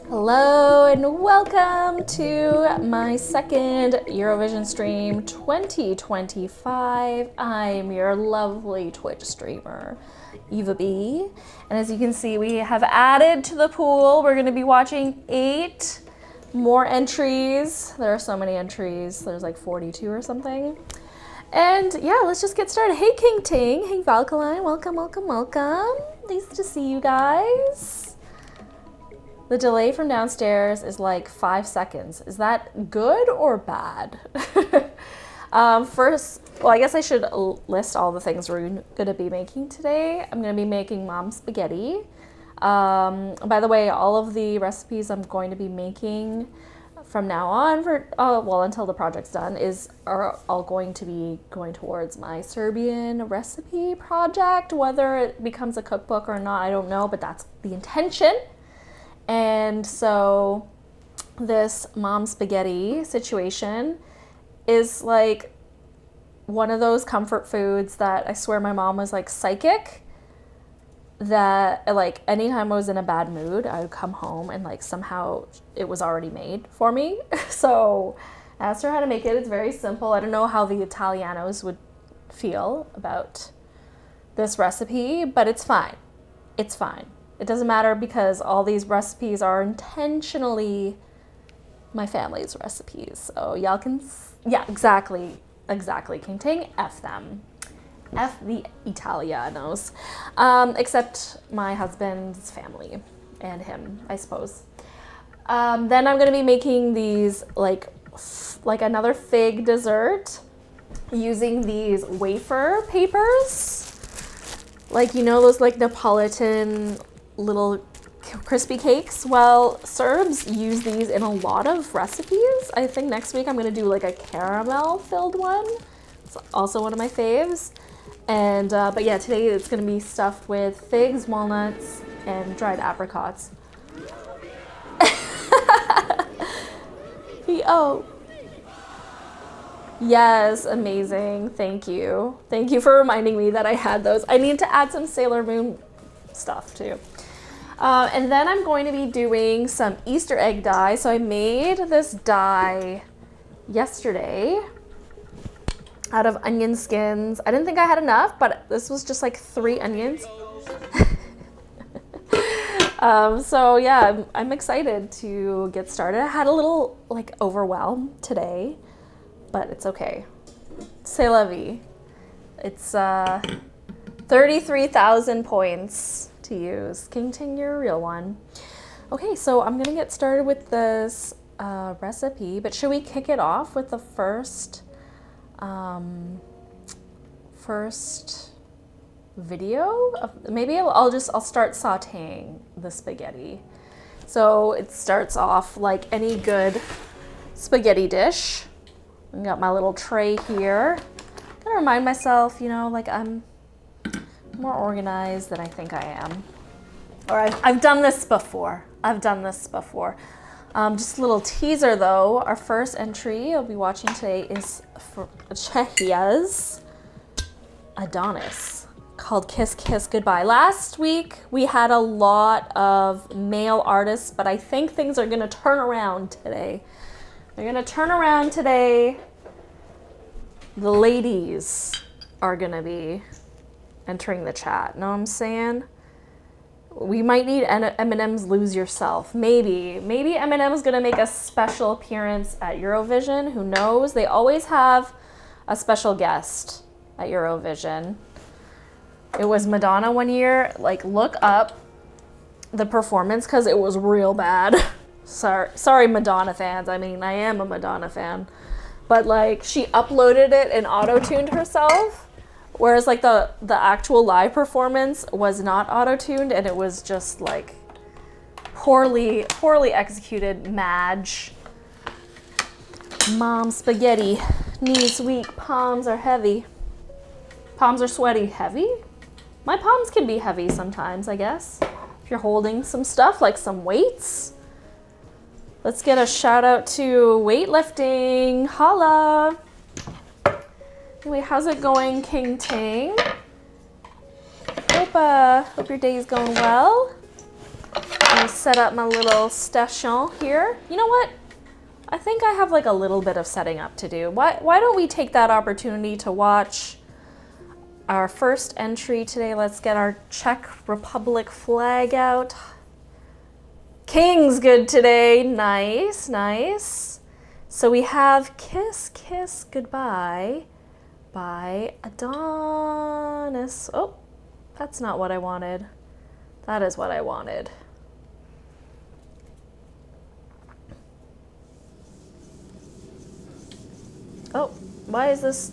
Hello and welcome to my second Eurovision stream 2025. I'm your lovely Twitch streamer, Eva Bee. And as you can see, we have added to the pool. We're going to be watching 8 more entries. There are so many entries. There's like 42 or something. And yeah, let's just get started. Hey King Ting, hey Valkaline, welcome. Nice to see you guys. The delay from downstairs is like 5 seconds. Is that good or bad? First, well, I guess I should list all the things we're gonna be making today. I'm gonna be making mom spaghetti. By the way, all of the recipes I'm going to be making from now on for, until the project's done are all going to be going towards my Serbian recipe project. Whether it becomes a cookbook or not, I don't know, but that's the intention. And so this mom spaghetti situation is like one of those comfort foods that I swear my mom was like psychic, that like anytime I was in a bad mood, I would come home and like somehow it was already made for me. So I asked her how to make it. It's very simple. I don't know how the Italianos would feel about this recipe, but it's fine. It's fine. It doesn't matter because all these recipes are intentionally my family's recipes. So y'all can, yeah, exactly, King Ting, F them. F the Italianos. Except my husband's family and him, I suppose. Then I'm gonna be making these like another fig dessert using these wafer papers. Like, you know, those like Neapolitan little crispy cakes. Well, Serbs use these in a lot of recipes. I think next week I'm gonna do like a caramel filled one. It's also one of my faves. And but yeah, today it's gonna be stuffed with figs, walnuts, and dried apricots. Oh, yes, amazing. Thank you for reminding me that I had those. I need to add some Sailor Moon stuff too. And then I'm going to be doing some Easter egg dye. So I made this dye yesterday out of onion skins. I didn't think I had enough, but this was just like 3 onions. So yeah, I'm excited to get started. I had a little like overwhelm today, but it's okay. C'est la vie. It's 33,000 points to use. King Ting, you're a real one. Okay, so I'm gonna get started with this recipe, but should we kick it off with the first video? Maybe I'll start sauteing the spaghetti. So it starts off like any good spaghetti dish. I got my little tray here. I'm gonna remind myself, you know, like I'm more organized than I think I am. Or I've done this before. Just a little teaser though. Our first entry I'll be watching today is for Czechia's Adonis, called Kiss Kiss Goodbye. Last week we had a lot of male artists, but I think things are gonna turn around today. They're gonna turn around today. The ladies are gonna be entering the chat. Know what I'm saying? We might need Eminem's Lose Yourself. Maybe Eminem's gonna make a special appearance at Eurovision. Who knows? They always have a special guest at Eurovision. It was Madonna one year. Like, look up the performance because it was real bad. Sorry, Madonna fans. I mean, I am a Madonna fan. But like, she uploaded it and auto-tuned herself. Whereas like the actual live performance was not auto-tuned, and it was just like poorly executed madge. Mom spaghetti, knees weak, palms are heavy. Palms are sweaty. Heavy? My palms can be heavy sometimes, I guess. If you're holding some stuff like some weights. Let's get a shout out to weightlifting. Holla! Anyway, how's it going, King Ting? Hope your day's going well. Let me set up my little station here. You know what? I think I have like a little bit of setting up to do. Why don't we take that opportunity to watch our first entry today? Let's get our Czech Republic flag out. King's good today. Nice, nice. So we have Kiss, Kiss, Goodbye by Adonis. Oh, that's not what I wanted. That is what I wanted. Oh, why is this?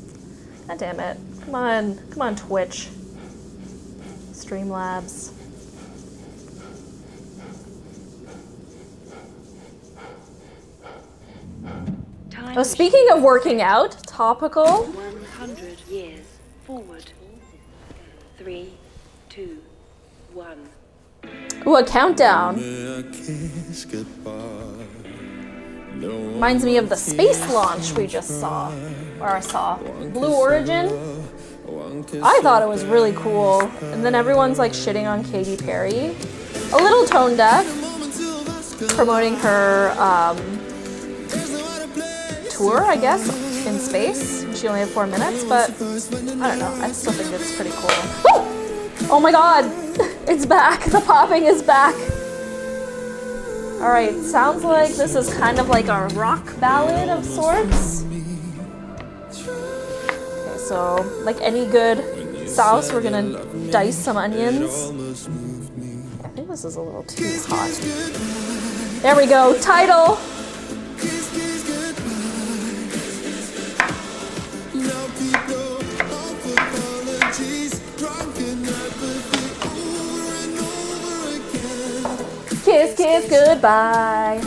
God damn it. Come on, Twitch. Streamlabs. Oh, speaking of working out, topical. 100 years forward. 3, 2, 1. Ooh, a countdown. Reminds me of the space launch we just saw, or I saw. Blue Origin. I thought it was really cool. And then everyone's like shitting on Katy Perry. A little tone deaf. Promoting her tour, I guess, in space. She only had 4 minutes, but I don't know. I still think it's pretty cool. Woo! Oh my god! It's back! The popping is back! Alright, sounds like this is kind of like a rock ballad of sorts. Okay, so like any good sauce, we're gonna dice some onions. I think this is a little too hot. There we go, title! Kiss, kiss, goodbye.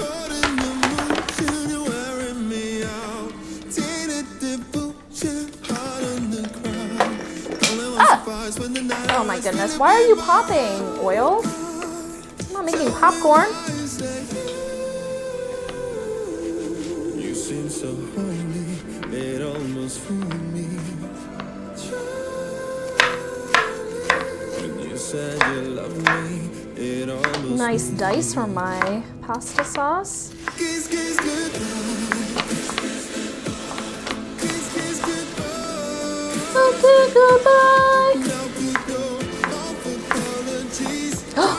Ah! Oh my goodness, why are you popping, Oil? I'm not making popcorn. You seem so holy, it almost fooled me. When you said you loved me. Nice dice for my pasta sauce. Okay, goodbye.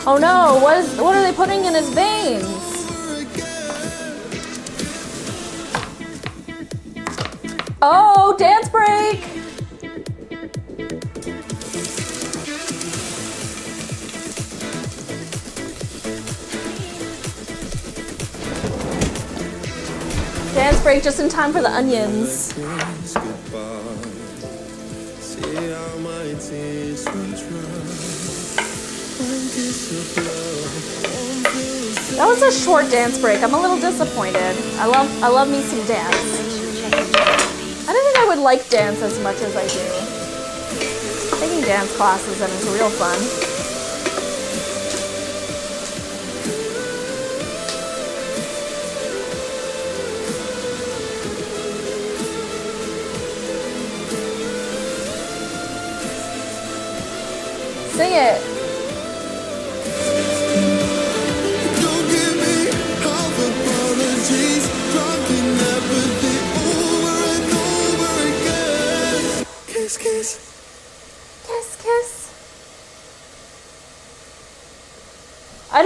Oh no, what are they putting in his veins? Oh, dance break! Dance break just in time for the onions. That was a short dance break. I'm a little disappointed. I love me some dance. I don't think I would like dance as much as I do. Taking dance classes and it's real fun. Sing it. Don't give me half apologies, drunken apathy over and over again. Kiss, kiss. Kiss, kiss. I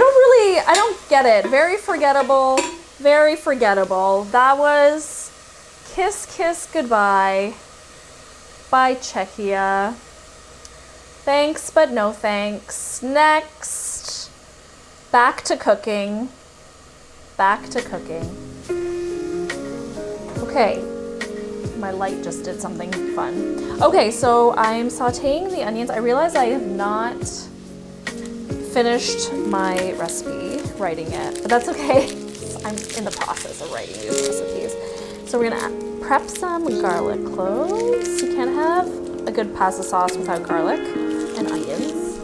don't get it. Very forgettable. Very forgettable. That was Kiss, Kiss, Goodbye by Czechia. Thanks, but no thanks. Next. Back to cooking. Back to cooking. Okay. My light just did something fun. Okay, so I'm sauteing the onions. I realize I have not finished my recipe, writing it, but that's okay. I'm in the process of writing these recipes. So we're gonna prep some garlic cloves. You can't have a good pasta sauce without garlic and onions.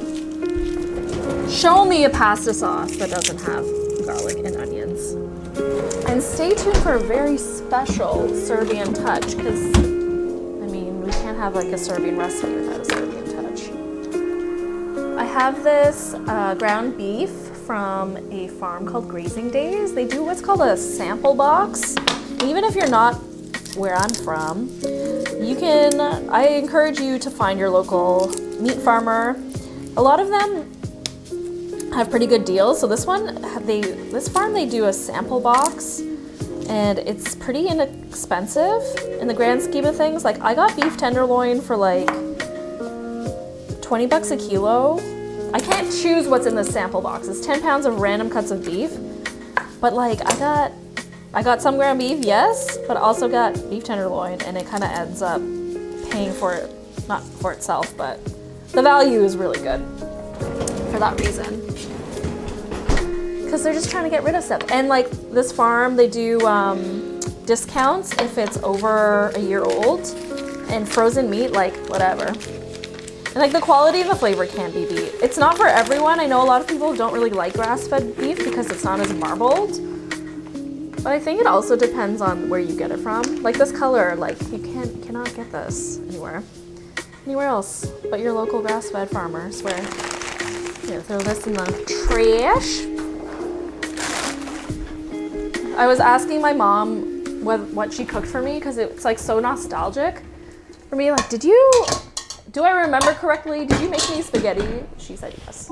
Show me a pasta sauce that doesn't have garlic and onions. And stay tuned for a very special Serbian touch, because, I mean, we can't have like a Serbian recipe without a Serbian touch. I have this ground beef from a farm called Grazing Days. They do what's called a sample box. Even if you're not where I'm from, I encourage you to find your local meat farmer. A lot of them have pretty good deals. So this farm, they do a sample box, and it's pretty inexpensive in the grand scheme of things. Like, I got beef tenderloin for like 20 bucks a kilo. I can't choose what's in this sample box. It's 10 pounds of random cuts of beef. But like, I got some ground beef, yes, but also got beef tenderloin, and it kind of ends up paying for it, not for itself, but the value is really good for that reason. Because they're just trying to get rid of stuff. And like this farm, they do discounts if it's over a year old, and frozen meat, like whatever. And like the quality and the flavor can't be beat. It's not for everyone. I know a lot of people don't really like grass-fed beef because it's not as marbled. But I think it also depends on where you get it from. Like this color, like you cannot get this anywhere else but your local grass-fed farmer, I swear. Here, throw this in the trash. I was asking my mom what she cooked for me because it's like so nostalgic for me. Like, do I remember correctly? Did you make me spaghetti? She said yes.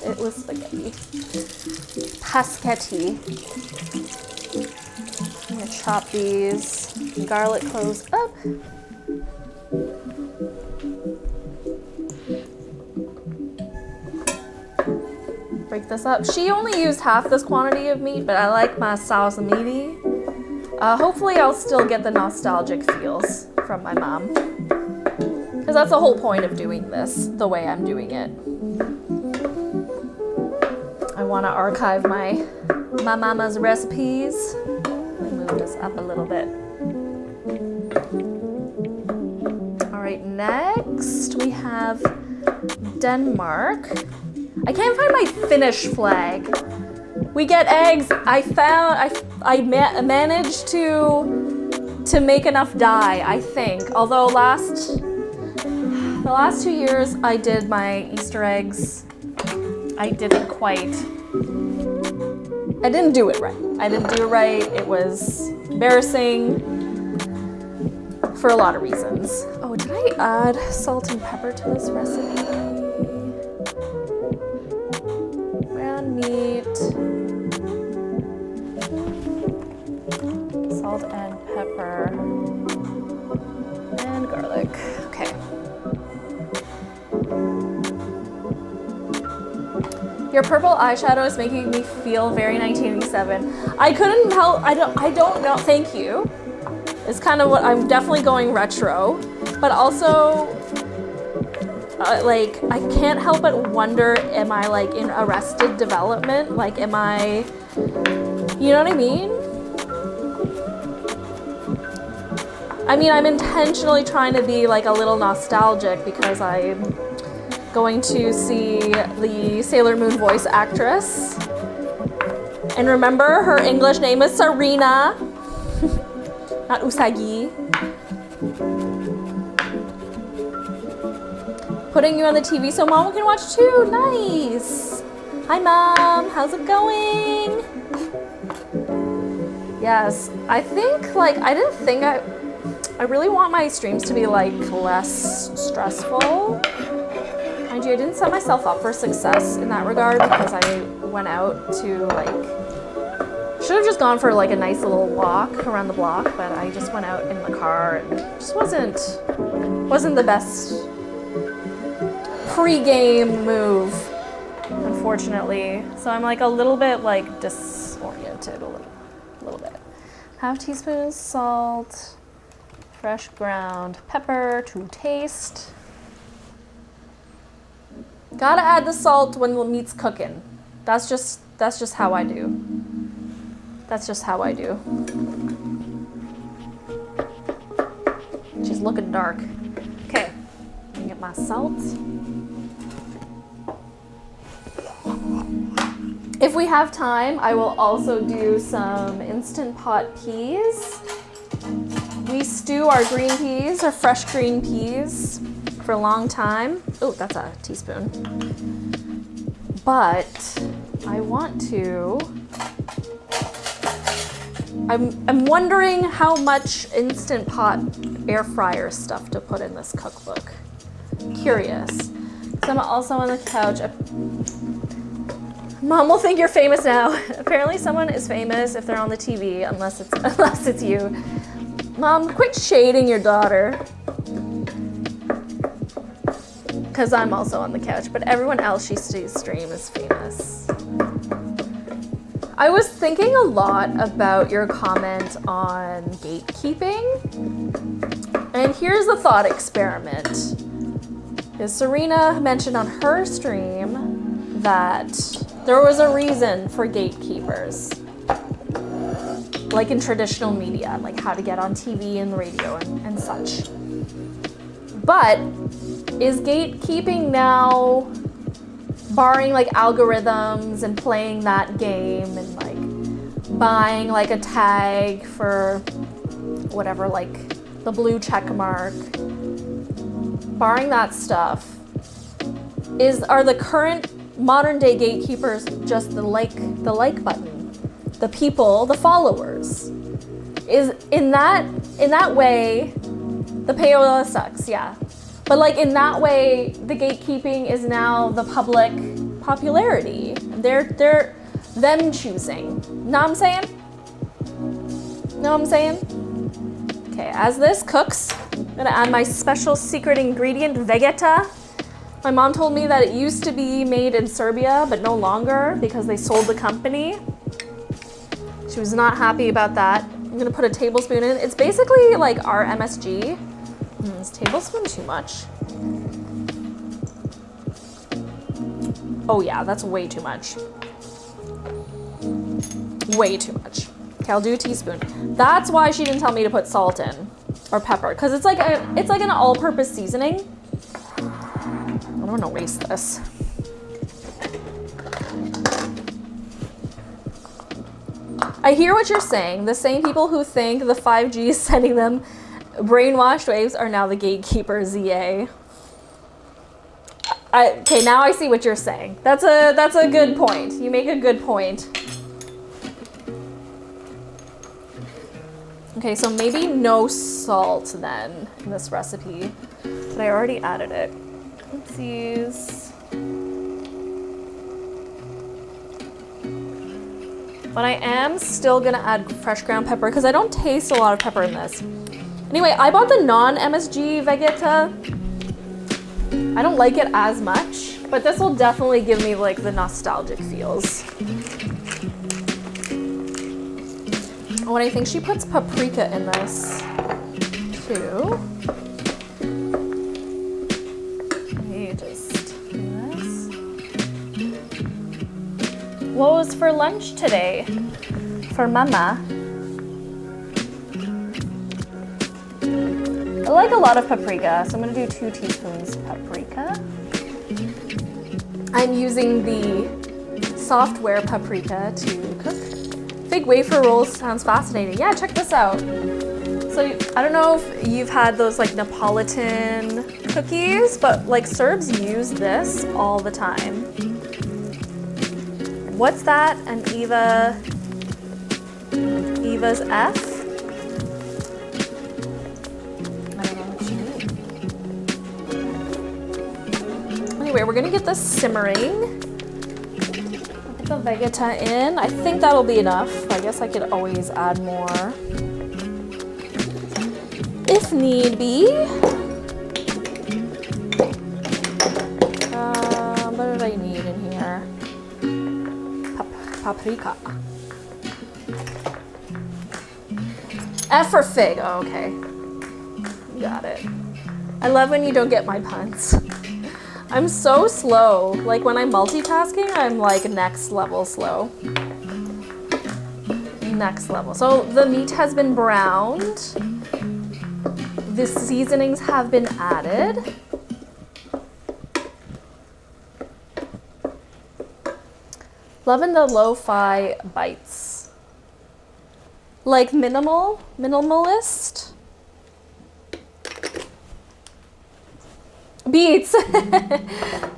It was spaghetti. Paschetti. I'm gonna chop these garlic cloves up. Break this up. She only used half this quantity of meat, but I like my sauce meaty. Hopefully I'll still get the nostalgic feels from my mom. Because that's the whole point of doing this, the way I'm doing it. I want to archive my mama's recipes. Let me move this up a little bit. All right, next we have Denmark. I can't find my Finnish flag. We get eggs. I managed to make enough dye, I think. Although the last 2 years I did my Easter eggs, I didn't do it right. It was embarrassing for a lot of reasons. Oh, did I add salt and pepper to this recipe? Ground meat, salt and pepper, and garlic. Okay. Your purple eyeshadow is making me feel very 1987. I couldn't help, I don't know, thank you. It's kind of what, I'm definitely going retro, but also, like, I can't help but wonder, am I like in Arrested Development? Like, am I, you know what I mean? I mean, I'm intentionally trying to be like a little nostalgic because I'm going to see the Sailor Moon voice actress. And remember, her English name is Serena, not Usagi. Putting you on the TV so mom can watch too. Nice. Hi mom, how's it going? Yes, I think like, I really want my streams to be like less stressful. Mind you, I didn't set myself up for success in that regard because I went out to like, should have just gone for like a nice little walk around the block, but I just went out in the car and it just wasn't the best pre-game move, unfortunately. So I'm like a little bit like disoriented, a little bit. Half teaspoon salt, fresh ground pepper to taste. Gotta add the salt when the meat's cooking. That's just how I do. That's just how I do. She's looking dark. Okay, let me get my salt. If we have time, I will also do some Instant Pot peas. We stew our green peas, our fresh green peas, for a long time. Oh, that's a teaspoon. But I want to. I'm wondering how much Instant Pot air fryer stuff to put in this cookbook. Curious. So I'm also on the couch. Mom will think you're famous now. Apparently someone is famous if they're on the TV, unless it's you. Mom, quit shading your daughter. Because I'm also on the couch, but everyone else she sees stream is famous. I was thinking a lot about your comment on gatekeeping. And here's a thought experiment. Because Serena mentioned on her stream that there was a reason for gatekeepers. Like in traditional media, like how to get on TV and the radio and such. But is gatekeeping now, barring like algorithms and playing that game and like buying like a tag for whatever, like the blue check mark, barring that stuff, are the current modern day gatekeepers just the like button, the people, the followers? Is in that way, the payola sucks, yeah. But like in that way, the gatekeeping is now the public popularity. They're them choosing. Know what I'm saying? Know what I'm saying? Okay, as this cooks, I'm gonna add my special secret ingredient, vegeta. My mom told me that it used to be made in Serbia, but no longer because they sold the company. She was not happy about that. I'm gonna put a tablespoon in. It's basically like our MSG. Is tablespoon too much? Oh yeah, that's way too much. Way too much. Okay, I'll do a teaspoon. That's why she didn't tell me to put salt in or pepper, because it's like an all-purpose seasoning. I don't want to waste this. I hear what you're saying. The same people who think the 5G is sending them brainwashed waves are now the gatekeepers, yay. Okay, now I see what you're saying. That's a good point. You make a good point. Okay, so maybe no salt then in this recipe, but I already added it. Oopsies. But I am still gonna add fresh ground pepper because I don't taste a lot of pepper in this. Anyway, I bought the non-MSG Vegeta. I don't like it as much, but this will definitely give me like the nostalgic feels. Oh, and I think she puts paprika in this too. Let me just do this. What was for lunch today? For Mama? I like a lot of paprika, so I'm gonna do 2 teaspoons paprika. I'm using the software paprika to cook. Fig wafer rolls sounds fascinating. Yeah, check this out. So I don't know if you've had those like Neapolitan cookies, but like Serbs use this all the time. What's that? An Eva's F? Anyway, we're gonna get this simmering. Put the Vegeta in. I think that'll be enough. I guess I could always add more if need be. What did I need in here? Paprika. F for fig. Oh, okay. Got it. I love when you don't get my puns. I'm so slow. Like when I'm multitasking, I'm like next level slow. Next level. So the meat has been browned. The seasonings have been added. Loving the lo-fi bites. Like minimalist. Beats.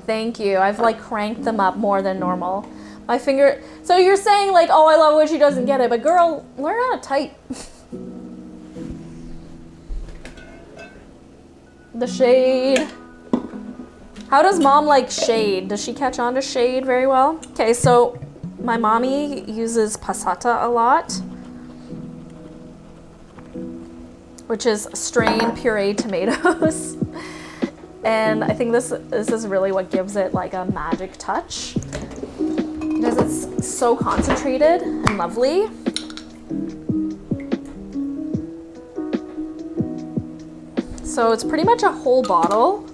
Thank you. I've like cranked them up more than normal. My finger. So you're saying like, oh, I love when she doesn't get it, but girl, learn how to type. The shade. How does mom like shade? Does she catch on to shade very well? Okay, so my mommy uses passata a lot, which is strained pureed tomatoes. And I think this is really what gives it like a magic touch, because it's so concentrated and lovely. So it's pretty much a whole bottle.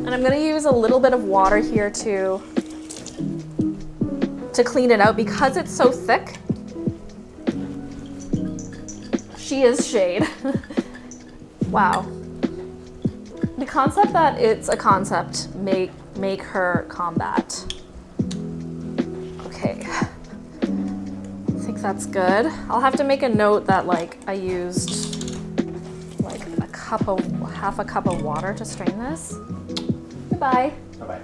And I'm gonna use a little bit of water here to clean it out because it's so thick. She is shade. Wow. The concept that it's a concept make her combat. Okay. I think that's good. I'll have to make a note that like I used like half a cup of water to strain this. Goodbye. Bye-bye.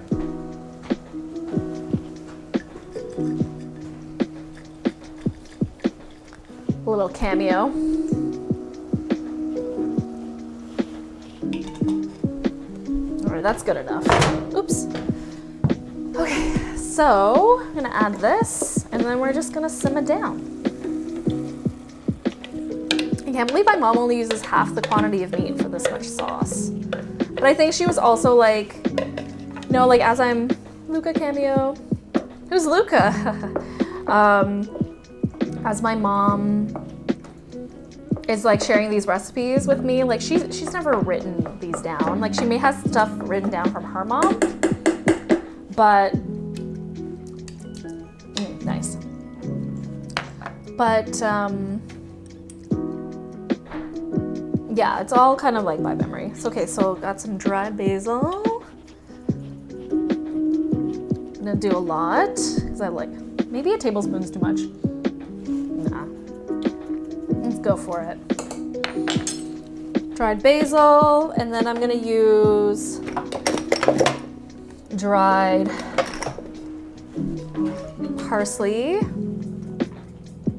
A little cameo. All right, that's good enough. Oops. Okay, so I'm gonna add this, and then we're just gonna simmer down. I can't believe my mom only uses half the quantity of meat for this much sauce. But I think she was also like, you know, like as I'm Luca cameo. Who's Luca? As my mom is like sharing these recipes with me, like she's never written these down. Like she may have stuff written down from her mom, but nice. But yeah, it's all kind of like by memory. So, okay, so got some dried basil. I'm gonna do a lot because I like, maybe a tablespoon's too much. Nah, let's go for it. Dried basil, and then I'm gonna use dried parsley.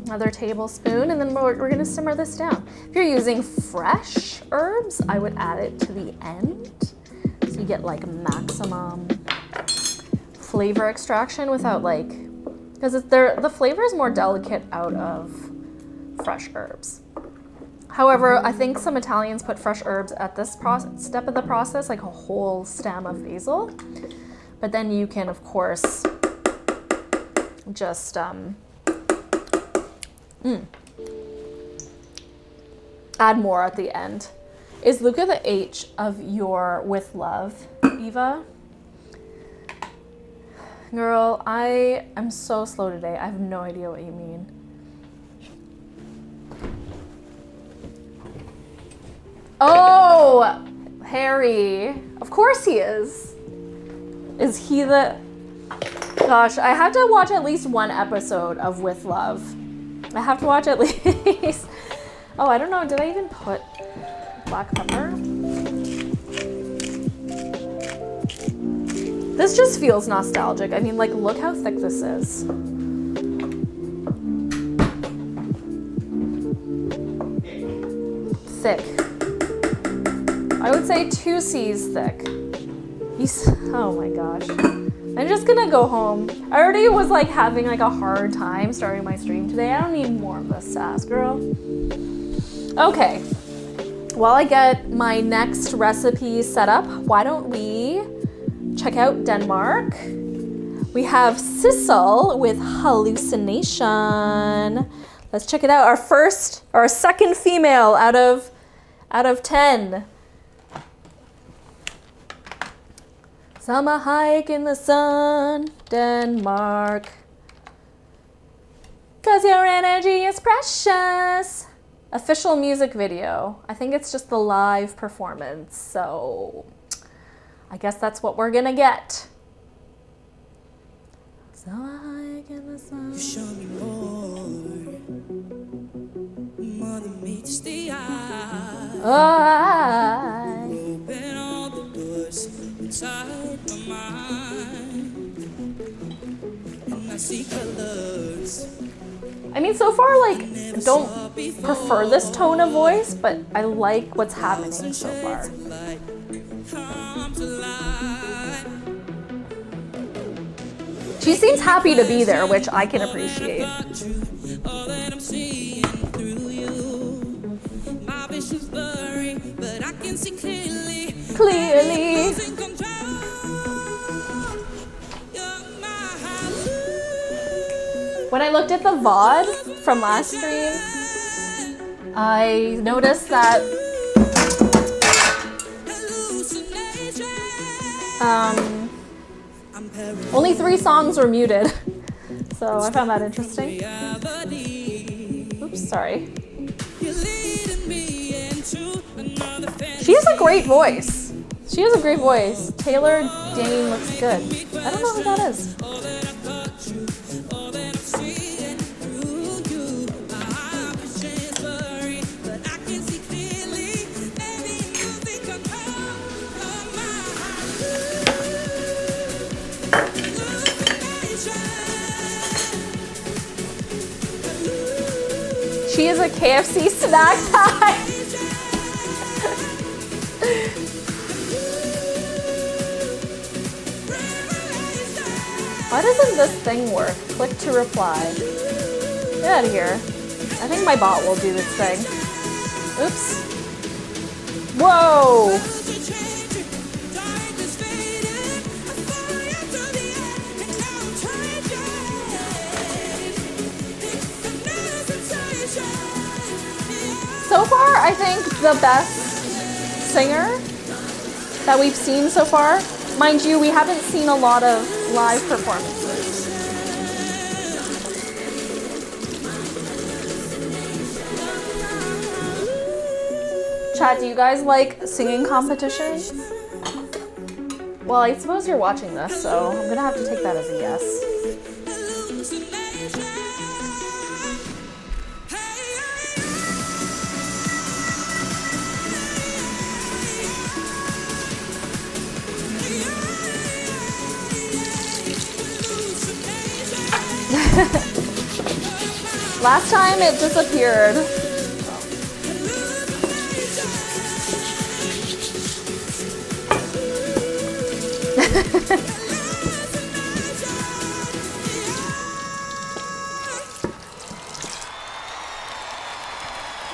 Another tablespoon, and then we're gonna simmer this down. If you're using fresh herbs, I would add it to the end, so you get like maximum flavor extraction without like, because the flavor is more delicate out of fresh herbs. However, I think some Italians put fresh herbs at this step of the process, like a whole stem of basil. But then you can, of course, just add more at the end. Is Luca the H of your with love, Eva? Girl, I am so slow today. I have no idea what you mean. Oh, Harry. Of course he is. Is he the... Gosh, I have to watch at least one episode of With Love. I have to watch at least... Oh, I don't know. Did I even put black pepper? This just feels nostalgic. I mean, like, look how thick this is. Thick. I would say 2 C's thick. Oh my gosh. I'm just gonna go home. I already was like having like a hard time starting my stream today. I don't need more of this sass, girl. Okay. While I get my next recipe set up, why don't we check out Denmark? We have Sissel with Hallucination. Let's check it out. Our second female out of 10. Summer hike in the sun, Denmark. 'Cause your energy is precious. Official music video. I think it's just the live performance, so I guess that's what we're gonna get. Summer hike in the sun. You show me more than meets the eye. Oh, Open all the doors. It's inside my mind, and I see colors. I mean, so far, like, don't prefer this tone of voice, but I like what's happening so far. Come to life. She seems happy to be there, which I can appreciate. All that I'm seeing through you. My vision's blurry, but I can see clearly. Clearly. Losing control. You're my hallelujah. When I looked at the VOD from last stream, I noticed that only 3 songs were muted. So I found that interesting. Oops, sorry. She has a great voice. She has a great voice. Taylor Dane looks good. I don't know who that is. She is a KFC snack pack. Why doesn't this thing work? Click to reply. Get out of here. I think my bot will do this thing. Oops. Whoa! So far, I think the best singer that we've seen so far. Mind you, we haven't seen a lot of live performances. Chat, do you guys like singing competitions? Well, I suppose you're watching this, so I'm gonna have to take that as a yes. Last time it disappeared.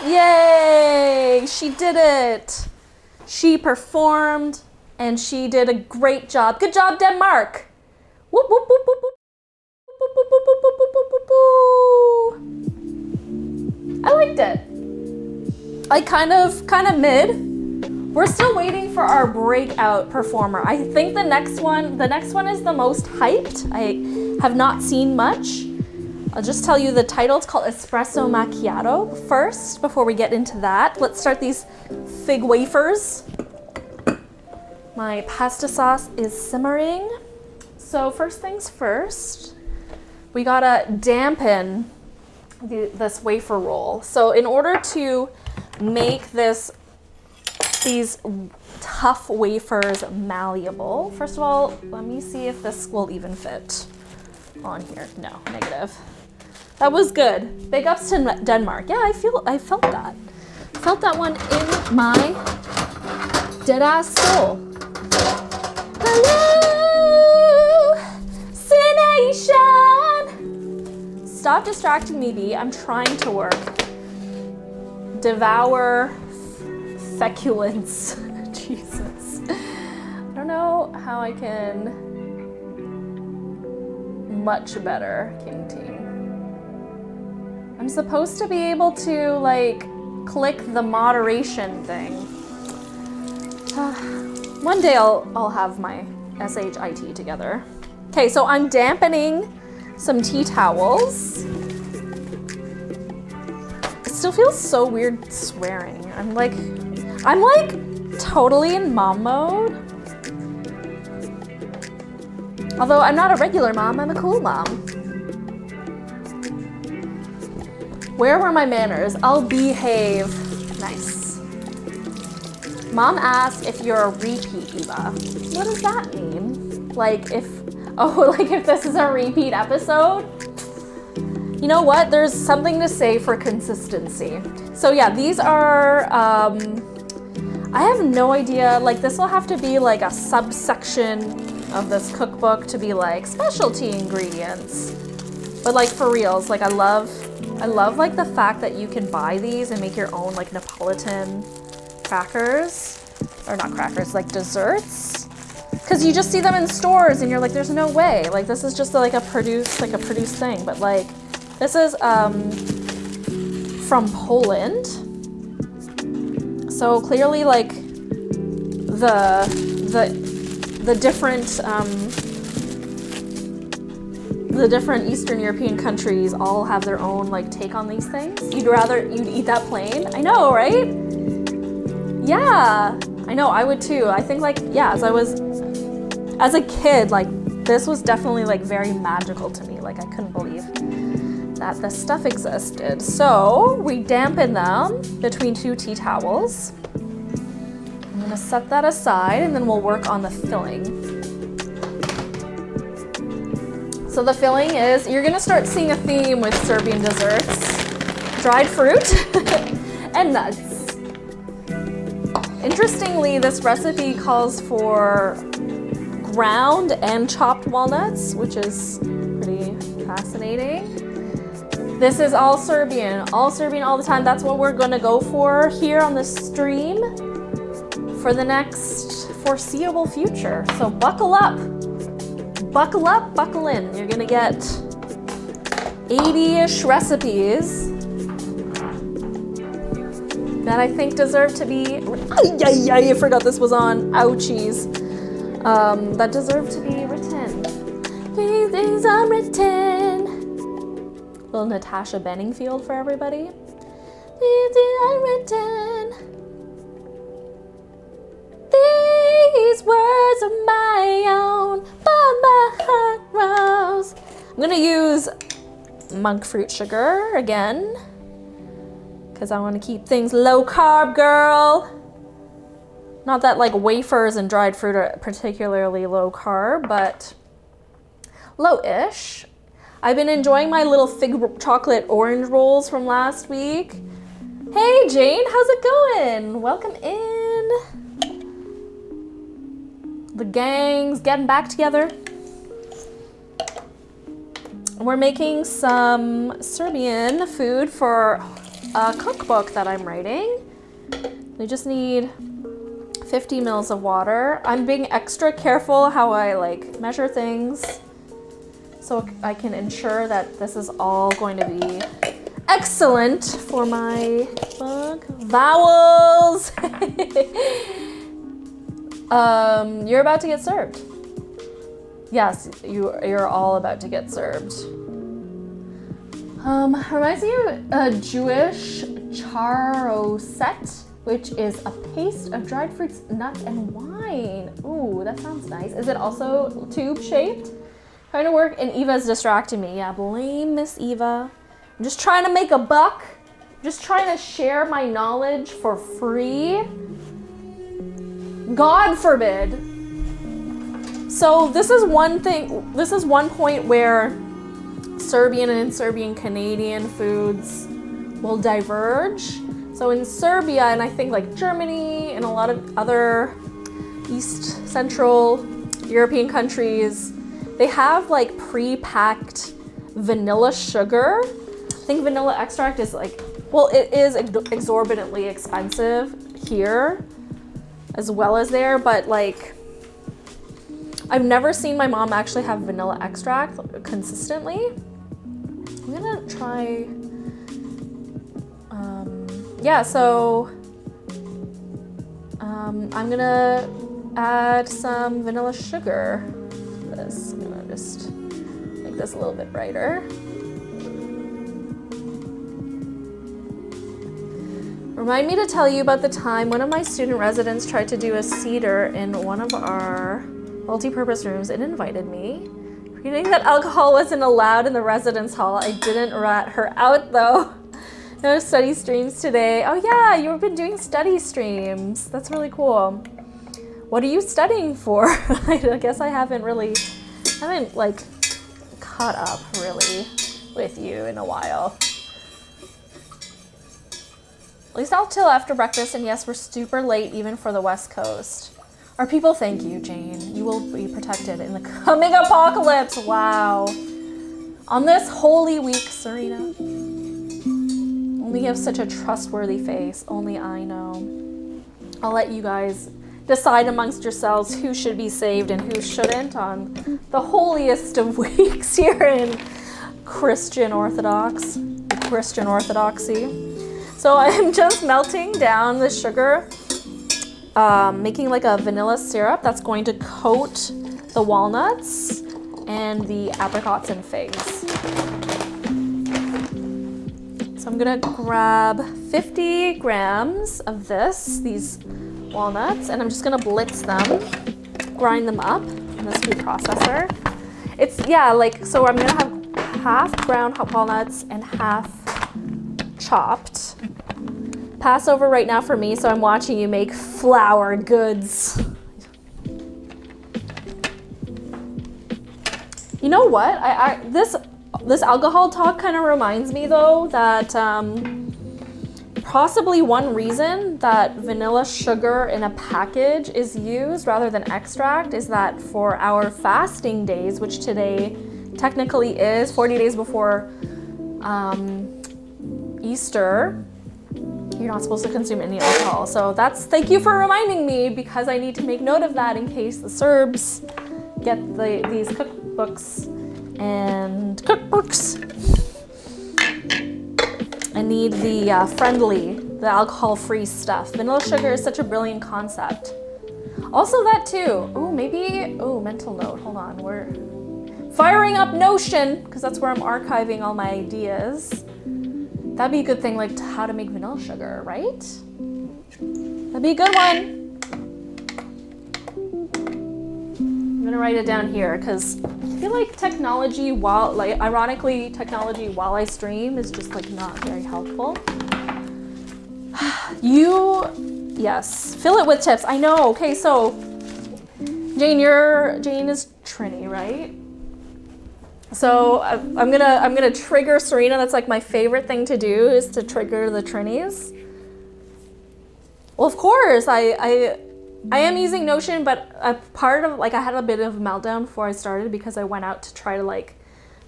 Yay! She did it. She performed and she did a great job. Good job, Denmark. Whoop, whoop, whoop, whoop, whoop. I liked it. Like kind of mid. We're still waiting for our breakout performer. I think the next one is the most hyped. I have not seen much. I'll just tell you the title. It's called Espresso Macchiato. First, before we get into that, let's start these fig wafers. My pasta sauce is simmering. So first things first, we gotta dampen this wafer roll. So in order to make these tough wafers malleable, first of all, let me see if this will even fit on here. No, negative. That was good. Big ups to Denmark. Yeah, I felt that. Felt that one in my dead ass soul. Hallucination. Stop distracting me, Bee. I'm trying to work. Devour feculence. Jesus. I don't know how I can much better, King Team. I'm supposed to be able to like click the moderation thing. One day I'll have my SHIT together. Okay, so I'm dampening some tea towels. It still feels so weird swearing. I'm like totally in mom mode. Although I'm not a regular mom, I'm a cool mom. Where were my manners? I'll behave. Nice. Mom asked if you're a repeat, Eva. What does that mean? Like if this is a repeat episode? You know what? There's something to say for consistency. So yeah, these are, I have no idea, like this will have to be like a subsection of this cookbook to be like specialty ingredients. But like for reals, like I love like the fact that you can buy these and make your own like Neapolitan crackers, or not crackers, like desserts. Cause you just see them in stores and you're like, there's no way. Like this is just like a produced thing. But like, this is from Poland. So clearly like the different Eastern European countries all have their own like take on these things. You'd eat that plain? I know, right? Yeah, I know, I would too. I think like, yeah, as a kid, like this was definitely like very magical to me. Like I couldn't believe that this stuff existed. So we dampen them between 2 tea towels. I'm gonna set that aside and then we'll work on the filling. So the filling is, you're gonna start seeing a theme with Serbian desserts. Dried fruit and nuts. Interestingly, this recipe calls for ground and chopped walnuts, which is pretty fascinating. This is all Serbian all the time. That's what we're gonna go for here on the stream for the next foreseeable future. So buckle up, buckle in. You're gonna get 80-ish recipes that I think deserve to be, I forgot this was on, ouchies, that deserve to be written. These things are written. Little Natasha Benningfield for everybody. These things are written. These words are my own, but my heart grows. I'm gonna use monk fruit sugar again, because I want to keep things low carb, girl. Not that like wafers and dried fruit are particularly low carb, but low-ish. I've been enjoying my little fig chocolate orange rolls from last week. Hey Jane, how's it going? Welcome in. The gang's getting back together. We're making some Serbian food for a cookbook that I'm writing. We just need 50 mils of water. I'm being extra careful how I like measure things so I can ensure that this is all going to be excellent for my book. Vowels! You're about to get served. Yes, you're all about to get served. Reminds me of a Jewish charoset, which is a paste of dried fruits, nuts, and wine. Ooh, that sounds nice. Is it also tube-shaped? Trying to work, and Eva's distracting me. Yeah, blame Miss Eva. I'm just trying to make a buck. I'm just trying to share my knowledge for free. God forbid. So this is one point where Serbian and Serbian Canadian foods will diverge. So in Serbia, and I think like Germany and a lot of other East Central European countries, they have like pre-packed vanilla sugar. I think vanilla extract is like, well, it is exorbitantly expensive here as well as there, but like, I've never seen my mom actually have vanilla extract consistently. I'm gonna try, yeah, so I'm gonna add some vanilla sugar to this. I'm gonna just make this a little bit brighter. Remind me to tell you about the time one of my student residents tried to do a cedar in one of our multi-purpose rooms and invited me. Reading that alcohol wasn't allowed in the residence hall. I didn't rat her out though. No study streams today. Oh yeah, you've been doing study streams. That's really cool. What are you studying for? I guess I haven't like caught up really with you in a while. At least I'll chill after breakfast, and yes, we're super late even for the West Coast. Our people thank you, Jane. You will be protected in the coming apocalypse. Wow. On this holy week, Serena. Only you have such a trustworthy face. Only I know. I'll let you guys decide amongst yourselves who should be saved and who shouldn't on the holiest of weeks here in Christian Orthodoxy. So I'm just melting down the sugar, making like a vanilla syrup that's going to coat the walnuts and the apricots and figs. So I'm gonna grab 50 grams of these walnuts, and I'm just gonna blitz them, grind them up in this food processor. So I'm gonna have half ground walnuts and half chopped. Passover right now for me, so I'm watching you make flour goods. You know what? This alcohol talk kind of reminds me though that possibly one reason that vanilla sugar in a package is used rather than extract is that for our fasting days, which today technically is 40 days before Easter, you're not supposed to consume any alcohol. So thank you for reminding me, because I need to make note of that in case the Serbs get these cookbooks. I need the alcohol-free stuff. Vanilla sugar is such a brilliant concept. Also that too. Mental note. Hold on, we're firing up Notion, because that's where I'm archiving all my ideas. That'd be a good thing, like how to make vanilla sugar, right? That'd be a good one. I'm gonna write it down here, because I feel like technology while I stream is just like not very helpful. Yes, fill it with tips. I know. Okay, so Jane is Trini, right? So I'm gonna trigger Serena. That's like my favorite thing to do, is to trigger the Trinis. Well, of course, I am using Notion, but a part of I had a bit of a meltdown before I started, because I went out to try to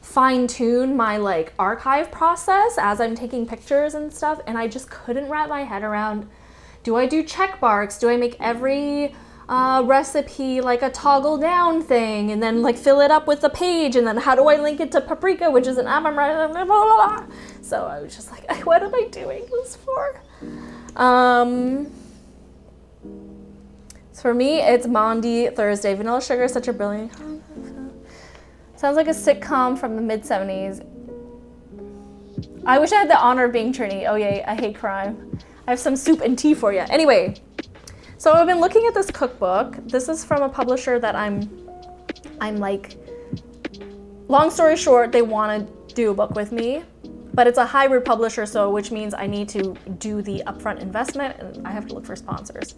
fine tune my archive process as I'm taking pictures and stuff, and I just couldn't wrap my head around, do I do check marks? Do I make every recipe like a toggle down thing, and then fill it up with the page, and then how do I link it to paprika, which is an blah, blah, blah. So I was just like, what am I doing this for? So for me, it's Maundy Thursday. Vanilla sugar is such a brilliant. Sounds like a sitcom from the mid-70s. I wish I had the honor of being Trini. Oh yay, I hate crime. I have some soup and tea for you. Anyway. So I've been looking at this cookbook. This is from a publisher that I'm long story short, they want to do a book with me, but it's a hybrid publisher, which means I need to do the upfront investment and I have to look for sponsors.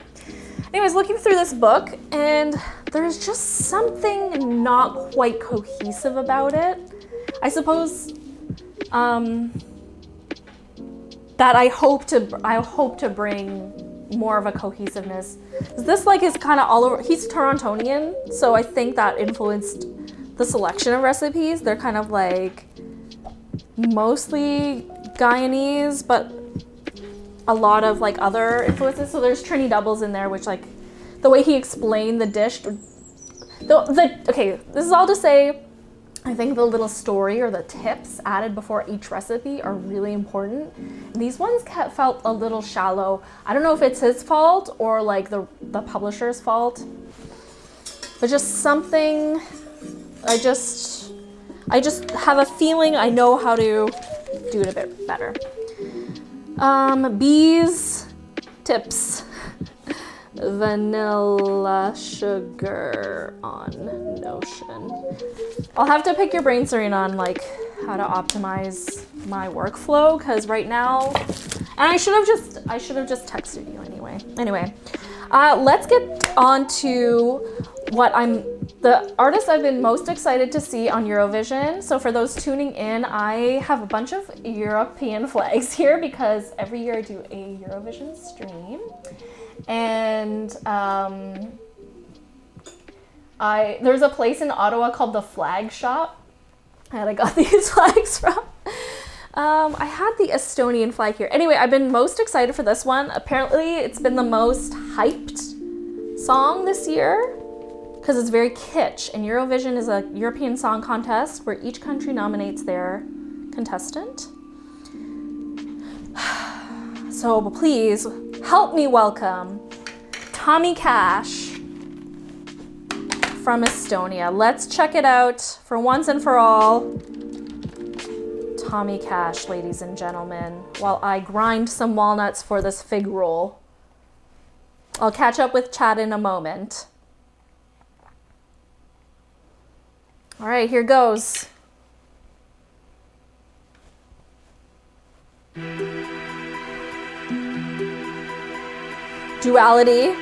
Anyways, looking through this book, and there's just something not quite cohesive about it. I suppose that I hope to bring more of a cohesiveness. This is kind of all over. He's Torontonian, so I think that influenced the selection of recipes. They're kind of mostly Guyanese, but a lot of other influences. So there's Trini doubles in there, which the way he explained the dish. Okay, this is all to say, I think the little story or the tips added before each recipe are really important. These ones felt a little shallow. I don't know if it's his fault or the publisher's fault, but just something. I just have a feeling I know how to do it a bit better. Bee's tips. Vanilla sugar on Notion. I'll have to pick your brain, Serena, on how to optimize my workflow, because right now, and I should have just texted you anyway. Anyway, let's get on to the artist I've been most excited to see on Eurovision. So for those tuning in, I have a bunch of European flags here because every year I do a Eurovision stream. And there's a place in Ottawa called the Flag Shop that I got these flags from. I had the Estonian flag here. Anyway, I've been most excited for this one. Apparently, it's been the most hyped song this year because it's very kitsch. And Eurovision is a European song contest where each country nominates their contestant. So please help me welcome Tommy Cash from Estonia. Let's check it out for once and for all. Tommy Cash, ladies and gentlemen, while I grind some walnuts for this fig roll. I'll catch up with Chad in a moment. All right, here goes. Duality.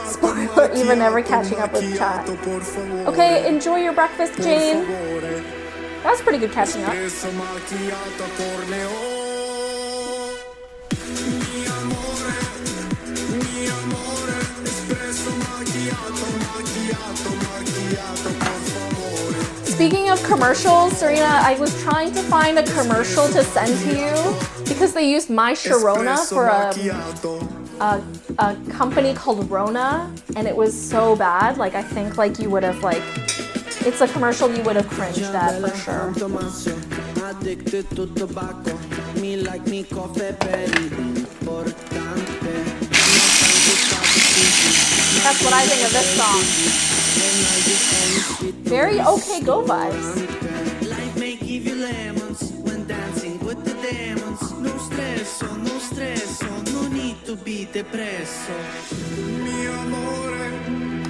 Spoiler, even never catching up with chat. Okay, enjoy your breakfast, Jane. That was pretty good catching up. Speaking of commercials, Serena, I was trying to find a commercial to send to you because they used My Sharona for a company called Rona, and it was so bad. Like, I think like you would have like, it's a commercial you would have cringed at for sure. That's what I think of this song. Very OK Go vibes. Life may give you lemons when dancing with the demons. No stress, no stress, no need to be depresso.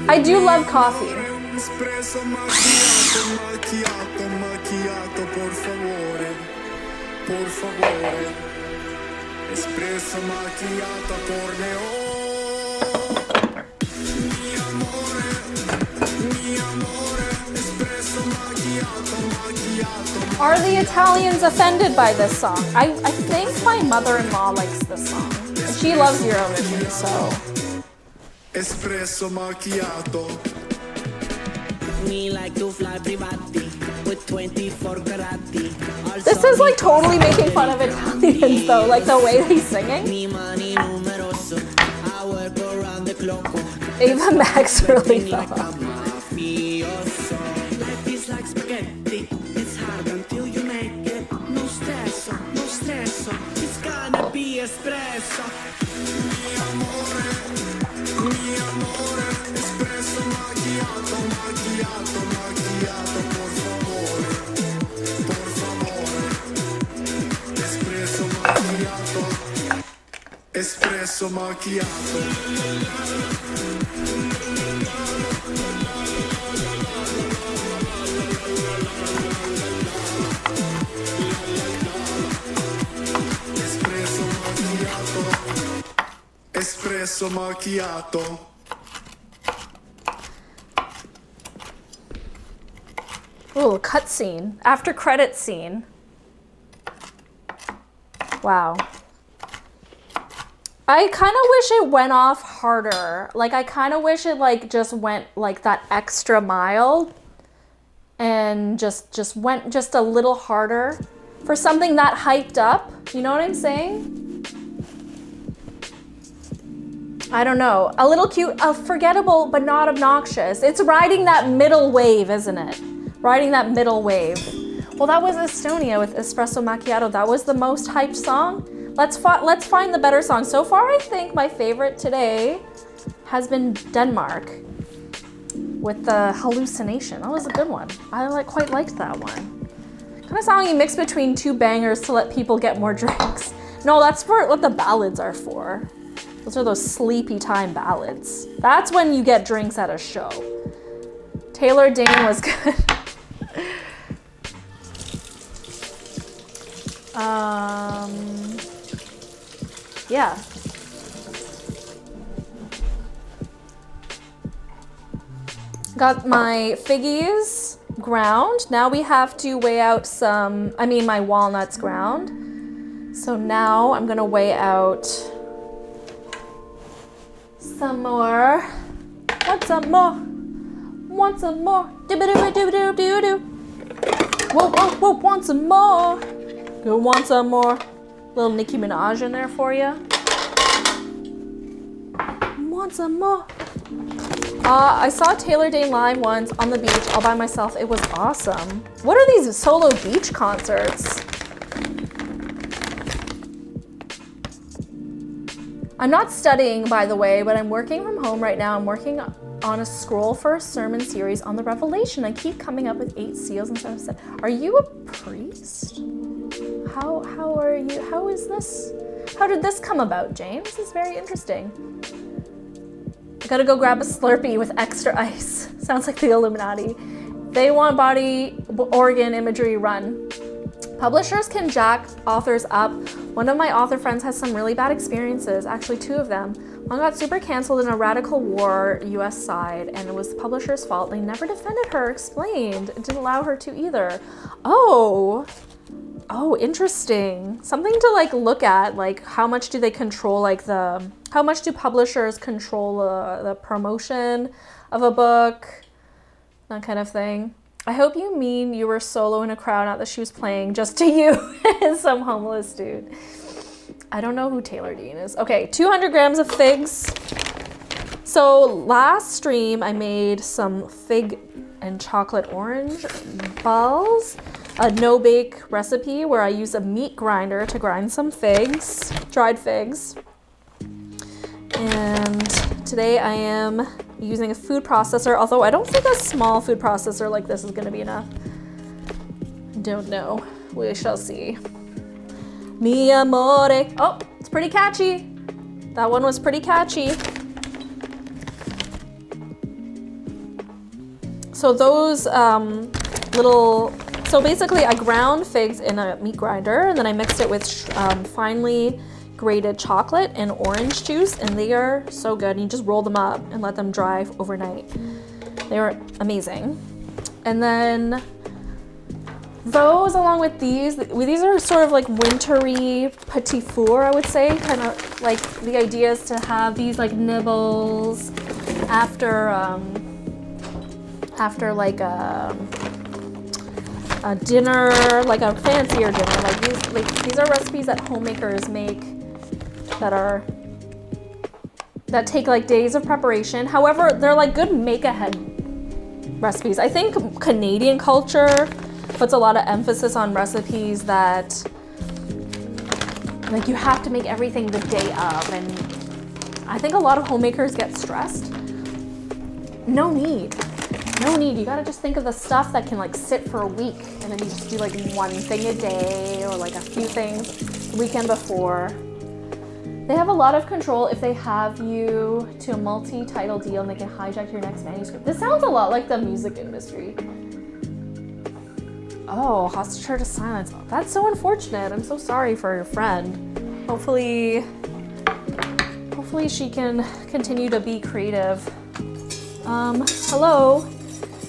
I do love coffee. Espresso macchiato, macchiato, macchiato, por favore, por favore. Espresso macchiato, corneo. Mi amore, espresso macchiato, macchiato. Are the Italians offended by this song? I think my mother-in-law likes this song. And she loves Eurovision, so. Espresso macchiato. Me like to fly privati with 24 carati. This is like totally making fun of Italians though, like the way he's singing. Eva Max really fell off. Life is like spaghetti. It's hard until you make it. No stress, no stress. It's gonna be espresso. Mi amore, espresso macchiato, macchiato, macchiato, por favore, por favore. Espresso macchiato, espresso macchiato. Espresso macchiato. Ooh, cutscene. After credit scene. Wow. I kind of wish it went off harder. Like, I kind of wish it like just went like that extra mile and just went just a little harder for something that hyped up. You know what I'm saying? I don't know. A little cute, forgettable, but not obnoxious. It's riding that middle wave, isn't it? Riding that middle wave. Well, that was Estonia with Espresso Macchiato. That was the most hyped song. Let's find the better song. So far, I think my favorite today has been Denmark. with the hallucination. That was a good one. I quite liked that one. Kind of song you mix between two bangers to let people get more drinks. No, that's for what the ballads are for. Those are those sleepy time ballads. That's when you get drinks at a show. Taylor Dane was good. Yeah. Got my figgies ground. Now we have to weigh out my walnuts ground. So now I'm gonna weigh out some more. Want some more? Want some more? Do-ba-do-ba-do-do-do-do. Whoa, whoa, whoa, want some more? Go want some more? Little Nicki Minaj in there for you. Want some more? I saw Taylor Dane live once on the beach all by myself. It was awesome. What are these solo beach concerts? I'm not studying, by the way, but I'm working from home right now. I'm working on a scroll for a sermon series on the Revelation. I keep coming up with 8 seals instead of 7. Are you a priest? How are you? How is this? How did this come about, James? This is very interesting. I gotta go grab a Slurpee with extra ice. Sounds like the Illuminati. They want body organ imagery run. Publishers can jack authors up. One of my author friends has some really bad experiences, actually 2 of them. One got super canceled in a radical war US side, and it was the publisher's fault. They never defended her, explained. It didn't allow her to either. Oh, interesting. Something to look at, how much do they control, how much do publishers control the promotion of a book, that kind of thing. I hope you mean you were solo in a crowd, not that she was playing just to you, some homeless dude. I don't know who Taylor Dane is. Okay, 200 grams of figs. So last stream, I made some fig and chocolate orange balls, a no-bake recipe where I use a meat grinder to grind some figs, dried figs. And today I am using a food processor, although I don't think a small food processor like this is gonna be enough. Don't know, we shall see. Mi amore. Oh, it's pretty catchy. That one was pretty catchy. So those so basically I ground figs in a meat grinder and then I mixed it with finely grated chocolate and orange juice, and they are so good. And you just roll them up and let them dry overnight. They were amazing. And then those along with these are sort of like wintry petit four, I would say. Kind of like the idea is to have these like nibbles after like a dinner, like a fancier dinner. These are recipes that homemakers make that take like days of preparation. However, they're like good make-ahead recipes. I think Canadian culture puts a lot of emphasis on recipes that like you have to make everything the day of, and I think a lot of homemakers get stressed. No need. You gotta just think of the stuff that can like sit for a week, and then you just do like one thing a day or like a few things the weekend before. They have a lot of control if they have you to a multi-title deal and they can hijack your next manuscript. This sounds a lot like the music industry. Oh, hostage her to silence. That's so unfortunate. I'm so sorry for your friend. Hopefully she can continue to be creative. Hello.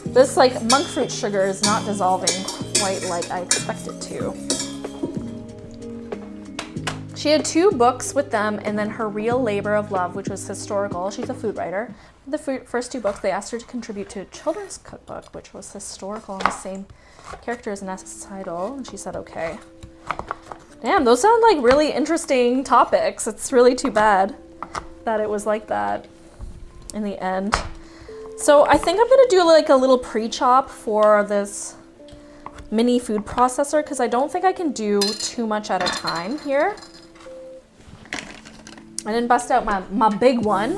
This like monk fruit sugar is not dissolving quite like I expect it to. She had 2 books with them, and then her real labor of love, which was historical. She's a food writer. The first 2 books, they asked her to contribute to a children's cookbook, which was historical and the same characters and title, and she said okay. Damn, those sound like really interesting topics. It's really too bad that it was like that in the end. So I think I'm gonna do like a little pre-chop for this mini food processor because I don't think I can do too much at a time here. I didn't bust out my big one.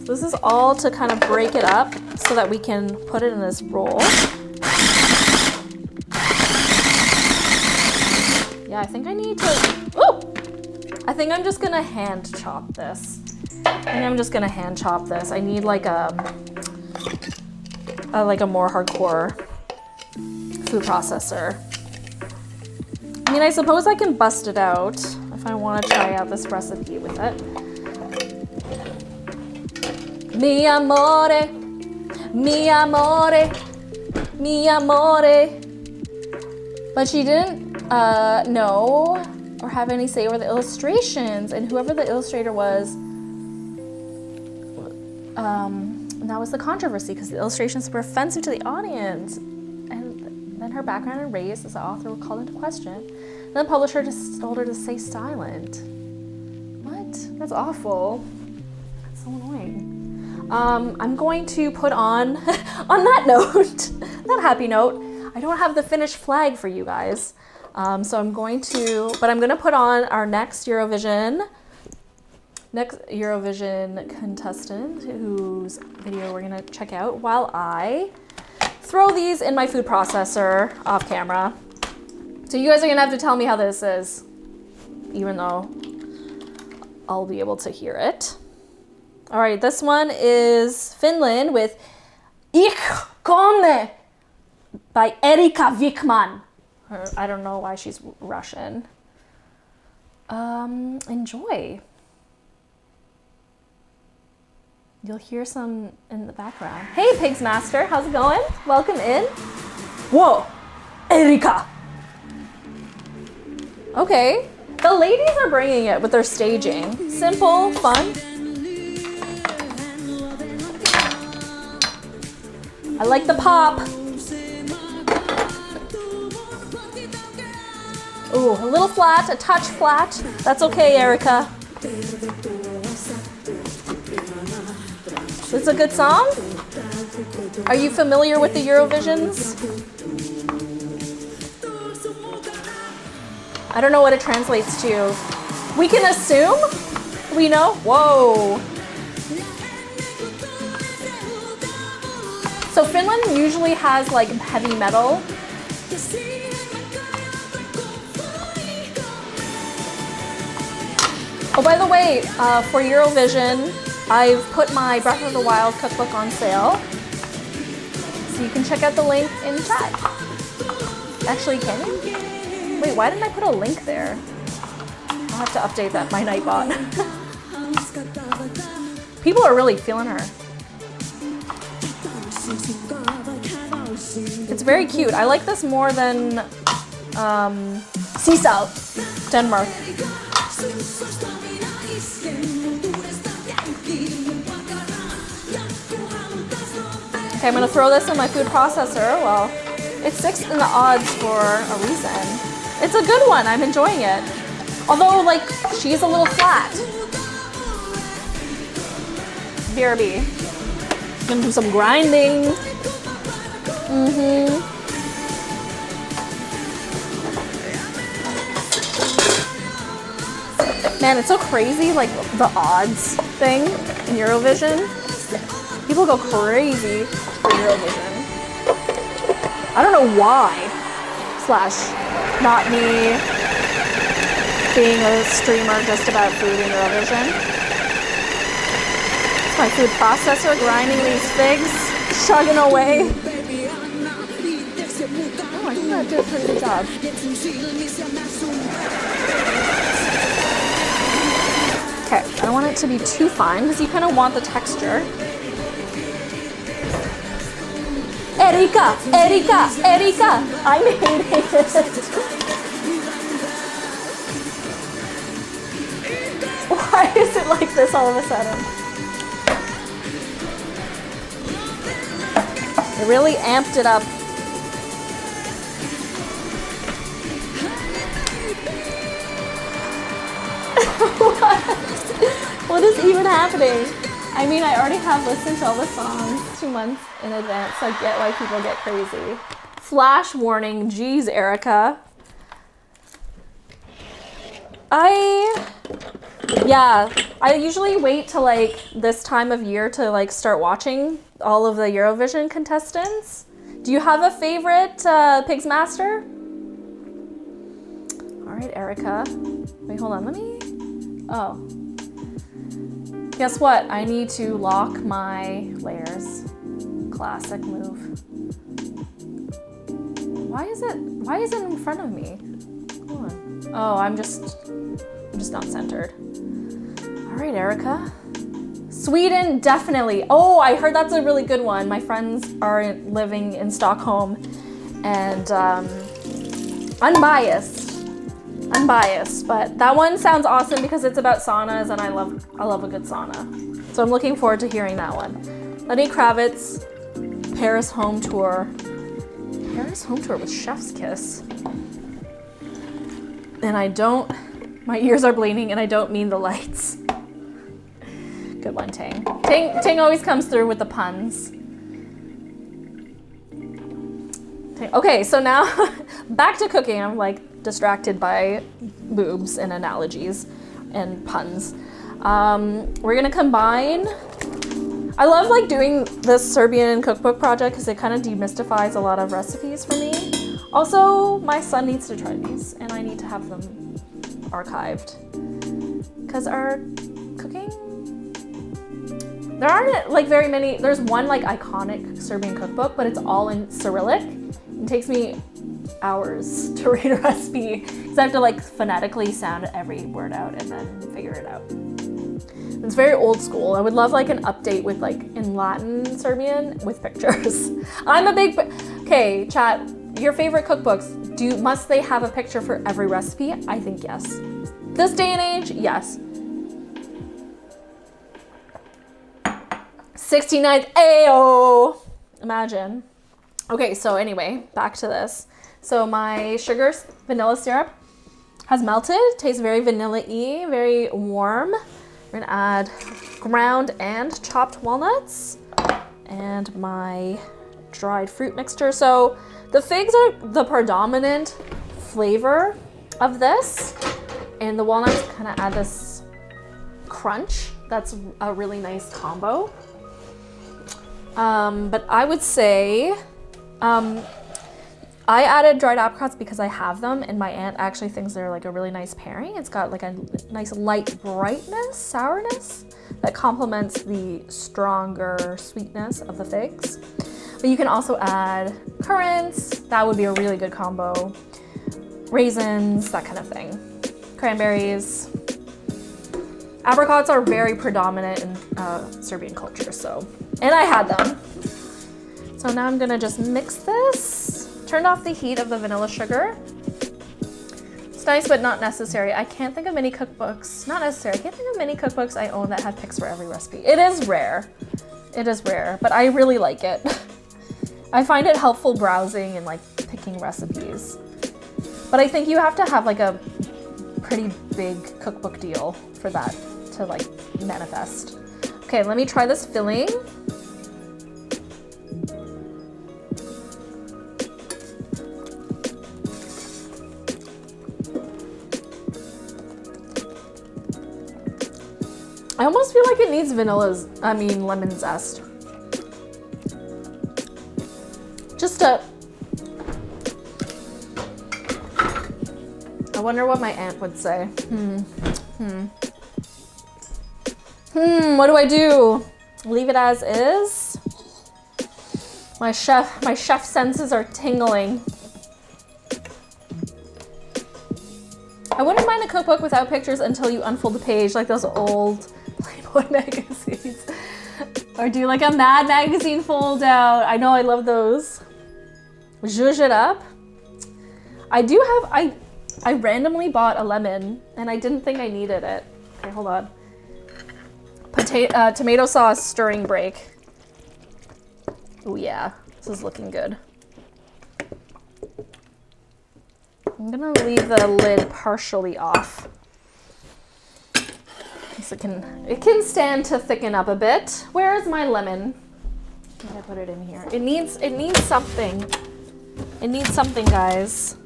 This is all to kind of break it up so that we can put it in this roll. Yeah, I think I need to, oh! I think I'm just gonna hand chop this. I need like a more hardcore food processor. I mean, I suppose I can bust it out if I want to try out this recipe with it. Mi amore, mi amore, mi amore. But she didn't know or have any say over the illustrations, and whoever the illustrator was, and that was the controversy because the illustrations were offensive to the audience. And then her background and race as the author were called into question. And the publisher just told her to stay silent. What? That's awful. That's so annoying. I'm going to put on that note, that happy note, I don't have the finished flag for you guys. So I'm going to put on our next Eurovision contestant whose video we're gonna check out while I throw these in my food processor off camera. So you guys are gonna have to tell me how this is, even though I'll be able to hear it. All right, this one is Finland with Ich komme by Erika Wikman. I don't know why she's Russian. Enjoy. You'll hear some in the background. Hey, Pigs Master, how's it going? Welcome in. Whoa, Erika. Okay, the ladies are bringing it with their staging. Simple, fun. I like the pop. Ooh, a little flat, a touch flat. That's okay, Erica. It's a good song? Are you familiar with the Eurovisions? I don't know what it translates to. We can assume? We know? Whoa. So Finland usually has like heavy metal. Oh, by the way, for Eurovision, I've put my Breath of the Wild cookbook on sale. So you can check out the link in the chat. Actually, can you? Wait, why didn't I put a link there? I'll have to update that, my Nightbot. People are really feeling her. It's very cute. I like this more than Sisal, Denmark. Okay, I'm gonna throw this in my food processor. Well, it's 6 in the odds for a reason. It's a good one, I'm enjoying it. Although, like, she's a little flat. BRB. Gonna do some grinding. Man, it's so crazy, like, the odds thing in Eurovision. People go crazy for Eurovision. I don't know why, / not me being a streamer just about food in Eurovision. It's my food processor grinding these figs, chugging away. Oh, I think I did a pretty good job. Okay, I don't want it to be too fine because you kind of want the texture. Erika, Erika, Erika! I'm hating it. Why is it like this all of a sudden? I really amped it up. What is even happening? I mean, I already have listened to all the songs 2 months in advance, so I get why people get crazy. Flash warning, geez, Erica. Yeah, I usually wait till like this time of year to like start watching all of the Eurovision contestants. Do you have a favorite Pigs Master? All right, Erica. Wait, hold on. Let me. Oh. Guess what? I need to lock my layers. Classic move. Why is it in front of me? Hold on. Oh, I'm just not centered. All right, Erica. Sweden, definitely. Oh, I heard that's a really good one. My friends are living in Stockholm, and unbiased, but that one sounds awesome because it's about saunas, and I love a good sauna. So I'm looking forward to hearing that one. Lenny Kravitz, Paris home tour. Paris home tour with Chef's Kiss. And my ears are bleeding, and I don't mean the lights. Good one, Ting. Ting always comes through with the puns. Okay, so now back to cooking. I'm like distracted by boobs and analogies and puns. We're gonna combine. I love like doing this Serbian cookbook project because it kind of demystifies a lot of recipes for me. Also, my son needs to try these, and I need to have them archived because our cooking. There aren't like very many. There's one like iconic Serbian cookbook, but it's all in Cyrillic. It takes me hours to read a recipe because I have to like phonetically sound every word out and then figure it out. It's very old school. I would love like an update with like in Latin Serbian with pictures. I'm a big, okay, chat, your favorite cookbooks, must they have a picture for every recipe? I think yes. This day and age, yes. 69th, ayo! Imagine. Okay, so anyway, back to this. So my sugar vanilla syrup has melted. Tastes very vanilla-y, very warm. We're gonna add ground and chopped walnuts and my dried fruit mixture. So the figs are the predominant flavor of this, and the walnuts kind of add this crunch. That's a really nice combo. But I would say, I added dried apricots because I have them, and my aunt actually thinks they're like a really nice pairing. It's got like a nice light brightness, sourness that complements the stronger sweetness of the figs. But you can also add currants. That would be a really good combo. Raisins, that kind of thing. Cranberries. Apricots are very predominant in Serbian culture, so. And I had them. So now I'm gonna just mix this. Turn off the heat of the vanilla sugar. It's nice, but not necessary. I can't think of many cookbooks, not necessary. I can't think of many cookbooks I own that have pics for every recipe. It is rare, but I really like it. I find it helpful browsing and like picking recipes. But I think you have to have like a pretty big cookbook deal for that to like manifest. Okay, let me try this filling. I almost feel like it needs lemon zest. I wonder what my aunt would say. What do I do? Leave it as is? My chef senses are tingling. I wouldn't mind a cookbook without pictures until you unfold the page, like those old Playboy magazines. Or do like a Mad magazine fold out. I know, I love those. Zhuzh it up. I randomly bought a lemon and I didn't think I needed it. Okay, hold on. Tomato sauce stirring break. Oh yeah, this is looking good. I'm gonna leave the lid partially off. So it can stand to thicken up a bit. Where is my lemon? Did I put it in here? It needs something. It needs something, guys.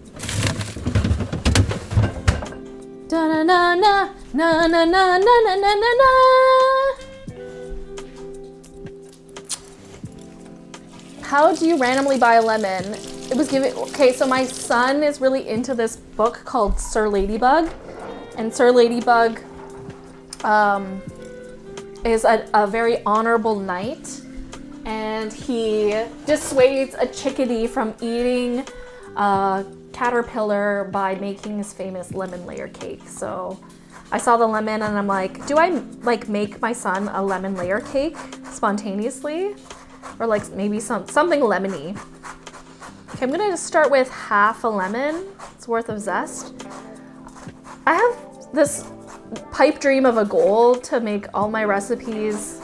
Da na na na na na na na na na na na. How do you randomly buy a lemon? It was given. Okay, so my son is really into this book called Sir Ladybug, and Sir Ladybug is a very honorable knight, and he dissuades a chickadee from eating a caterpillar by making his famous lemon layer cake. So I saw the lemon and I'm like, do I like make my son a lemon layer cake spontaneously? Or like maybe something lemony. Okay, I'm gonna just start with half a lemon's worth of zest. I have this pipe dream of a goal to make all my recipes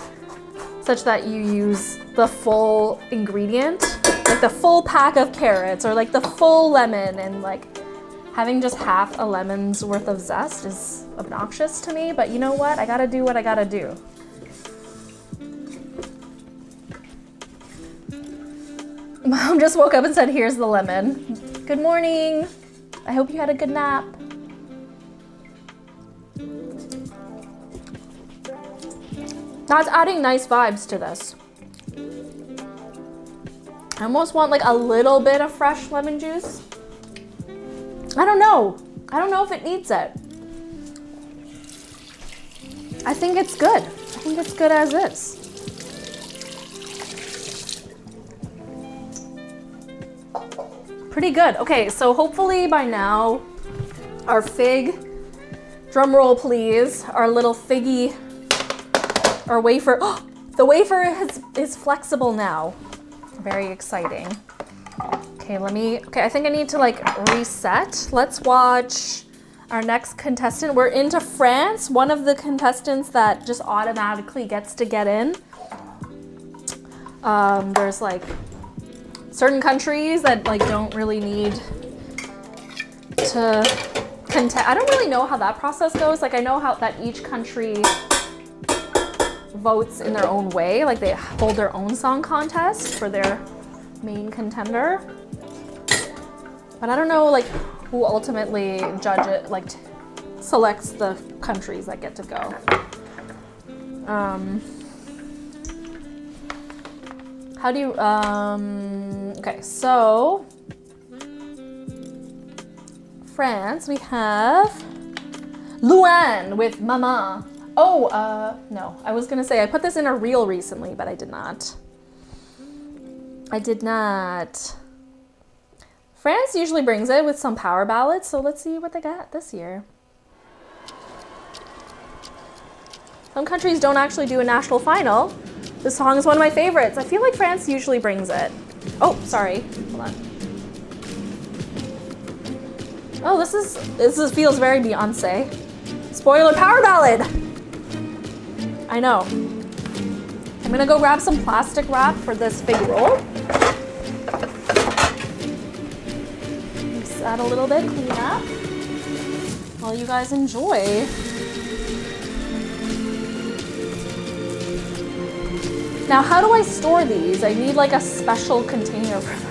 such that you use the full ingredient, like the full pack of carrots or like the full lemon, and like having just half a lemon's worth of zest is obnoxious to me, but you know what? I gotta do what I gotta do. Mom just woke up and said, here's the lemon. Good morning. I hope you had a good nap. That's adding nice vibes to this. I almost want like a little bit of fresh lemon juice. I don't know. I don't know if it needs it. I think it's good. I think it's good as is. Pretty good. Okay, so hopefully by now our fig, drum roll please, our little figgy, our wafer, oh, the wafer is flexible now. Very exciting. Okay, I think I need to like reset. Let's watch our next contestant. We're into France. One of the contestants that just automatically gets to get in. There's like certain countries that like don't really need to contest. I don't really know how that process goes. Like I know how that each country votes in their own way. Like they hold their own song contest for their main contender. But I don't know like who ultimately judge it, like selects the countries that get to go. How do you, okay, so France, we have Luan with Mama. Oh, no, I was gonna say I put this in a reel recently, but I did not. France usually brings it with some power ballads, so let's see what they got this year. Some countries don't actually do a national final. This song is one of my favorites. I feel like France usually brings it. Oh, sorry. Hold on. Oh, this feels very Beyonce. Spoiler power ballad. I know. I'm gonna go grab some plastic wrap for this fig roll. Mix that a little bit, clean up, while you guys enjoy. Now, how do I store these? I need like a special container for them.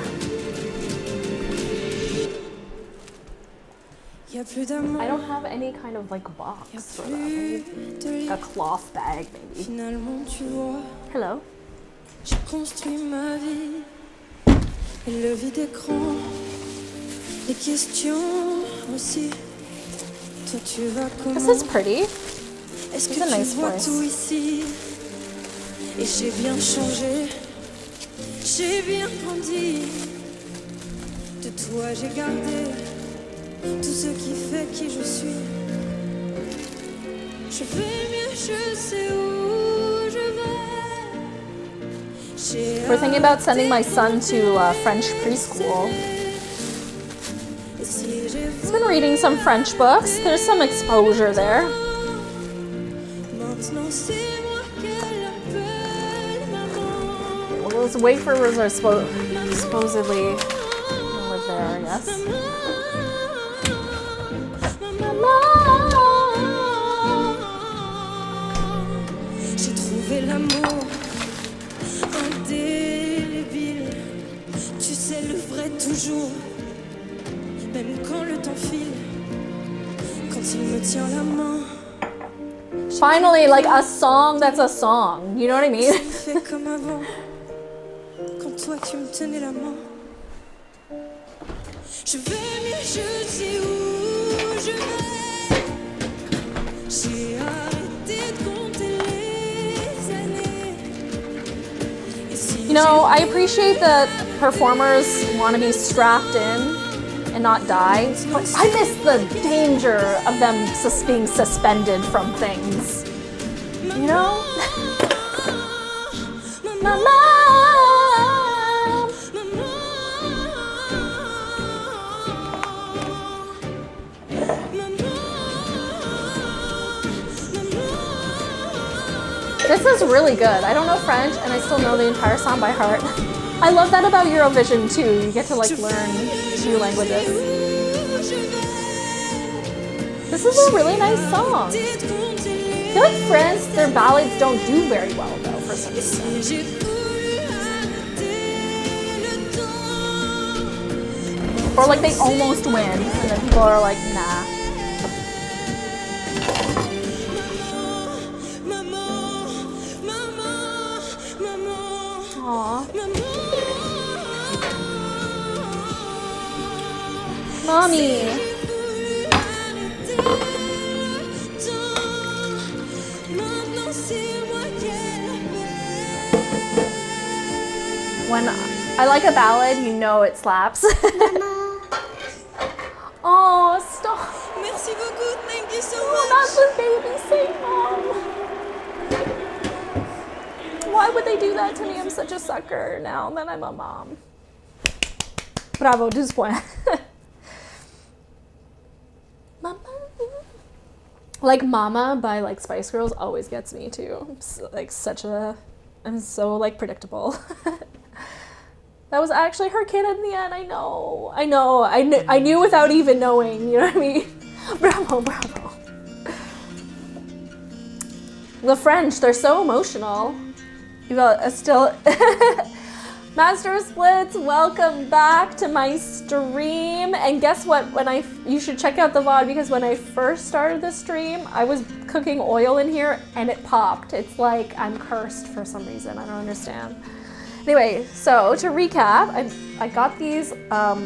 I don't have any kind of like box for them. I need a cloth bag maybe. Hello. J'ai construit ma vie et le vide écran, les questions aussi. Toi tu vas comment? This is pretty. It's a nice voice. Et j'ai bien changé, j'ai bien grandi. De toi j'ai gardé tout ce qui fait qui je suis. Je vais mieux, je sais où je vais. We're thinking about sending my son to French preschool. He's been reading some French books. There's some exposure there. Those wafers are supposedly live there, I guess. J'ai trouvé l'amour indélébile. Tu sais le vrai toujours, même quand le temps file. quand il me tient la main. Finally, like a song that's a song. You know what I mean? Ça me fait comme avant, quand toi tu me tenais la main. Je vais mieux, je sais où je vais. J'ai arrêté de compter les années. Et si You know, I appreciate that performers want to be strapped in and not die, but I miss the danger of them being suspended from things. You know? Mama! This is really good. I don't know French and I still know the entire song by heart. I love that about Eurovision too. You get to like learn new languages. This is a really nice song. I feel like France, their ballads don't do very well though for some reason. Or like they almost win and then people are like, nah. Aww. Mommy. When I like a ballad, you know it slaps. Oh, stop. Merci beaucoup, thank you so Oh, much. not the baby sing, Mom. Why would they do that to me? I'm such a sucker now that I'm a mom. Bravo, 12 points. Mama. Like Mama by like Spice Girls always gets me too. I'm so like predictable. That was actually her kid in the end. I know. I knew without even knowing, you know what I mean? Bravo, bravo. The French, they're so emotional. You got still Master Splits, welcome back to my stream. And guess what? You should check out the VOD because when I first started the stream, I was cooking oil in here and it popped. It's like I'm cursed for some reason. I don't understand. Anyway, so to recap, I got these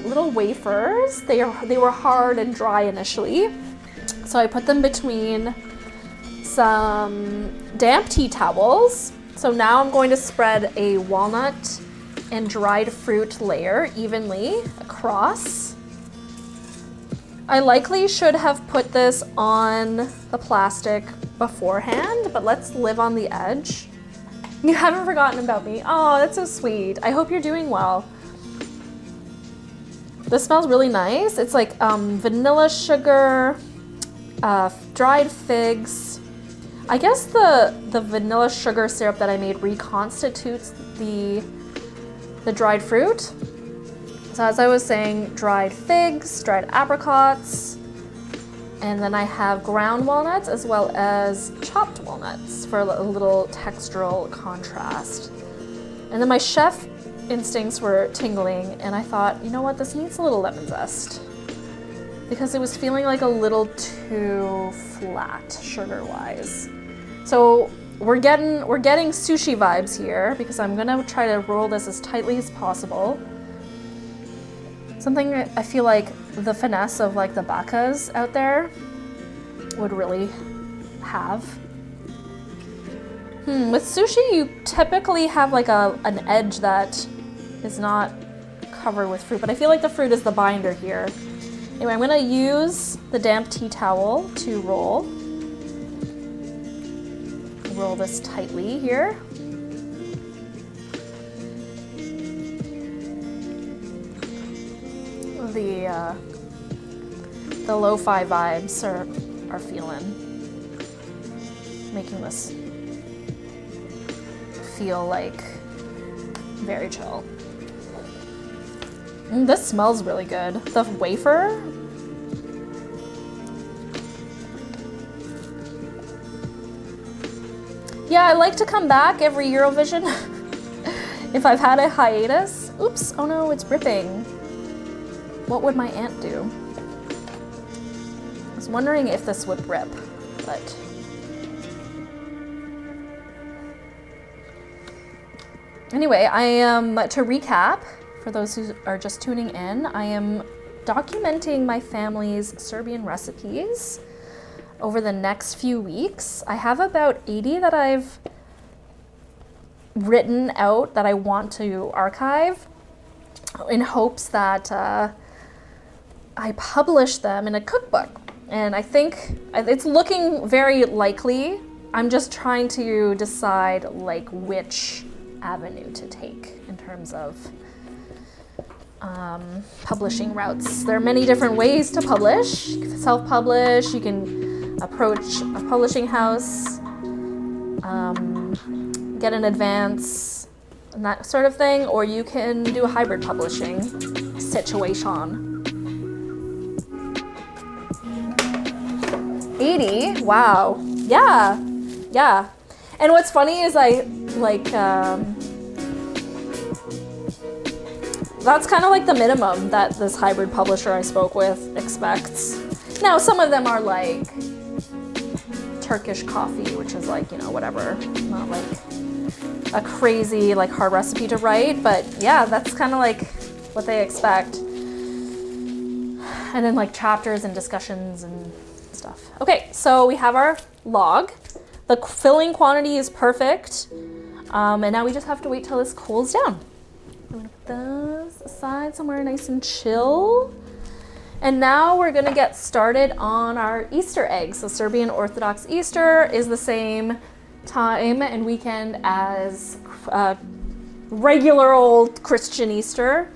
little wafers. They were hard and dry initially. So I put them between some damp tea towels. So now I'm going to spread a walnut and dried fruit layer evenly across. I likely should have put this on the plastic beforehand, but let's live on the edge. You haven't forgotten about me. Oh, that's so sweet. I hope you're doing well. This smells really nice. It's like vanilla sugar, dried figs. I guess the vanilla sugar syrup that I made reconstitutes the dried fruit. So as I was saying, dried figs, dried apricots, and then I have ground walnuts as well as chopped walnuts for a little textural contrast. And then my chef instincts were tingling and I thought, you know what, this needs a little lemon zest because it was feeling like a little too flat sugar-wise. So we're getting sushi vibes here because I'm gonna try to roll this as tightly as possible. Something I feel like the finesse of like the bakas out there would really have. With sushi, you typically have like an edge that is not covered with fruit, but I feel like the fruit is the binder here. Anyway, I'm gonna use the damp tea towel to roll this tightly here. The lo-fi vibes are feeling, making this feel like very chill. This smells really good. The wafer. Yeah, I like to come back every Eurovision if I've had a hiatus. Oops, oh no, it's ripping. What would my aunt do? was wondering if this would rip, but anyway, I am, to recap, for those who are just tuning in, I am documenting my family's Serbian recipes over the next few weeks. I have about 80 that I've written out that I want to archive in hopes that I publish them in a cookbook. And I think it's looking very likely. I'm just trying to decide like which avenue to take in terms of publishing routes. There are many different ways to publish. You can self-publish, you can approach a publishing house, get an advance, and that sort of thing, or you can do a hybrid publishing situation. 80? Wow. Yeah. Yeah. And what's funny is that's kind of like the minimum that this hybrid publisher I spoke with expects. Now, some of them are like Turkish coffee, which is like, whatever, not like a crazy like hard recipe to write, but yeah, that's kind of like what they expect. And then like chapters and discussions and stuff. Okay, so we have our log. The filling quantity is perfect. And now we just have to wait till this cools down. I'm gonna put this aside somewhere nice and chill. And now we're gonna get started on our Easter eggs. So Serbian Orthodox Easter is the same time and weekend as regular old Christian Easter.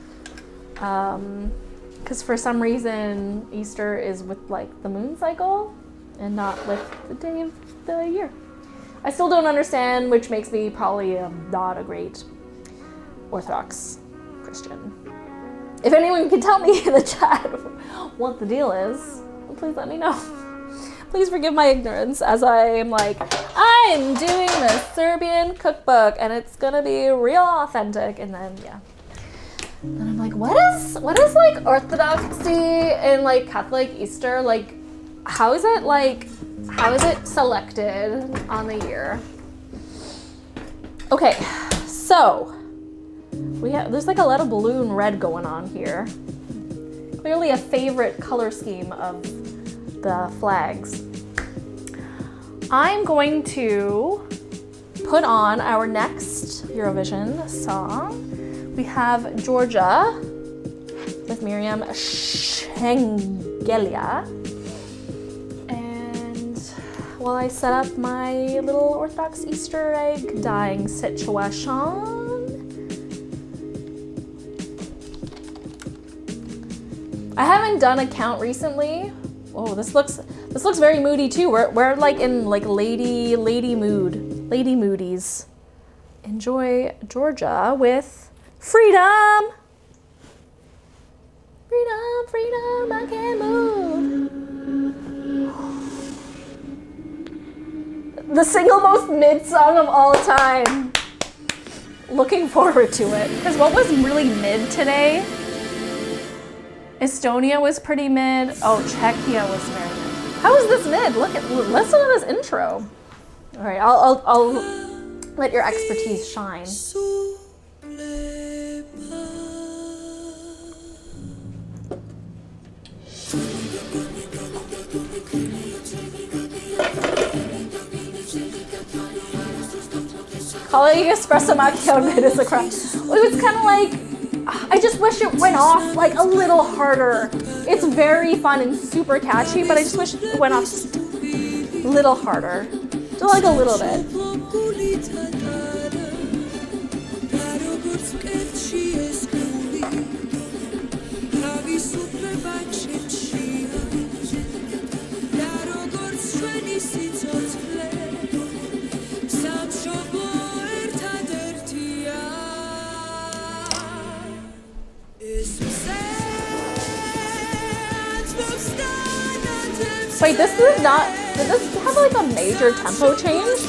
Because for some reason Easter is with like the moon cycle and not with the day of the year. I still don't understand, which makes me probably not a great Orthodox Christian. If anyone can tell me in the chat what the deal is, please let me know. Please forgive my ignorance as I am like, I'm doing the Serbian cookbook and it's gonna be real authentic, and then yeah. And I'm like, what is like Orthodoxy and like Catholic Easter? Like, how is it selected on the year? Okay, so there's like a lot of balloon red going on here. Clearly a favorite color scheme of the flags. I'm going to put on our next Eurovision song. We have Georgia with Miriam Shengelia. And while I set up my little Orthodox Easter egg dyeing situation, I haven't done a count recently. Oh, this looks very moody too. We're like in like lady moodies. Enjoy Georgia with Freedom. Freedom, freedom, I can't move. The single most mid song of all time. Looking forward to it. Because what was really mid today? Estonia was pretty mid. Oh, Czechia was very mid. How is this mid? Listen to this intro. All right, I'll let your expertise shine. Calling espresso macchiato mid is a crap. It was kind of like, I just wish it went off like a little harder. It's very fun and super catchy, but I just wish it went off just a little harder. Just like a little bit. Wait, does this have like a major tempo change?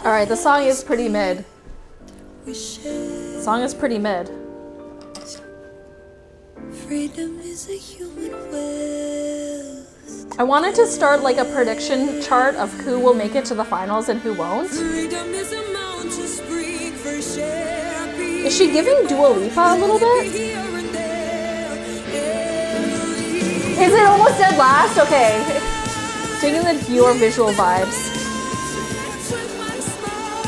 All right, the song is pretty mid. The song is pretty mid. Freedom is a human will. I wanted to start like a prediction chart of who will make it to the finals and who won't. Freedom is a mountain spring for share. Is she giving Dua Lipa a little bit? Here and there. Is it almost dead last? Okay. Taking the viewer visual vibes.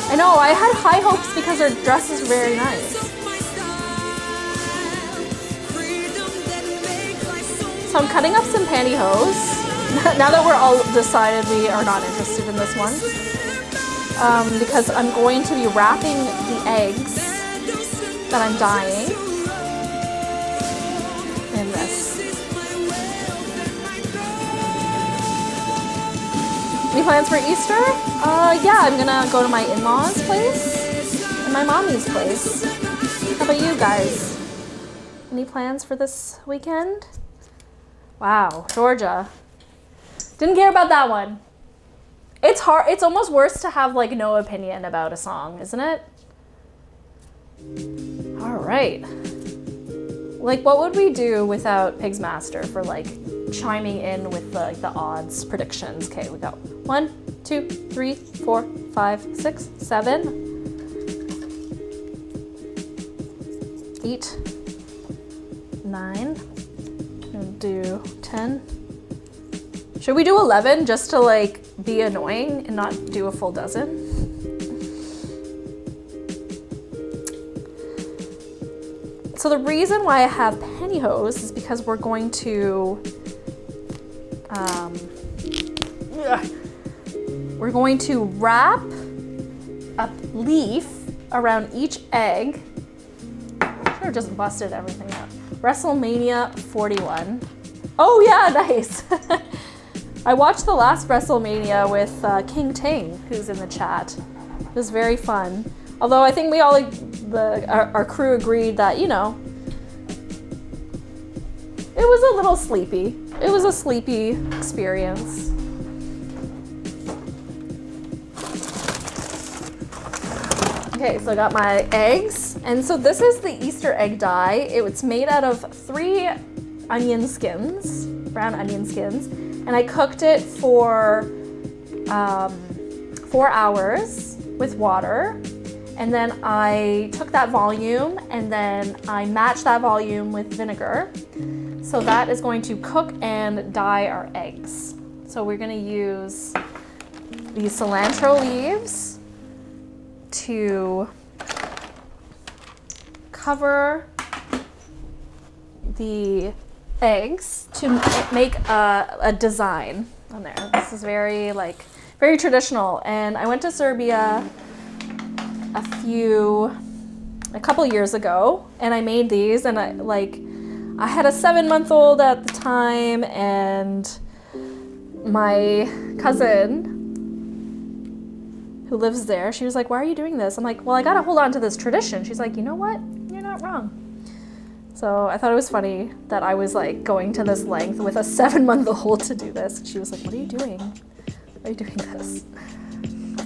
I know, I had high hopes because her dress is very nice. So I'm cutting up some pantyhose. Now that we're all decided we are not interested in this one. Because I'm going to be wrapping the eggs that I'm dyeing in this. Any plans for Easter? Yeah, I'm gonna go to my in-laws' place and my mommy's place. How about you guys? Any plans for this weekend? Wow, Georgia. Didn't care about that one. It's hard. It's almost worse to have like no opinion about a song, isn't it? All right. Like, what would we do without Pigs Master for like chiming in with the odds predictions? Okay, we got 1, 2, 3, 4, 5, 6, 7, 8, 9. We'll do 10. Should we do 11 just to like be annoying and not do a full dozen? So the reason why I have pantyhose is because we're going to wrap a leaf around each egg. I should have just busted everything out. WrestleMania 41. Oh yeah, nice. I watched the last WrestleMania with King Ting, who's in the chat. It was very fun. Although I think we all, our crew agreed that, you know, it was a little sleepy. It was a sleepy experience. Okay, so I got my eggs. And so this is the Easter egg dye. It's made out of 3 onion skins, brown onion skins. And I cooked it for 4 hours with water. And then I took that volume and then I matched that volume with vinegar. So that is going to cook and dye our eggs. So we're gonna use these cilantro leaves to cover the eggs to make a design on there. This is very traditional. And I went to Serbia a couple years ago and I made these, and I had a 7-month-old at the time, and my cousin who lives there, she was like, why are you doing this? I'm like, well, I gotta hold on to this tradition. She's like, you know what? You're not wrong. So I thought it was funny that I was like going to this length with a 7-month-old to do this. She was like, what are you doing? Why are you doing this?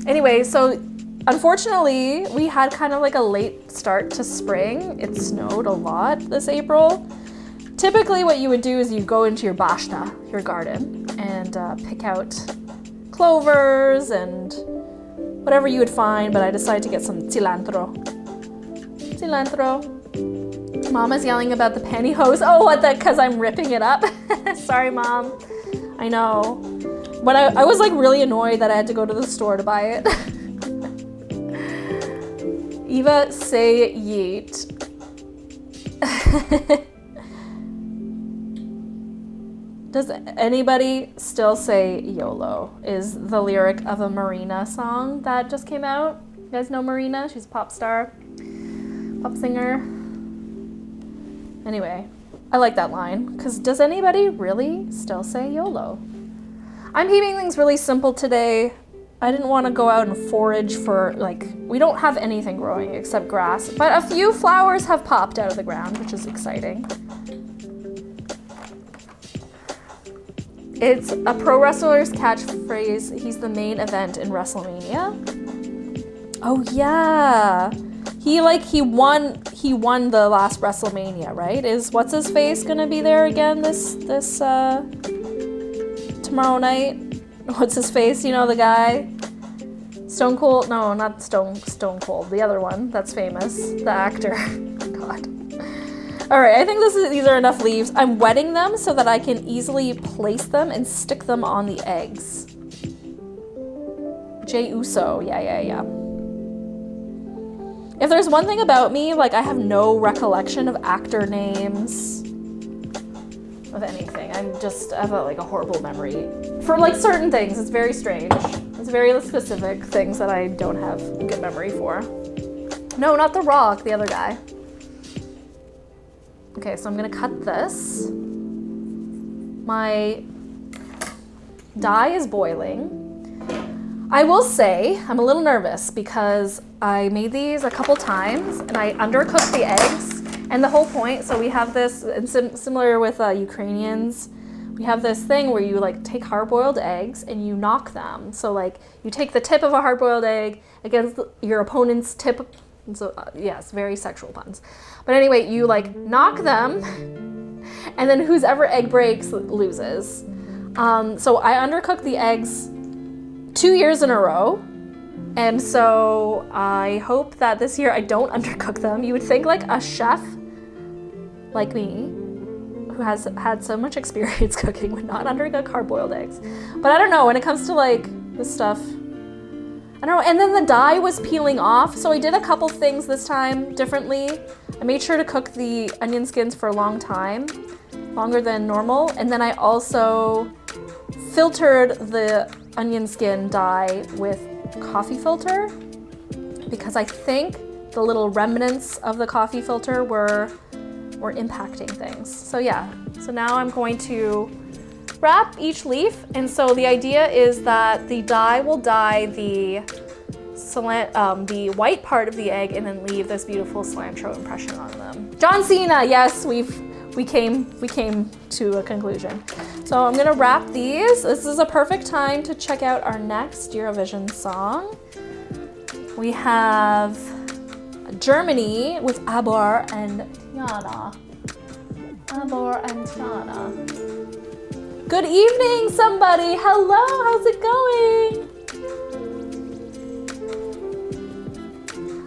Anyway, so unfortunately, we had kind of like a late start to spring. It snowed a lot this April. Typically what you would do is you go into your bashta, your garden, and pick out clovers and whatever you would find, but I decided to get some cilantro. Mama's yelling about the pantyhose. Oh, what, that because I'm ripping it up? Sorry, Mom. I know. But I was like really annoyed that I had to go to the store to buy it. Eva, say yeet. Does anybody still say YOLO? Is the lyric of a Marina song that just came out. You guys know Marina? She's a pop star, pop singer. Anyway, I like that line, because does anybody really still say YOLO? I'm keeping things really simple today. I didn't want to go out and forage for, we don't have anything growing except grass, but a few flowers have popped out of the ground, which is exciting. It's a pro wrestler's catchphrase. He's the main event in WrestleMania. Oh yeah. He won the last WrestleMania, right? Is what's his face gonna be there again this tomorrow night? What's his face? You know the guy? Stone Cold? No, not Stone Cold. The other one that's famous. The actor. God. All right, I think these are enough leaves. I'm wetting them so that I can easily place them and stick them on the eggs. Jey Uso. Yeah. If there's one thing about me, like I have no recollection of actor names, of anything. I have a horrible memory for like certain things. It's very strange. It's very specific things that I don't have good memory for. No, not The Rock, the other guy. Okay, so I'm gonna cut this. My dye is boiling. I will say I'm a little nervous because I made these a couple times and I undercooked the eggs. And the whole point, so we have this, and similar with Ukrainians, we have this thing where you like take hard-boiled eggs and you knock them. So like you take the tip of a hard-boiled egg against your opponent's tip. And so yes, very sexual puns. But anyway, you like knock them, and then whoever egg breaks loses. So I undercooked the eggs 2 years in a row. And so I hope that this year I don't undercook them. You would think like a chef like me, who has had so much experience cooking, would not undercook hard-boiled eggs. But I don't know, when it comes to like this stuff, I don't know. And then the dye was peeling off, so I did a couple things this time differently. I made sure to cook the onion skins for a long time, longer than normal. And then I also filtered the onion skin dye with coffee filter, because I think the little remnants of the coffee filter were impacting things. So yeah, so now I'm going to wrap each leaf, and so the idea is that the dye will dye the white part of the egg and then leave this beautiful cilantro impression on them. John Cena, yes, we came to a conclusion. So I'm gonna wrap these. This is a perfect time to check out our next Eurovision song. We have Germany with Abor and Tiana. Abor and Tiana. Good evening, somebody. Hello, how's it going?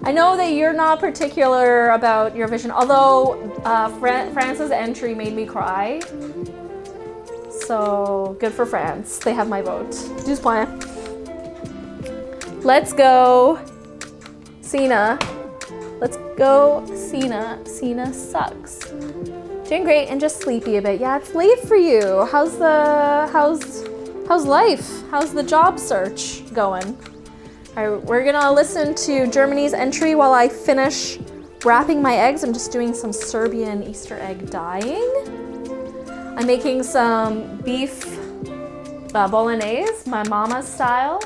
I know that you're not particular about Eurovision, although France's entry made me cry. So good for France. They have my vote. Just playing. Let's go, Cena. Let's go, Cena. Cena sucks. Doing great and just sleepy a bit. Yeah, it's late for you. How's life? How's the job search going? All right, we're gonna listen to Germany's entry while I finish wrapping my eggs. I'm just doing some Serbian Easter egg dyeing. I'm making some beef Bolognese, my mama's style.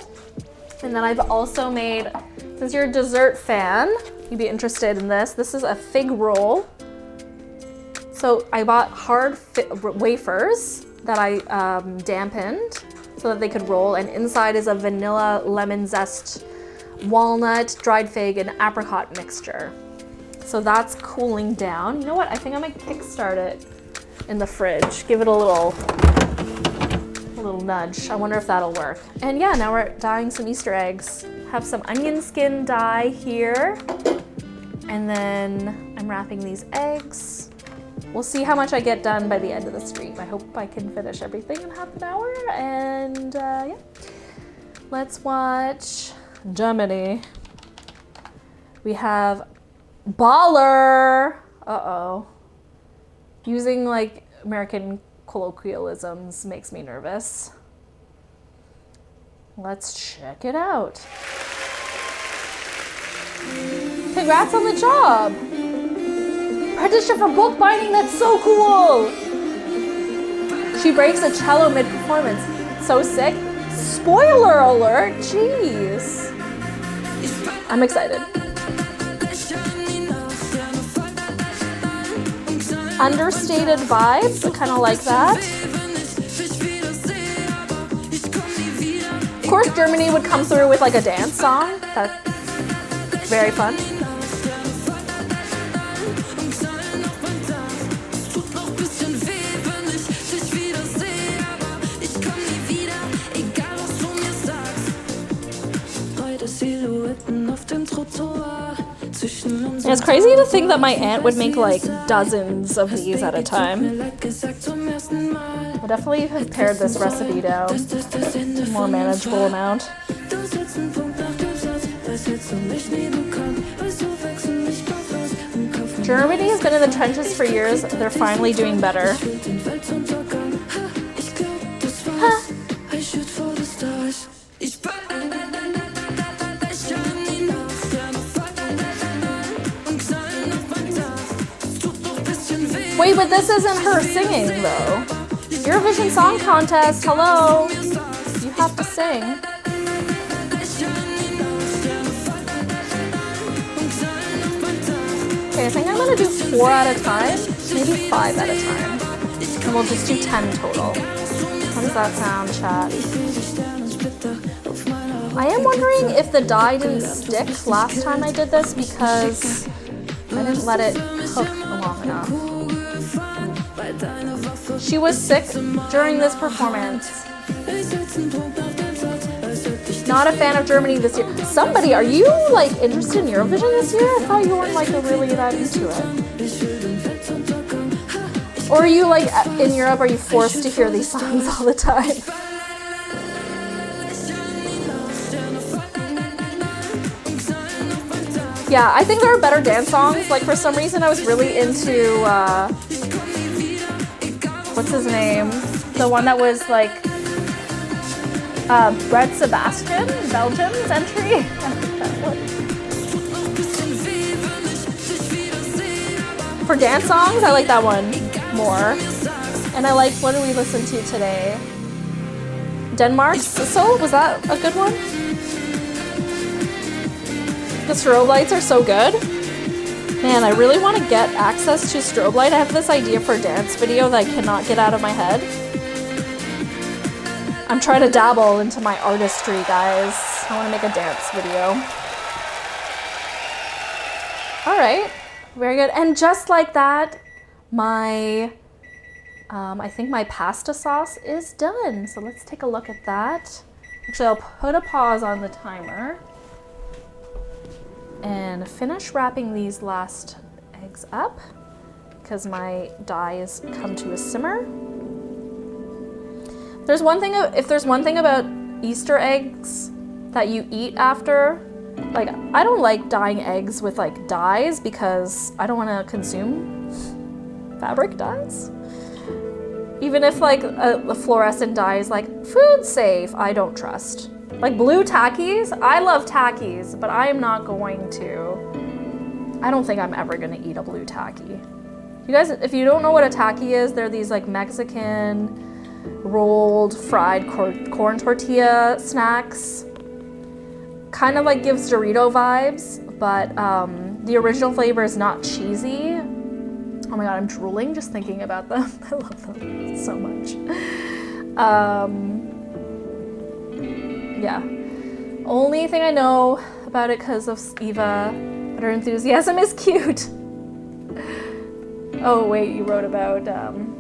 And then I've also made, since you're a dessert fan, you'd be interested in this. This is a fig roll. So I bought hard wafers that I dampened so that they could roll, and inside is a vanilla, lemon zest, walnut, dried fig, and apricot mixture. So that's cooling down. You know what? I think I might kickstart it in the fridge. Give it a little nudge. I wonder if that'll work. And yeah, now we're dyeing some Easter eggs. Have some onion skin dye here. And then I'm wrapping these eggs. We'll see how much I get done by the end of the stream. I hope I can finish everything in half an hour. And yeah, let's watch Germany. We have Baller. Uh-oh. Using like American colloquialisms makes me nervous. Let's check it out. Congrats on the job. Register for book binding, that's so cool. She breaks a cello mid-performance. So sick. Spoiler alert, jeez. I'm excited. Understated vibes, I kind of like that. Of course, Germany would come through with like a dance song. Very fun. And it's crazy to think that my aunt would make like dozens of these at a time. I'll definitely have pared this recipe down to a more manageable amount. Germany has been in the trenches for years. They're finally doing better. Huh. Wait, but this isn't her singing, though. Eurovision Song Contest, hello! You have to sing. Okay, I think I'm gonna do 4 at a time, maybe 5 at a time. And we'll just do 10 total. How does that sound, chat? I am wondering if the dye didn't stick last time I did this because I didn't let it cook long enough. She was sick during this performance. Not a fan of Germany this year. Somebody, are you like interested in Eurovision this year? I thought you weren't like really that into it. Or are you like in Europe, are you forced to hear these songs all the time? Yeah, I think there are better dance songs. Like for some reason I was really into, what's his name? The one that was like, Brett Sebastian, Belgium's entry. For dance songs, I like that one more. And I like, what did we listen to today? Denmark's So, was that a good one? The strobe lights are so good. Man, I really want to get access to strobe light. I have this idea for a dance video that I cannot get out of my head. I'm trying to dabble into my artistry, guys. I want to make a dance video. All right, very good. And just like that, my, I think my pasta sauce is done. So let's take a look at that. Actually, I'll put a pause on the timer and finish wrapping these last eggs up because my dye has come to a simmer. If there's one thing about Easter eggs that you eat after, like I don't like dyeing eggs with like dyes because I don't want to consume fabric dyes. Even if like a fluorescent dye is like food safe, I don't trust. Like blue tackies, I love tackies, but I am not going to. I don't think I'm ever gonna eat a blue tacky. You guys, if you don't know what a tacky is, they're these like Mexican rolled fried corn tortilla snacks. Kind of like gives Dorito vibes, but the original flavor is not cheesy. Oh my god, I'm drooling just thinking about them. I love them so much. Yeah. Only thing I know about it because of Eva, but her enthusiasm is cute. Oh wait, you wrote about, I'm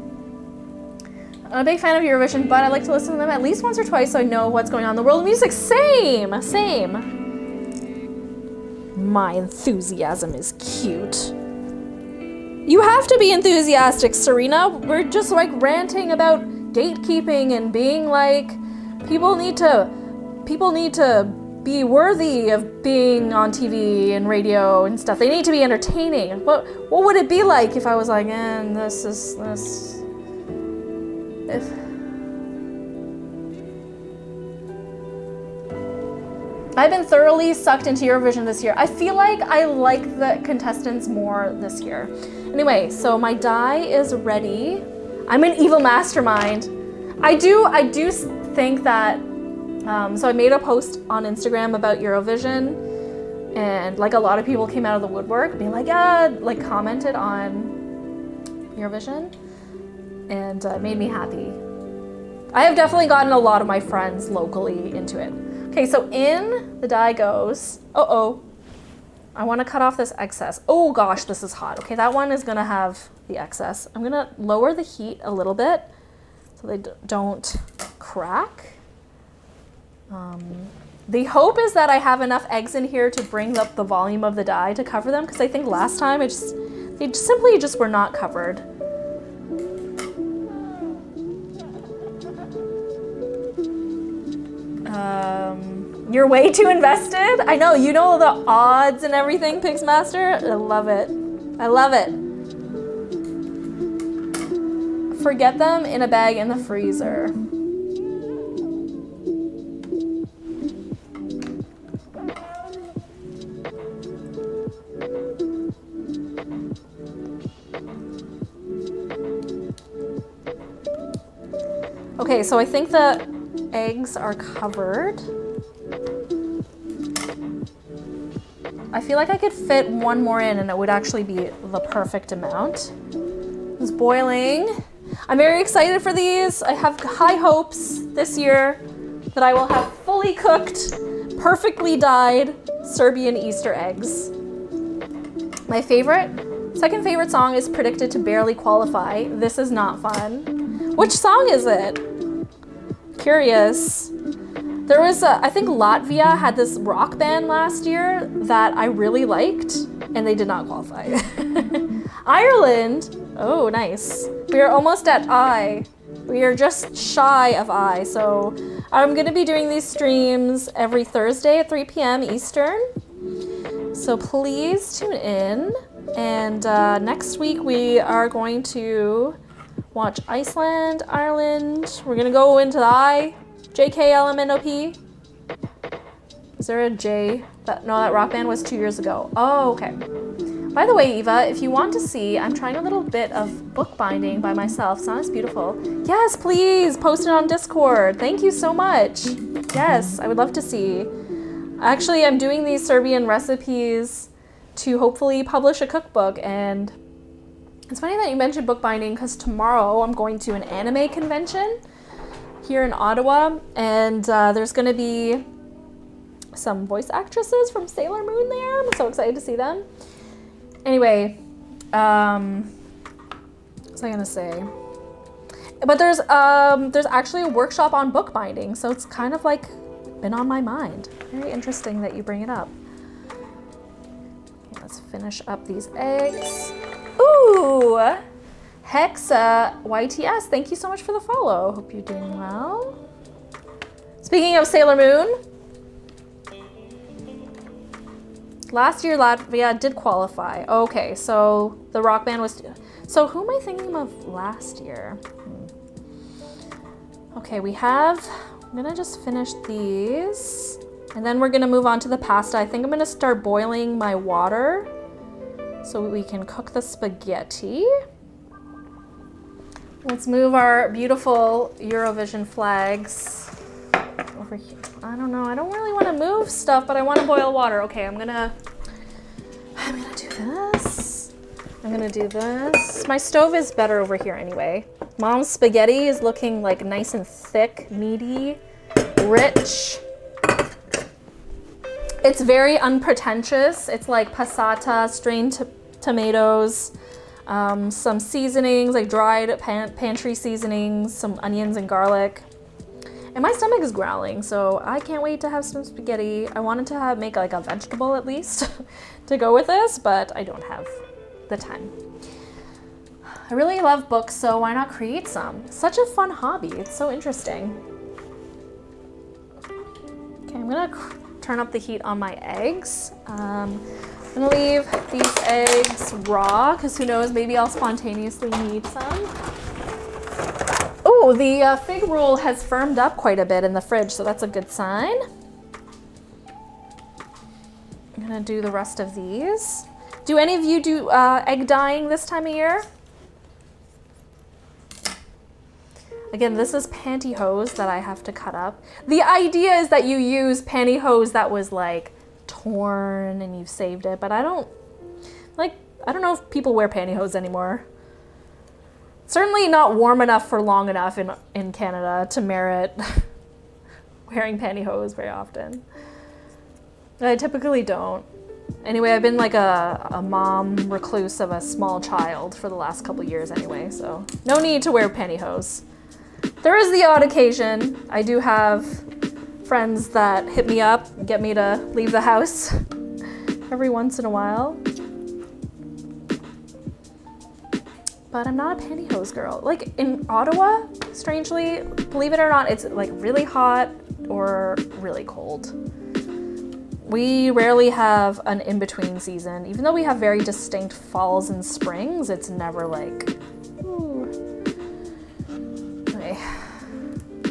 a big fan of Eurovision, but I like to listen to them at least once or twice so I know what's going on in the world of music. Same. My enthusiasm is cute. You have to be enthusiastic, Serena. We're just like ranting about gatekeeping and being like, people need to be worthy of being on TV and radio and stuff. They need to be entertaining. What would it be like if I was like, this. I've been thoroughly sucked into Eurovision this year. I feel like I like the contestants more this year. Anyway, so my dye is ready. I'm an evil mastermind. I do think that, so I made a post on Instagram about Eurovision and like a lot of people came out of the woodwork being like, like commented on Eurovision and it made me happy. I have definitely gotten a lot of my friends locally into it. Okay, so in the dye goes, I want to cut off this excess. Oh gosh, this is hot. Okay, that one is gonna have the excess. I'm gonna lower the heat a little bit so they don't crack. The hope is that I have enough eggs in here to bring up the volume of the dye to cover them, because I think last time they simply just were not covered. You're way too invested? I know, you know the odds and everything, Pixmaster. I love it. I love it. Forget them in a bag in the freezer. Okay, so I think the eggs are covered. I feel like I could fit one more in and it would actually be the perfect amount. It's boiling. I'm very excited for these. I have high hopes this year that I will have fully cooked, perfectly dyed Serbian Easter eggs. My second favorite song is predicted to barely qualify. This is not fun. Which song is it? Curious. There was I think Latvia had this rock band last year that I really liked, and they did not qualify. Ireland, oh nice. We are almost at I. We are just shy of I, so I'm gonna be doing these streams every Thursday at 3 p.m. Eastern. So please tune in, and next week we are going to watch Iceland, Ireland. We're gonna go into the I. JKLMNOP. Is there a J? No, that rock band was 2 years ago. Oh, okay. By the way, Eva, if you want to see, I'm trying a little bit of bookbinding by myself. Sounds beautiful. Yes, please post it on Discord. Thank you so much. Yes, I would love to see. Actually, I'm doing these Serbian recipes to hopefully publish a cookbook, and it's funny that you mentioned bookbinding because tomorrow I'm going to an anime convention here in Ottawa, and there's going to be some voice actresses from Sailor Moon there. I'm so excited to see them. Anyway, what was I going to say? But there's actually a workshop on bookbinding, so it's kind of like been on my mind. Very interesting that you bring it up. Okay, let's finish up these eggs. Ooh! Hexa YTS, thank you so much for the follow. Hope you're doing well. Speaking of Sailor Moon, last year Latvia did qualify. Okay, so the rock band was... So who am I thinking of last year? Okay, I'm gonna just finish these, and then we're gonna move on to the pasta. I think I'm gonna start boiling my water so we can cook the spaghetti. Let's move our beautiful Eurovision flags over here. I don't know, I don't really want to move stuff, but I want to boil water. Okay, I'm gonna do this. I'm gonna do this. My stove is better over here anyway. Mom's spaghetti is looking like nice and thick, meaty, rich. It's very unpretentious. It's like passata, strained tomatoes, some seasonings, like dried pantry seasonings, some onions and garlic. And my stomach is growling, so I can't wait to have some spaghetti. I wanted to make like a vegetable at least to go with this, but I don't have the time. I really love books, so why not create some? Such a fun hobby. It's so interesting. Okay, I'm gonna turn up the heat on my eggs. I'm gonna leave these eggs raw, because who knows, maybe I'll spontaneously need some. Oh, the fig roll has firmed up quite a bit in the fridge, so that's a good sign. I'm gonna do the rest of these. Do any of you do egg dyeing this time of year? Again, this is pantyhose that I have to cut up. The idea is that you use pantyhose that was like torn and you've saved it, but I don't know if people wear pantyhose anymore. Certainly not warm enough for long enough in Canada to merit wearing pantyhose very often. I typically don't. Anyway, I've been like a mom recluse of a small child for the last couple years anyway, so no need to wear pantyhose. There is the odd occasion. I do have friends that hit me up, get me to leave the house every once in a while. But I'm not a pantyhose girl. Like in Ottawa, strangely, believe it or not, it's like really hot or really cold. We rarely have an in-between season. Even though we have very distinct falls and springs, it's never like, ooh. Okay.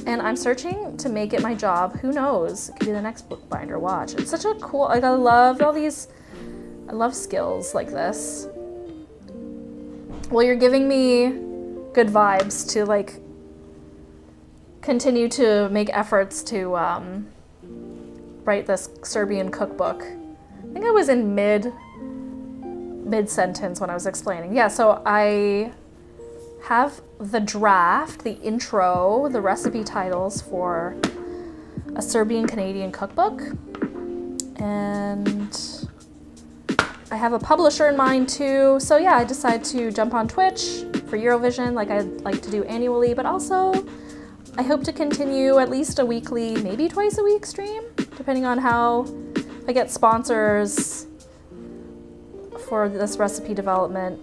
And I'm searching to make it my job. Who knows? It could be the next bookbinder. Watch. It's such a cool, like I love all these, I love skills like this. Well, you're giving me good vibes to like continue to make efforts to write this Serbian cookbook. I think I was in mid-sentence when I was explaining. Yeah, so I have the draft, the intro, the recipe titles for a Serbian Canadian cookbook. And I have a publisher in mind too. So yeah, I decided to jump on Twitch for Eurovision like I'd like to do annually, but also I hope to continue at least a weekly, maybe twice a week stream, depending on how I get sponsors for this recipe development.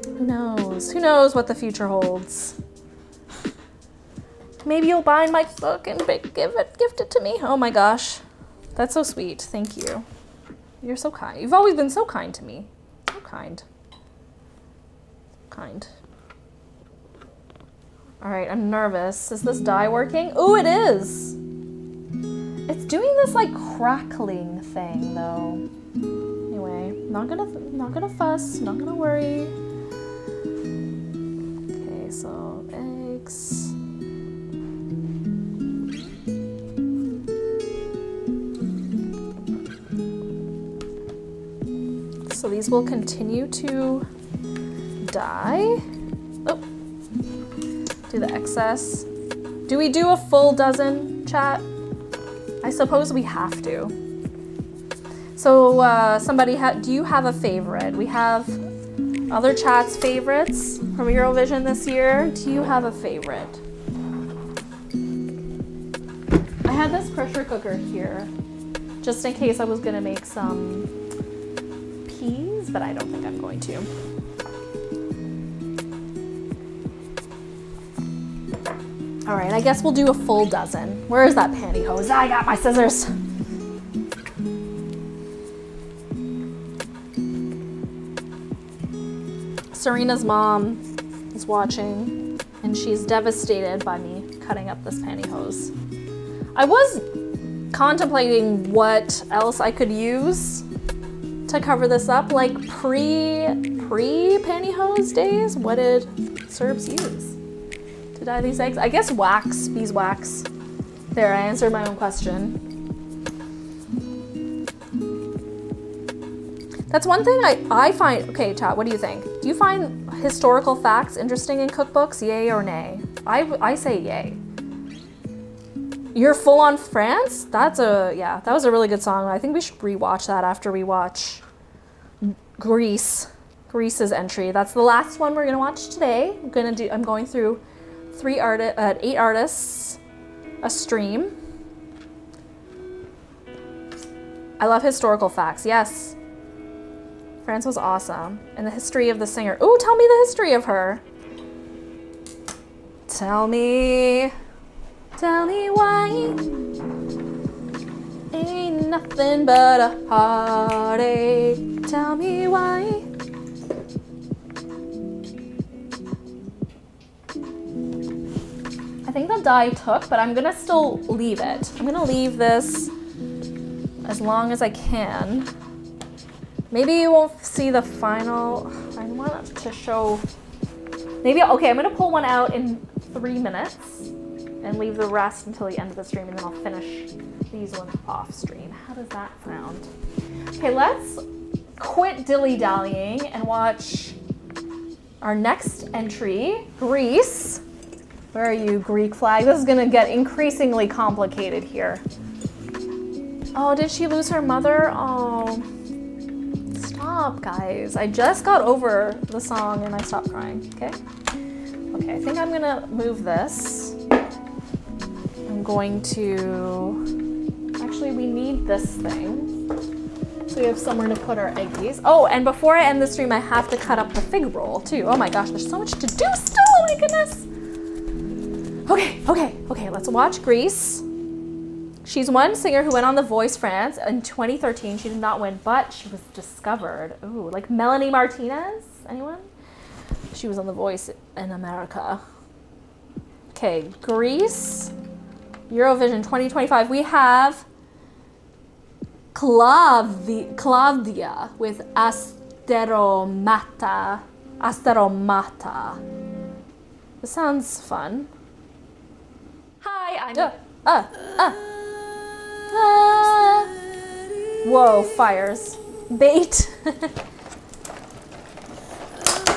Who knows? Who knows what the future holds? Maybe you'll buy my book and gift it to me. Oh my gosh. That's so sweet. Thank you. You're so kind. You've always been so kind to me. So kind. Kind. All right, I'm nervous. Is this dye working? Oh, it is. It's doing this like crackling thing though. Anyway, not gonna fuss, not gonna worry. Okay, so eggs. So these will continue to dye. Oh, do the excess. Do we do a full dozen, chat? I suppose we have to. So do you have a favorite? We have other chat's favorites from Eurovision this year. Do you have a favorite? I had this pressure cooker here, just in case I was gonna make some peas, but I don't think I'm going to. All right, I guess we'll do a full dozen. Where is that pantyhose? I got my scissors. Serena's mom is watching, and she's devastated by me cutting up this pantyhose. I was contemplating what else I could use to cover this up, like pre-pantyhose days. What did Serbs use to dye these eggs? I guess wax, beeswax. There, I answered my own question. That's one thing I find, okay, chat, what do you think? Do you find historical facts interesting in cookbooks, yay or nay? I say yay. You're full on France? That was a really good song. I think we should rewatch that after we watch Greece's entry. That's the last one we're gonna watch today. I'm going through 8 artists a stream. I love historical facts, yes. France was awesome. And the history of the singer. Ooh, tell me the history of her. Tell me why ain't nothing but a heartache. Tell me why. I think the dye took, but I'm gonna still leave it. I'm gonna leave this as long as I can. Maybe you won't see the final. I want to show. Maybe, okay, I'm gonna pull one out in 3 minutes and leave the rest until the end of the stream, and then I'll finish these ones off stream. How does that sound? Okay, let's quit dilly-dallying and watch our next entry, Greece. Where are you, Greek flag? This is gonna get increasingly complicated here. Oh, did she lose her mother? Oh, stop, guys. I just got over the song and I stopped crying, okay? Okay, I think I'm gonna move this. I'm going to, actually we need this thing. So we have somewhere to put our eggies. Oh, and before I end the stream, I have to cut up the fig roll too. Oh my gosh, there's so much to do still, oh my goodness. Okay, let's watch Greece. She's one singer who went on The Voice France in 2013. She did not win, but she was discovered. Ooh, like Melanie Martinez, anyone? She was on The Voice in America. Okay, Greece, Eurovision 2025. We have Claudia with Asteromata. This sounds fun. Hi, I'm... Whoa, fires. Bait.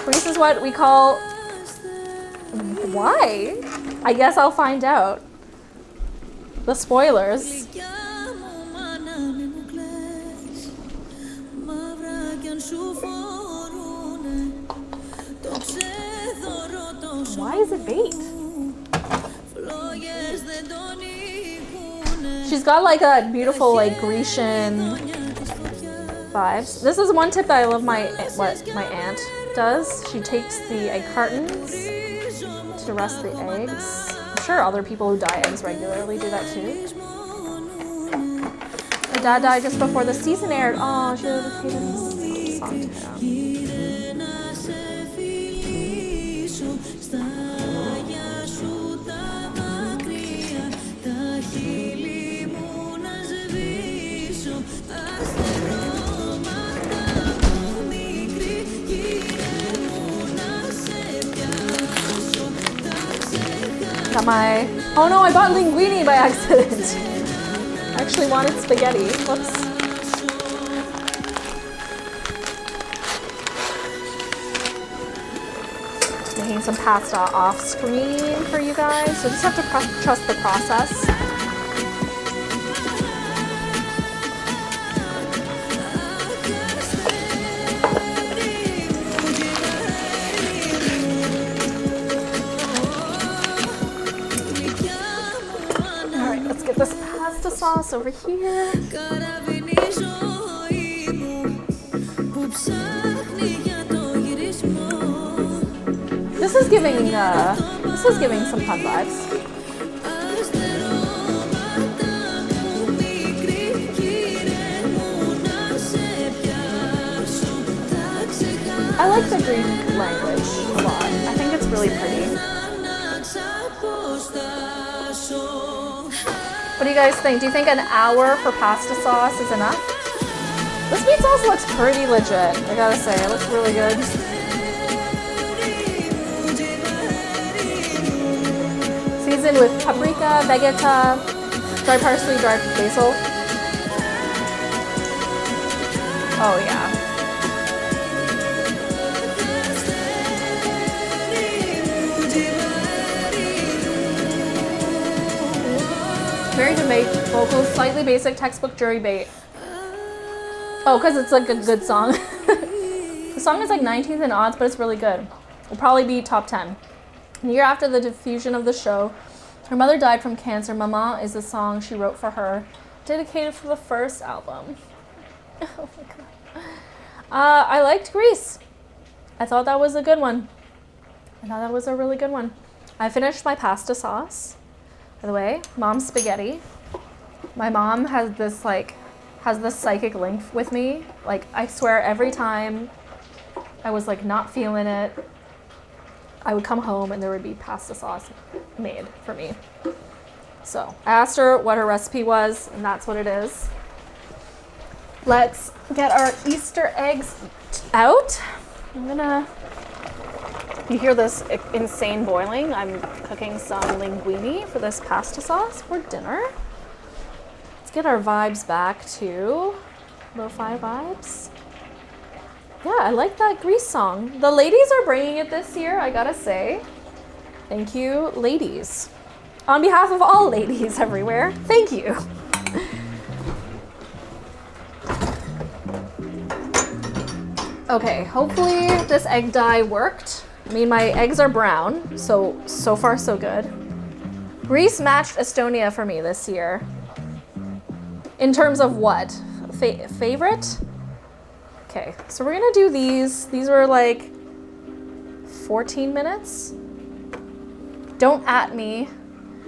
Greece is what we call... Why? I guess I'll find out. The spoilers. Why is it bait? She's got like a beautiful like Grecian vibes. This is one tip that I love what my aunt does. She takes the egg cartons to rest the eggs. I'm sure other people who dye eggs regularly do that too. My dad died just before the season aired. Oh, she dedicated this song to him. Got my... Oh no, I bought linguine by accident. I actually wanted spaghetti. Whoops. Making some pasta off screen for you guys. So just have to trust the process. This pasta sauce over here. This is giving some fun vibes. I like the Greek language a lot. I think it's really pretty. What do you guys think? Do you think an hour for pasta sauce is enough? This meat sauce looks pretty legit, I gotta say. It looks really good. Seasoned with paprika, vegeta, dry parsley, dry basil. Oh yeah. Very good bait, vocals, slightly basic, textbook jury bait. Oh, because it's like a good song. The song is like 19th in odds, but it's really good. It'll probably be top 10. A year after the diffusion of the show, her mother died from cancer. Mama is a song she wrote for her, dedicated for the first album. Oh my god. I liked Grease. I thought that was a good one. I thought that was a really good one. I finished my pasta sauce. By the way, mom's spaghetti. My mom has this psychic link with me. Like, I swear every time I was like not feeling it, I would come home and there would be pasta sauce made for me. So I asked her what her recipe was, and that's what it is. Let's get our Easter eggs out. You hear this insane boiling. I'm cooking some linguine for this pasta sauce for dinner. Let's get our vibes back to lo-fi vibes. Yeah, I like that Grease song. The ladies are bringing it this year, I gotta say. Thank you, ladies. On behalf of all ladies everywhere, thank you. Okay, hopefully this egg dye worked. I mean, my eggs are brown, so far so good. Greece matched Estonia for me this year. In terms of what? Favorite? Okay, so we're gonna do these. These were like 14 minutes. Don't at me,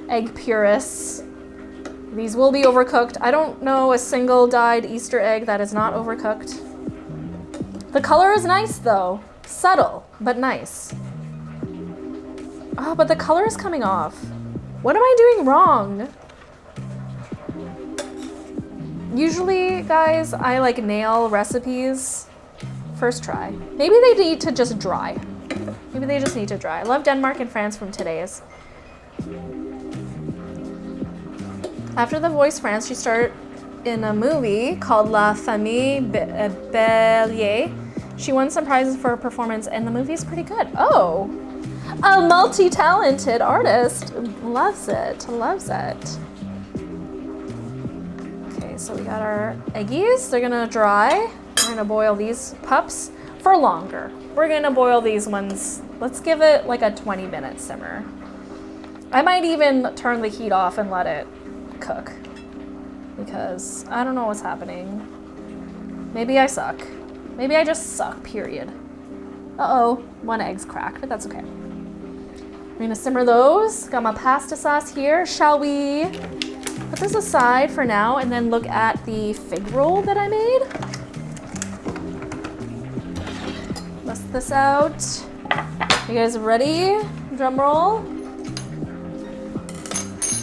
egg purists. These will be overcooked. I don't know a single dyed Easter egg that is not overcooked. The color is nice though. Subtle, but nice. Oh, but the color is coming off. What am I doing wrong? Usually, guys, I like nail recipes first try. Maybe they need to just dry. Maybe they just need to dry. I love Denmark and France from today's. After The Voice France, she starred in a movie called La Famille Bélier. She won some prizes for her performance, and the movie is pretty good. Oh, a multi-talented artist. Loves it, loves it. Okay, so we got our eggies. They're gonna dry. We're gonna boil these pups for longer. We're gonna boil these ones. Let's give it like a 20-minute simmer. I might even turn the heat off and let it cook because I don't know what's happening. Maybe I suck. Maybe I just suck, period. Uh-oh, one egg's cracked, but that's okay. We're gonna simmer those. Got my pasta sauce here. Shall we put this aside for now and then look at the fig roll that I made? Bust this out. You guys ready? Drum roll.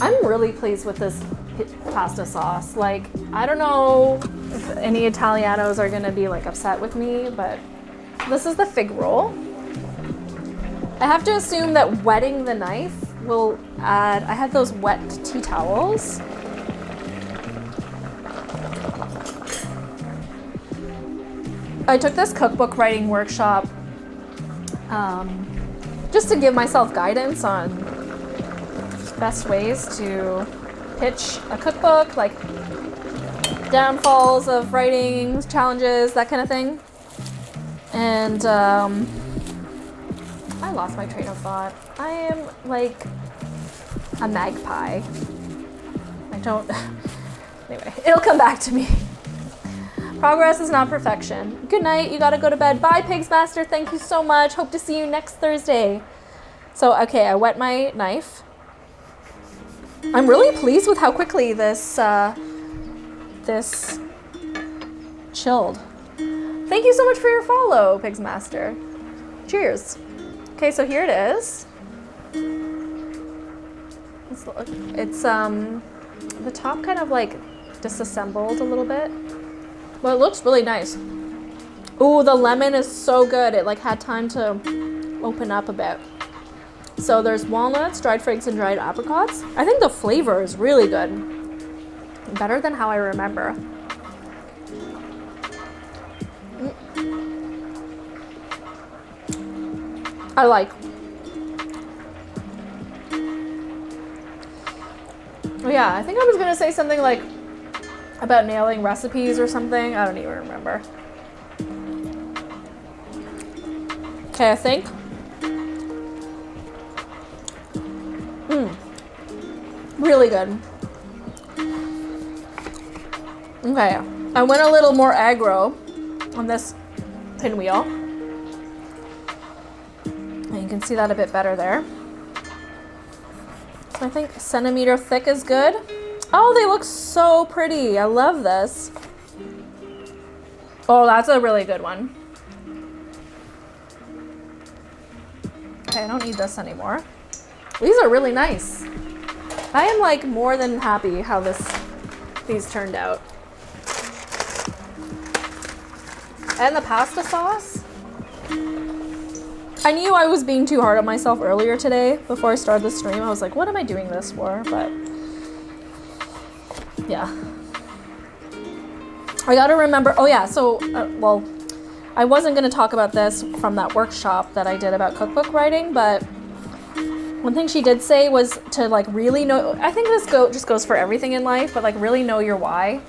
I'm really pleased with this pasta sauce. Like, I don't know if any Italianos are gonna be like upset with me, but this is the fig roll. I have to assume that wetting the knife will add, I had those wet tea towels. I took this cookbook writing workshop just to give myself guidance on best ways to pitch a cookbook, like downfalls of writing, challenges, that kind of thing. And I lost my train of thought. I am like a magpie. I don't, anyway, it'll come back to me. Progress is not perfection. Good night, you gotta go to bed. Bye, Pigs Master, thank you so much. Hope to see you next Thursday. So, okay, I wet my knife. I'm really pleased with how quickly this chilled. Thank you so much for your follow, Pigs Master. Cheers. Okay, so here it is. It's the top kind of like disassembled a little bit. Well, it looks really nice. Ooh, the lemon is so good. It like had time to open up a bit. So there's walnuts, dried figs, and dried apricots. I think the flavor is really good. Better than how I remember. I like. Oh yeah, I think I was gonna say something like about nailing recipes or something. I don't even remember. Okay, I think. Really good. Okay, I went a little more aggro on this pinwheel. And you can see that a bit better there. So I think a centimeter thick is good. Oh, they look so pretty. I love this. Oh, that's a really good one. Okay, I don't need this anymore. These are really nice. I am like more than happy how these turned out. And the pasta sauce. I knew I was being too hard on myself earlier today before I started the stream. I was like, what am I doing this for? But yeah. I gotta remember, oh yeah, so, well, I wasn't gonna talk about this from that workshop that I did about cookbook writing, but one thing she did say was to like really know, I think this just goes for everything in life, but like really know your why.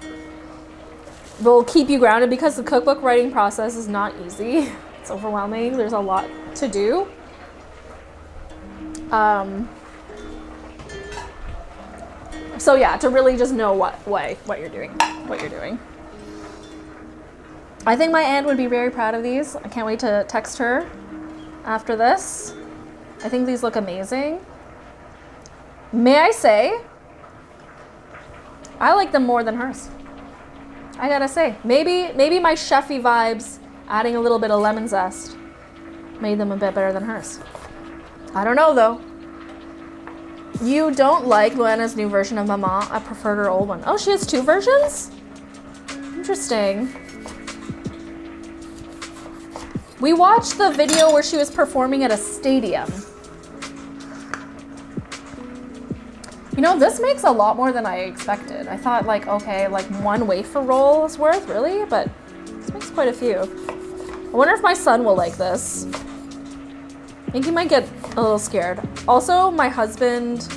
will keep you grounded because the cookbook writing process is not easy. It's overwhelming. There's a lot to do. So yeah, to really just know what you're doing. I think my aunt would be very proud of these. I can't wait to text her after this. I think these look amazing. May I say, I like them more than hers. I gotta say, maybe my chefy vibes, adding a little bit of lemon zest, made them a bit better than hers. I don't know though. You don't like Luana's new version of Mama. I preferred her old one. Oh, she has 2 versions? Interesting. We watched the video where she was performing at a stadium. You know, this makes a lot more than I expected. I thought like, okay, like 1 wafer roll is worth, really? But this makes quite a few. I wonder if my son will like this. I think he might get a little scared. Also, my husband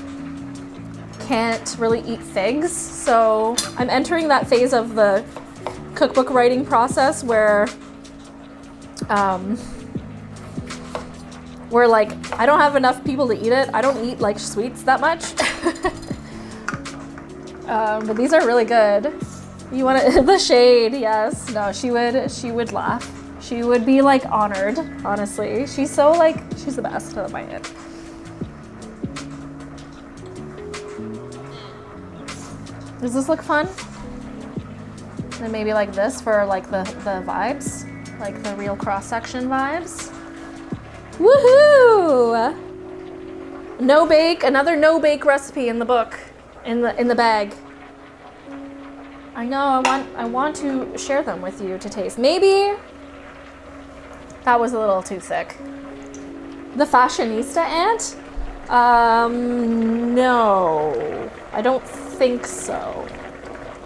can't really eat figs, so I'm entering that phase of the cookbook writing process where like I don't have enough people to eat it. I don't eat like sweets that much. But these are really good. You want to the shade? Yes. No, she would laugh. She would be like honored, honestly. She's so like, she's the best. I love my aunt. Does this look fun? And maybe like this for like the vibes, like the real cross-section vibes. Woohoo! No bake, another no bake recipe in the book, in the bag. I know, I want to share them with you to taste. Maybe that was a little too thick. The fashionista aunt? No, I don't think so.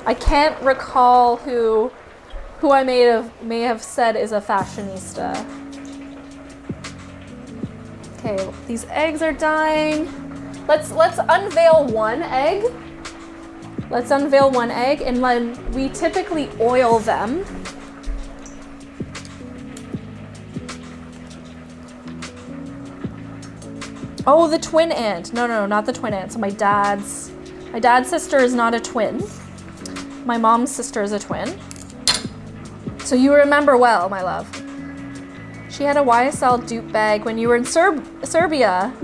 I can't recall who I may have said is a fashionista. Okay, these eggs are dying. Let's unveil 1 egg. Let's unveil 1 egg, and then we typically oil them. Oh, the twin aunt. No, not the twin aunt. So my dad's sister is not a twin. My mom's sister is a twin. So you remember well, my love. She had a YSL dupe bag when you were in Serbia.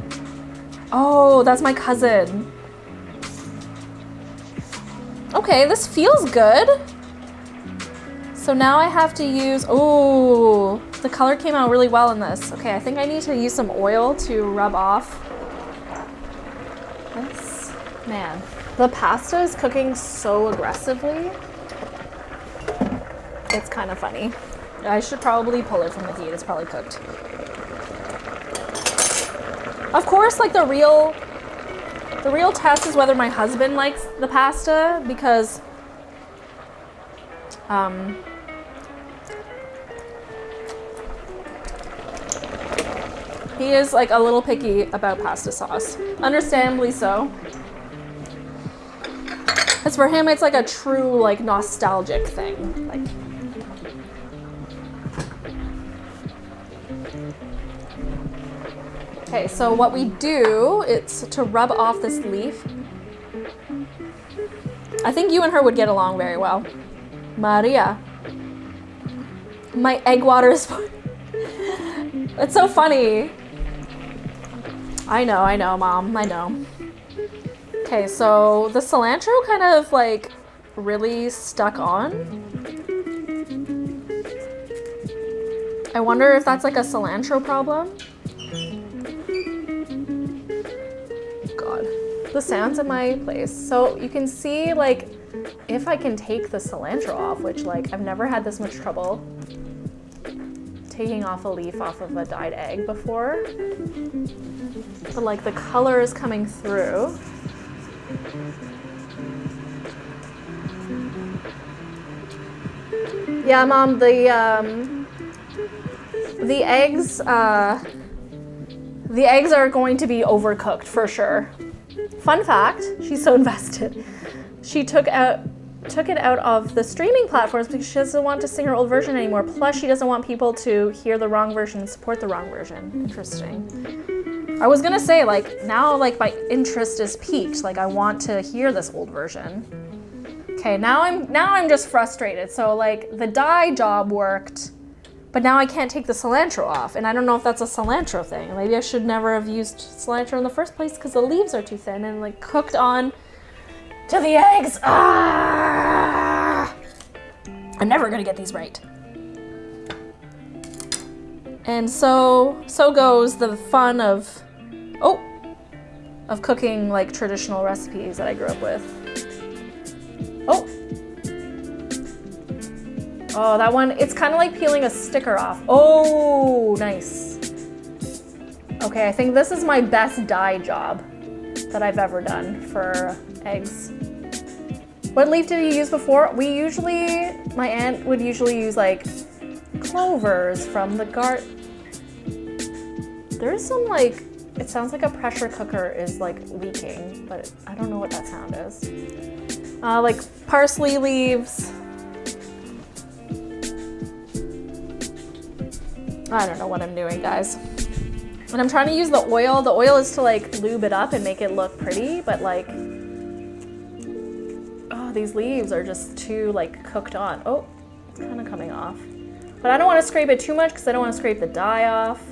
Oh, that's my cousin. Okay, this feels good. So now I have to use, oh, the color came out really well in this. Okay, I think I need to use some oil to rub off this. Man, the pasta is cooking so aggressively. It's kind of funny. I should probably pull it from the heat. It's probably cooked. Of course, like the real test is whether my husband likes the pasta, because he is like a little picky about pasta sauce. Understandably so. As for him, it's like a true like nostalgic thing. Like, okay, so what we do, it's to rub off this leaf. I think you and her would get along very well. Maria. My egg water is... It's so funny. I know, Mom, I know. Okay, so the cilantro kind of like really stuck on. I wonder if that's like a cilantro problem. The sounds in my place. So you can see like if I can take the cilantro off, which like I've never had this much trouble taking off a leaf off of a dyed egg before. But like the color is coming through. Yeah, Mom, the eggs are going to be overcooked for sure. Fun fact, she's so invested. She took out took it out of the streaming platforms because she doesn't want to sing her old version anymore. Plus, she doesn't want people to hear the wrong version and support the wrong version. Interesting. I was gonna say, like, now, like, my interest is piqued. Like, I want to hear this old version. Okay, now I'm just frustrated. So, like, the dye job worked, but now I can't take the cilantro off, and I don't know if that's a cilantro thing. Maybe I should never have used cilantro in the first place because the leaves are too thin and, like, cooked on to the eggs. Ah! I'm never gonna get these right. And so goes the fun of cooking, like, traditional recipes that I grew up with. Oh, that one, it's kind of like peeling a sticker off. Oh, nice. Okay, I think this is my best dye job that I've ever done for eggs. What leaf did you use before? My aunt would usually use, like, clovers from the garden. There's some, like, it sounds like a pressure cooker is, like, leaking, but I don't know what that sound is. Like parsley leaves. I don't know what I'm doing, guys. And I'm trying to use the oil. The oil is to, like, lube it up and make it look pretty, but, like, oh, these leaves are just too, like, cooked on. Oh, it's kind of coming off. But I don't want to scrape it too much because I don't want to scrape the dye off.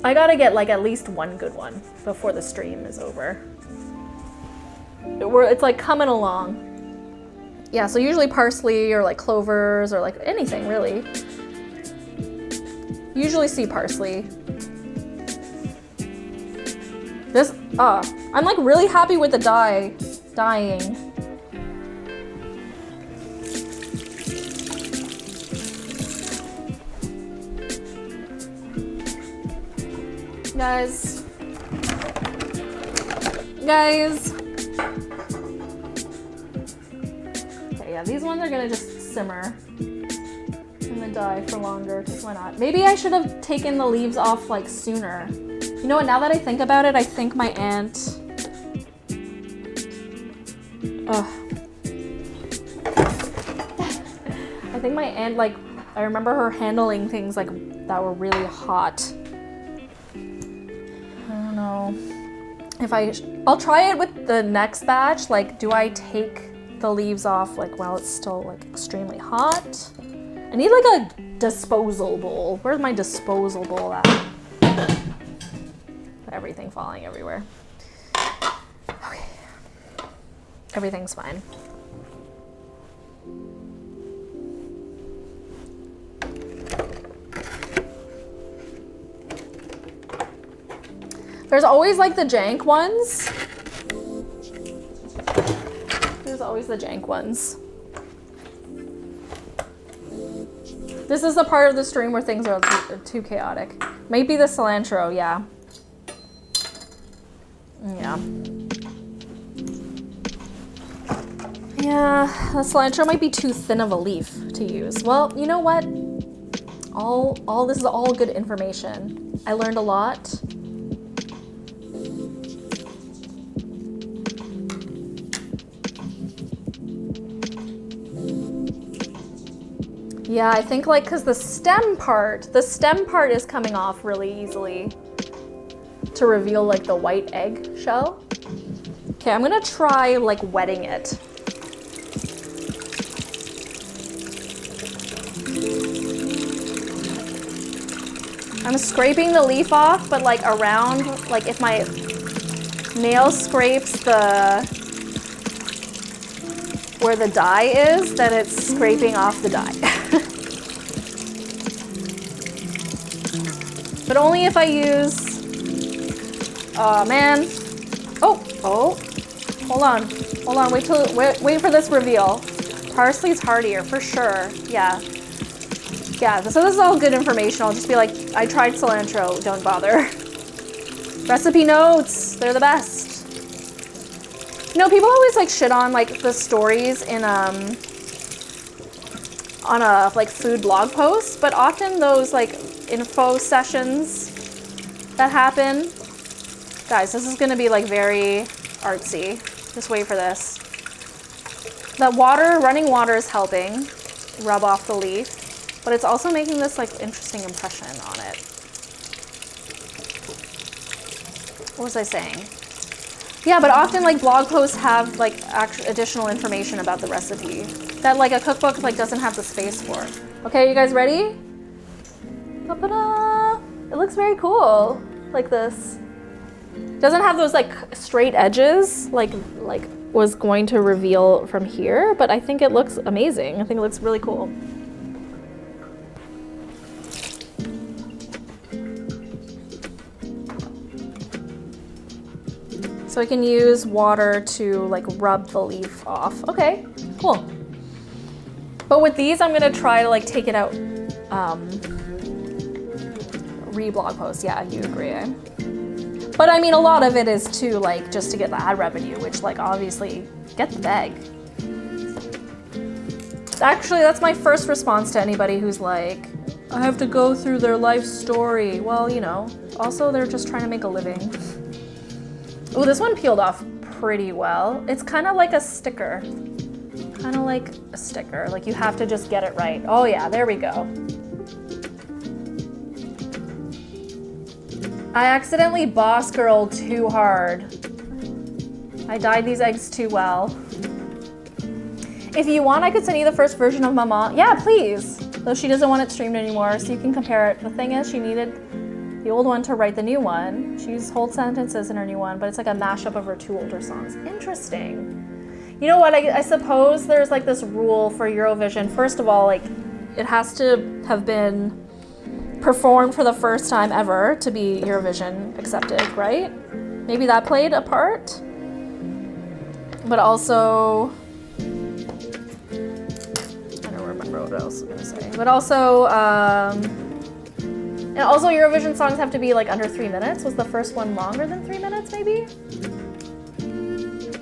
I gotta get, like, at least one good one before the stream is over. It's, like, coming along. Yeah, so usually parsley or, like, clovers or, like, anything, really. Usually see parsley. I'm, like, really happy with the dyeing. Guys. Okay, yeah, these ones are gonna just simmer in the dye for longer, because why not? Maybe I should have taken the leaves off, like, sooner. You know what, now that I think about it, I think my aunt... I think my aunt, like, I remember her handling things, like, that were really hot. I don't know. I'll try it with the next batch. Like, do I take the leaves off, like, while it's still, like, extremely hot? I need, like, a disposal bowl. Where's my disposal bowl at? Everything falling everywhere. Okay. Everything's fine. There's always, like, the jank ones. There's always the jank ones. This is the part of the stream where things are too chaotic. Might be the cilantro, yeah. Yeah. Yeah, the cilantro might be too thin of a leaf to use. Well, you know what? All this is all good information. I learned a lot. Yeah, I think, like, because the stem part is coming off really easily to reveal, like, the white egg shell. Okay, I'm gonna try, like, wetting it. I'm scraping the leaf off, but, like, around, like, if my nail scrapes where the dye is, then it's scraping off the dye. But only if I use, oh man. Oh, hold on, wait for this reveal. Parsley's hardier, for sure, yeah. Yeah, so this is all good information. I'll just be like, I tried cilantro, don't bother. Recipe notes, they're the best. You know, people always, like, shit on, like, the stories in, on a, like, food blog post, but often those, like, info sessions that happen, guys, this is gonna be, like, very artsy. Just wait for this. That water, running water is helping rub off the leaf, but it's also making this like interesting impression on it. What was I saying? Yeah, but often like blog posts have like additional information about the recipe that like a cookbook like doesn't have the space for. Okay, you guys ready? Ta-da! It looks very cool, like this. Doesn't have those like straight edges like was going to reveal from here, but I think it looks amazing. I think it looks really cool. So I can use water to like rub the leaf off. Okay, cool. But with these, I'm gonna try to like take it out, re-blog post. Yeah, you agree, eh? But I mean, a lot of it is to like, just to get the ad revenue, which like obviously get the bag. Actually, that's my first response to anybody who's like, I have to go through their life story. Well, you know, also they're just trying to make a living. Oh, this one peeled off pretty well. It's kind of like a sticker. Kind of like a sticker. Like you have to just get it right. Oh yeah, there we go. I accidentally boss girled too hard. I dyed these eggs too well. If you want, I could send you the first version of Mama. Yeah, please. Though she doesn't want it streamed anymore, so you can compare it. The thing is, she needed the old one to write the new one. She used whole sentences in her new one, but it's like a mashup of her two older songs. Interesting. You know what? I suppose there's like this rule for Eurovision. First of all, like it has to have been performed for the first time ever to be Eurovision accepted, right? Maybe that played a part. But also, I don't remember what else I was gonna say. But also, and also Eurovision songs have to be like under 3 minutes. Was the first one longer than 3 minutes, maybe?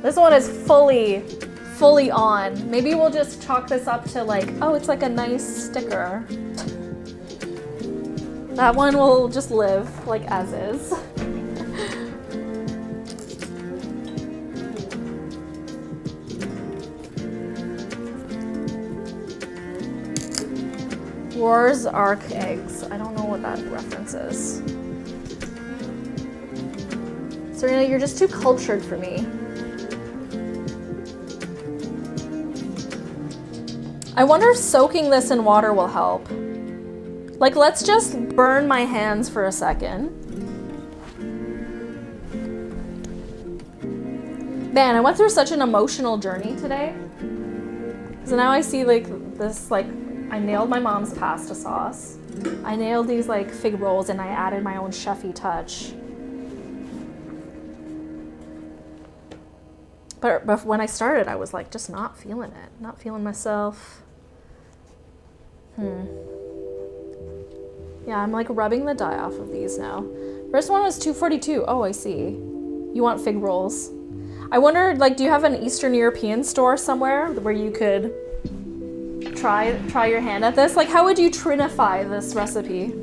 This one is fully on. Maybe we'll just chalk this up to like, oh, it's like a nice sticker. That one will just live like as is. Wars Ark eggs. I don't know what that reference is. Serena, you're just too cultured for me. I wonder if soaking this in water will help. Like, let's just burn my hands for a second. Man, I went through such an emotional journey today. So now I see like this, like, I nailed my mom's pasta sauce. I nailed these like fig rolls and I added my own chefy touch. But when I started, I was like just not feeling it, not feeling myself. Yeah, I'm like rubbing the dye off of these now. First one was $2.42. Oh, I see. You want fig rolls. I wonder, like, do you have an Eastern European store somewhere where you could try your hand at this? Like, how would you trinify this recipe?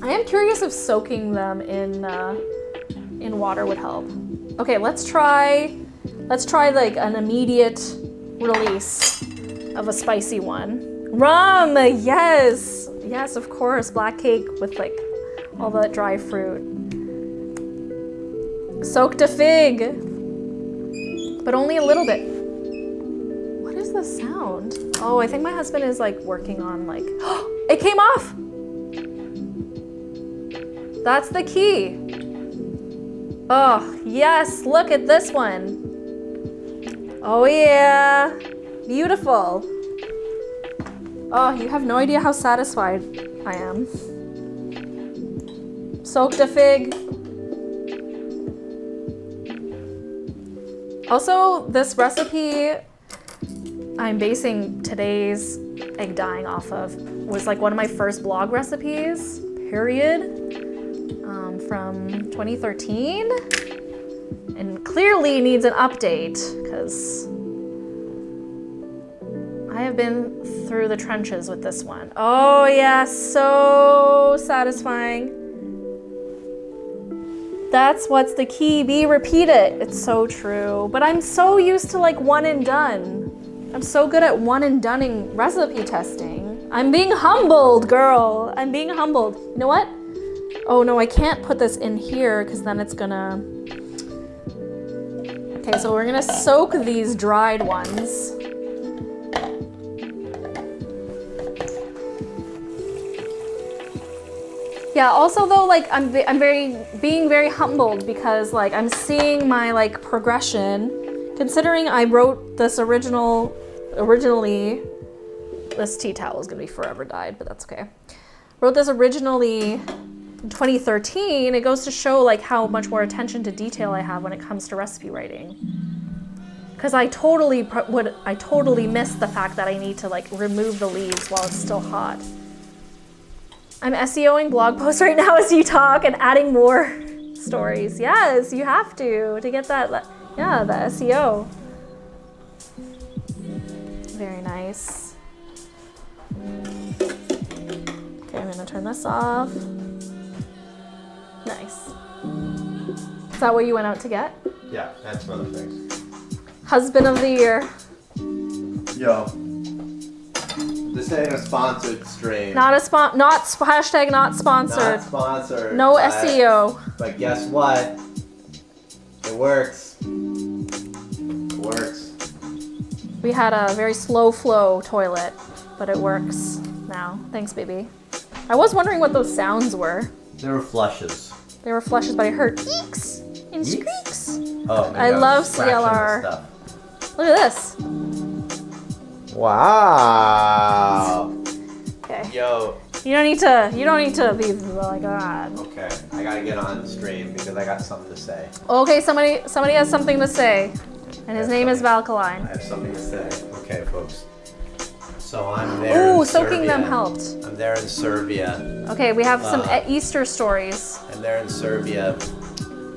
I am curious if soaking them in water would help. Okay, let's try like an immediate release of a spicy one. Rum, yes, yes, of course. Black cake with like all that dry fruit. Soaked a fig, but only a little bit. What is the sound? Oh, I think my husband is like working on like, it came off. That's the key. Oh, yes, look at this one. Oh yeah, beautiful. Oh, you have no idea how satisfied I am. Soaked a fig. Also, this recipe I'm basing today's egg dyeing off of was like one of my first blog recipes, period, from 2013. And clearly needs an update because I have been through the trenches with this one. Oh yeah, so satisfying. That's what's the key. Be repeat it. It's so true. But I'm so used to like one and done. I'm so good at one and doneing recipe testing. I'm being humbled, girl. I'm being humbled. You know what? Oh no, I can't put this in here because then it's gonna... Okay, so we're gonna soak these dried ones. Yeah, also though, like I'm being very humbled because like I'm seeing my like progression, considering I wrote this originally, this tea towel is gonna be forever dyed, but that's okay. Wrote this originally in 2013. It goes to show like how much more attention to detail I have when it comes to recipe writing. Because I totally missed the fact that I need to like remove the leaves while it's still hot. I'm SEOing blog posts right now as you talk and adding more stories. Yes, you have to get that, yeah, the SEO. Very nice. Okay, I'm gonna turn this off. Nice. Is that what you went out to get? Yeah, and some other things. Husband of the year. Yo. This ain't a sponsored stream. Hashtag not sponsored. Not sponsored. No SEO. But guess what? It works. It works. We had a very slow flow toilet, but it works now. Thanks, baby. I was wondering what those sounds were. There were flushes. They were flushes, but I heard eeks and squeaks. Oh, I love CLR. Look at this. Wow. Okay. Yo. You don't need to be like that. Okay, I gotta get on the stream because I got something to say. Okay, somebody has something to say, and his name is I Valkaline. have something to say. Okay, folks. So I'm there. Ooh, in soaking them Serbia. helped. I'm there in Serbia. Okay, we have some Easter stories. I'm there in Serbia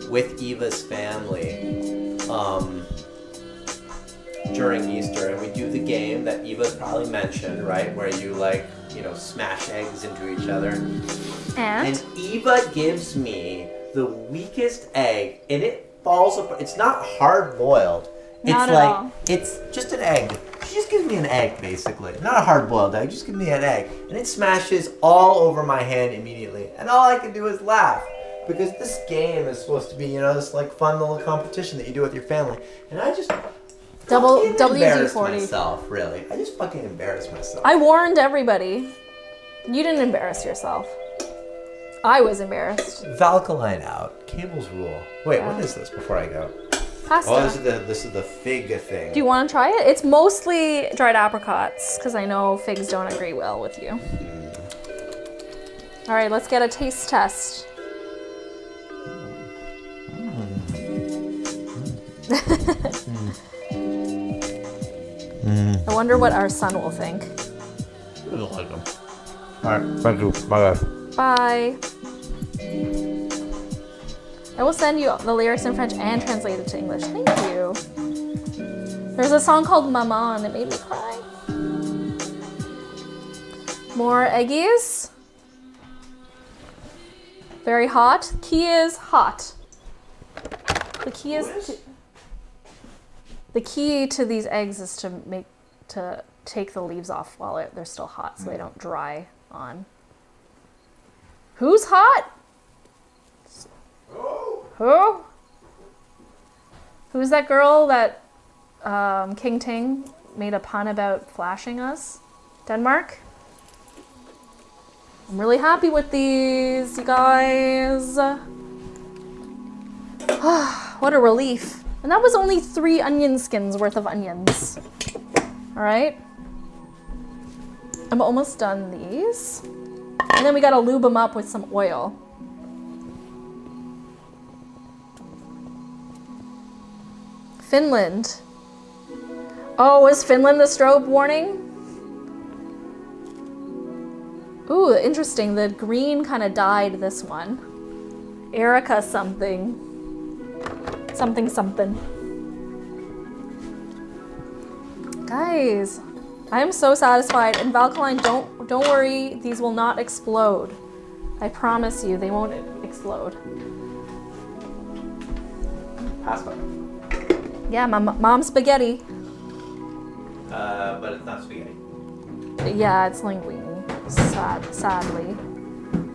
with Eva's family during Easter, and we do the game that Eva's probably mentioned, right? Where you smash eggs into each other. And Eva gives me the weakest egg, and it falls apart. It's not hard boiled. Not at all. It's just an egg. She just gives me an egg, basically. Not a hard-boiled egg, just give me an egg. And it smashes all over my hand immediately. And all I can do is laugh. Because this game is supposed to be, this like fun little competition that you do with your family. And I just embarrassed myself, really. I just fucking embarrassed myself. I warned everybody. You didn't embarrass yourself. I was embarrassed. Valkaline out. Cables rule. Wait, what is this before I go? Pasta. Oh, this is the fig thing. Do you want to try it? It's mostly dried apricots, because I know figs don't agree well with you. All right, let's get a taste test. I wonder what our son will think. I don't like them. All right, thank you. Bye. Bye. I will send you the lyrics in French and translate it to English. Thank you. There's a song called Mama and it made me cry. More eggies. Very hot. Key is hot. The key to these eggs is to take the leaves off while they're still hot so they don't dry on. Who's hot? Who? Who's that girl that King Ting made a pun about flashing us? Denmark? I'm really happy with these, you guys. What a relief. And that was only 3 onion skins worth of onions. All right. I'm almost done these. And then we gotta lube them up with some oil. Finland. Oh, is Finland the strobe warning? Ooh, interesting. The green kind of dyed this one. Erica something. Something. Guys, I am so satisfied. And Valkaline, don't worry. These will not explode. I promise you, they won't explode. pasta. Yeah, my mom's spaghetti. But it's not spaghetti. Yeah, it's linguine. Sadly.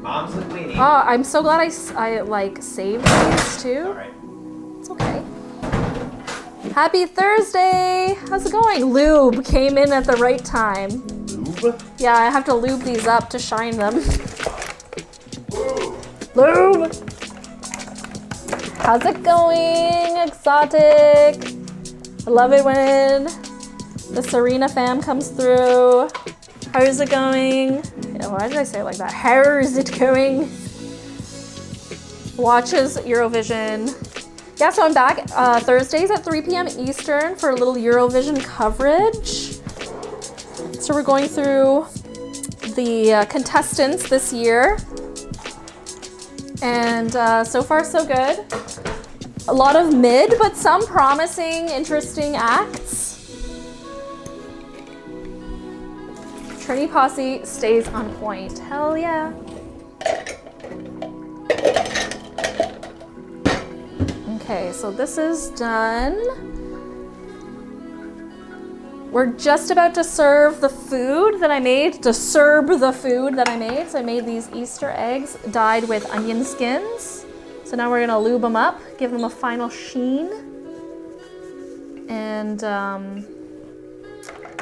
Mom's linguine. Oh, I'm so glad I like saved these too. All right. It's okay. Happy Thursday! How's it going? Lube came in at the right time. Lube? Yeah, I have to lube these up to shine them. Lube! How's it going? Exotic! I love it when the Serena fam comes through. How's it going? Why did I say it like that? How's it going? Watches Eurovision. Yeah, so I'm back Thursdays at 3 p.m. Eastern for a little Eurovision coverage. So we're going through the contestants this year. And so far so good. A lot of mid, but some promising, interesting acts. Trini Posse stays on point. Hell yeah. Okay, so this is done. We're just about to serve the food that I made, So I made these Easter eggs dyed with onion skins. So now we're gonna lube them up, give them a final sheen. And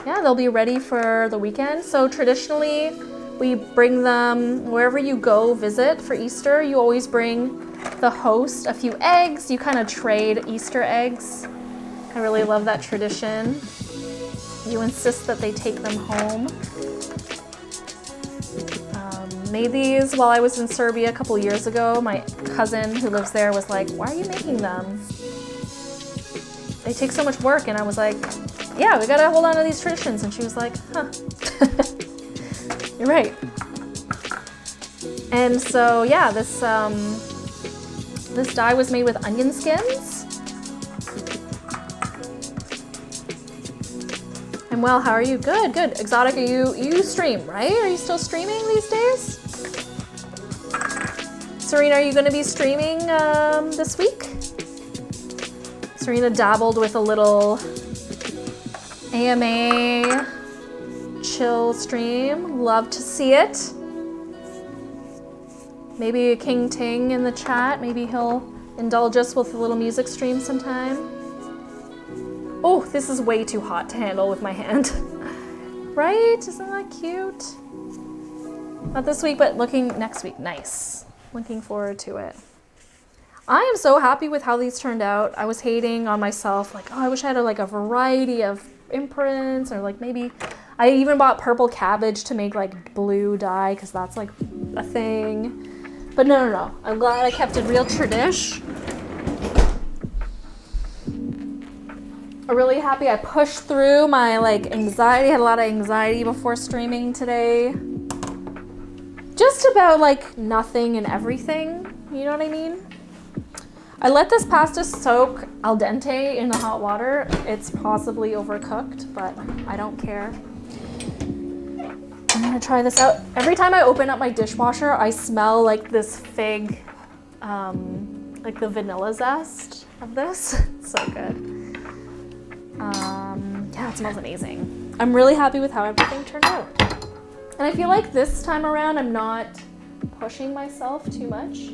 yeah, they'll be ready for the weekend. So traditionally, we bring them wherever you go visit for Easter. You always bring the host a few eggs. You kind of trade Easter eggs. I really love that tradition. You insist that they take them home. Made these while I was in Serbia a couple years ago. My cousin who lives there was like, why are you making them? They take so much work. And I was like, yeah, we gotta hold on to these traditions. And she was like, huh, you're right. And so yeah, this dye was made with onion skins. And well, how are you? Good, good. Exotic, you stream, right? Are you still streaming these days? Serena, are you gonna be streaming this week? Serena dabbled with a little AMA chill stream. Love to see it. Maybe a King Ting in the chat. Maybe he'll indulge us with a little music stream sometime. Oh, this is way too hot to handle with my hand. Right? Isn't that cute? Not this week, but looking next week. Nice. Looking forward to it. I am so happy with how these turned out. I was hating on myself, like, oh, I wish I had a variety of imprints, or like maybe I even bought purple cabbage to make like blue dye because that's like a thing. But no. I'm glad I kept it real tradish. I'm really happy I pushed through my anxiety. I had a lot of anxiety before streaming today. Just about nothing and everything, you know what I mean? I let this pasta soak al dente in the hot water. It's possibly overcooked, but I don't care. I'm gonna try this out. Every time I open up my dishwasher, I smell this fig, like the vanilla zest of this. It's so good. Yeah, it smells amazing. I'm really happy with how everything turned out. And I feel like this time around, I'm not pushing myself too much.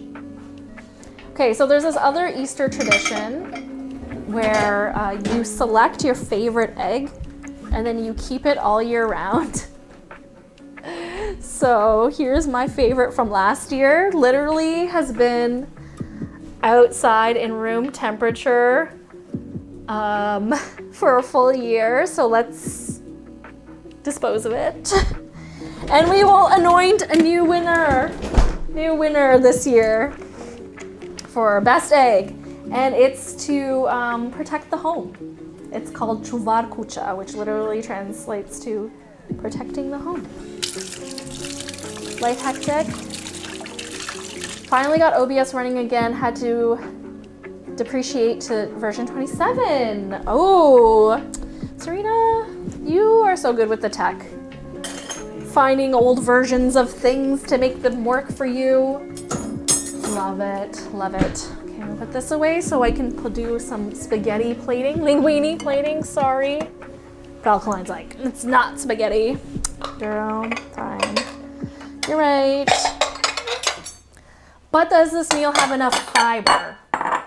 Okay, so there's this other Easter tradition where you select your favorite egg and then you keep it all year round. So here's my favorite from last year. Literally has been outside in room temperature for a full year. So let's dispose of it. And we will anoint a new winner this year for best egg. And it's to protect the home. It's called Čuvar kuća, which literally translates to protecting the home. Life hectic. Finally got OBS running again, had to depreciate to version 27. Oh, Serena, you are so good with the tech. Finding old versions of things to make them work for you. Love it, love it. I'm gonna put this away so I can do some spaghetti plating, linguine plating, sorry. Valkaline's like, it's not spaghetti. Girl, fine. You're right. But does this meal have enough fiber? Now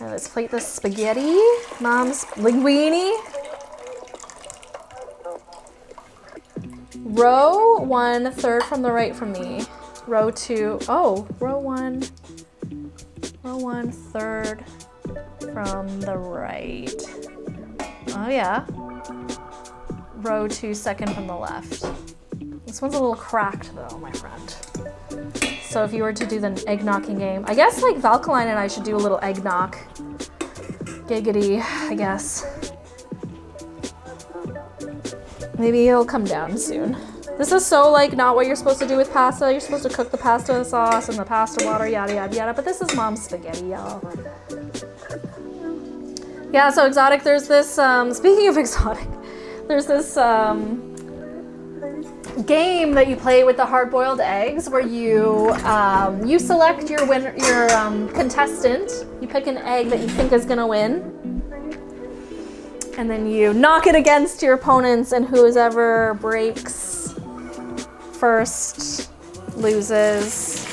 let's plate this spaghetti. Mom's linguine. Row 1, third from the right from me. Row 2, oh, row 1, third from the right. Oh yeah. Row 2, second from the left. This one's a little cracked though, my friend. So if you were to do the egg knocking game, I guess like Valkaline and I should do a little egg knock. Giggity, I guess. Maybe it'll come down soon. This is so like not what you're supposed to do with pasta. You're supposed to cook the pasta sauce and the pasta water, yada yada yada. But this is mom's spaghetti, y'all. Yeah, so exotic. There's this. Speaking of exotic, there's this game that you play with the hard-boiled eggs, where you you select your contestant. You pick an egg that you think is gonna win. And then you knock it against your opponents, and whoever breaks first loses.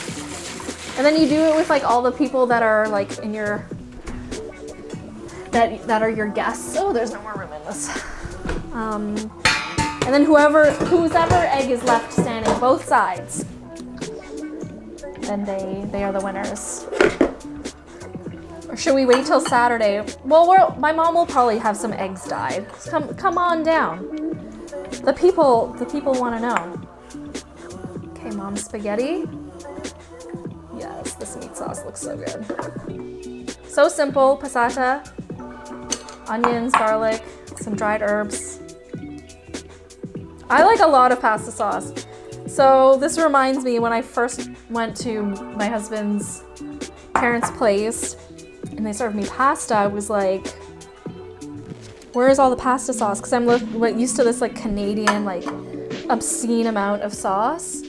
And then you do it with like all the people that are like in your that are your guests. Oh, there's no more room in this. And then whose egg is left standing, both sides, then they are the winners. Or should we wait till Saturday? Well, my mom will probably have some eggs dyed. Come on down. The people want to know. Okay, Mom, spaghetti. Yes, this meat sauce looks so good. So simple, passata, onions, garlic, some dried herbs. I like a lot of pasta sauce. So this reminds me when I first went to my husband's parents' place, and they served me pasta, I was like, where is all the pasta sauce? Because I'm used to this like Canadian like obscene amount of sauce,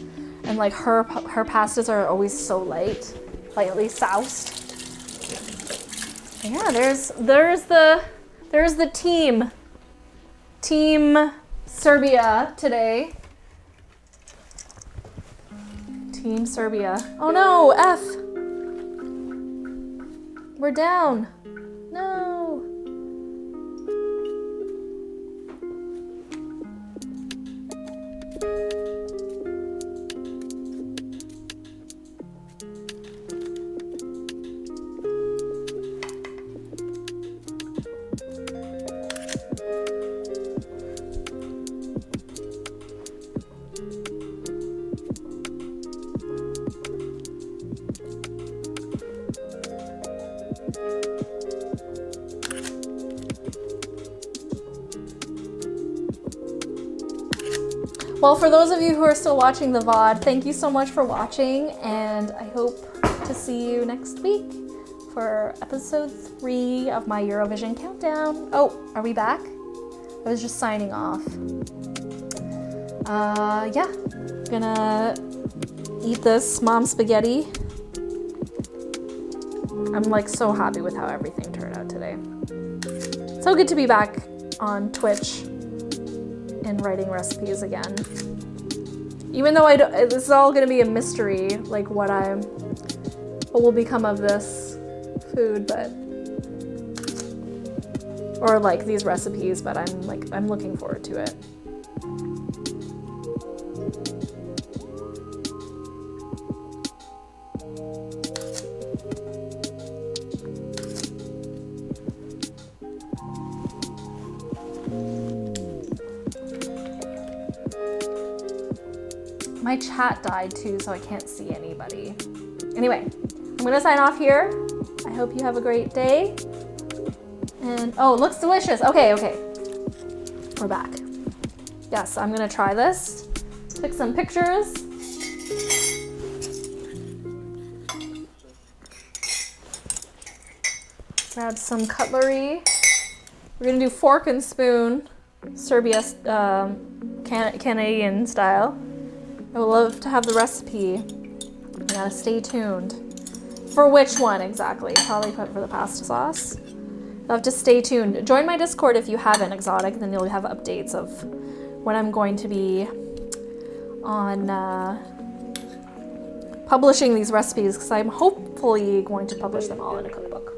and like her pastas are always so light, lightly soused. Yeah, there's the team Serbia today. Team Serbia. Oh no, F. We're down. No. Well, for those of you who are still watching the VOD, thank you so much for watching, and I hope to see you next week for episode 3 of my Eurovision countdown. Oh, are we back? I was just signing off. Yeah, gonna eat this mom spaghetti. I'm like so happy with how everything turned out today. So good to be back on Twitch and writing recipes again. Even though this is all gonna be a mystery, like what will become of this food, or like these recipes, but I'm looking forward to it. My chat died too, so I can't see anybody. Anyway, I'm gonna sign off here. I hope you have a great day. And, oh, it looks delicious. Okay. We're back. Yes, I'm gonna try this. Take some pictures. Grab some cutlery. We're gonna do fork and spoon, Serbia, Canadian style. I would love to have the recipe. You gotta stay tuned. For which one exactly? Probably put for the pasta sauce. You'll have to stay tuned. Join my Discord if you haven't, Exotic, then you'll have updates of when I'm going to be on publishing these recipes, because I'm hopefully going to publish them all in a cookbook.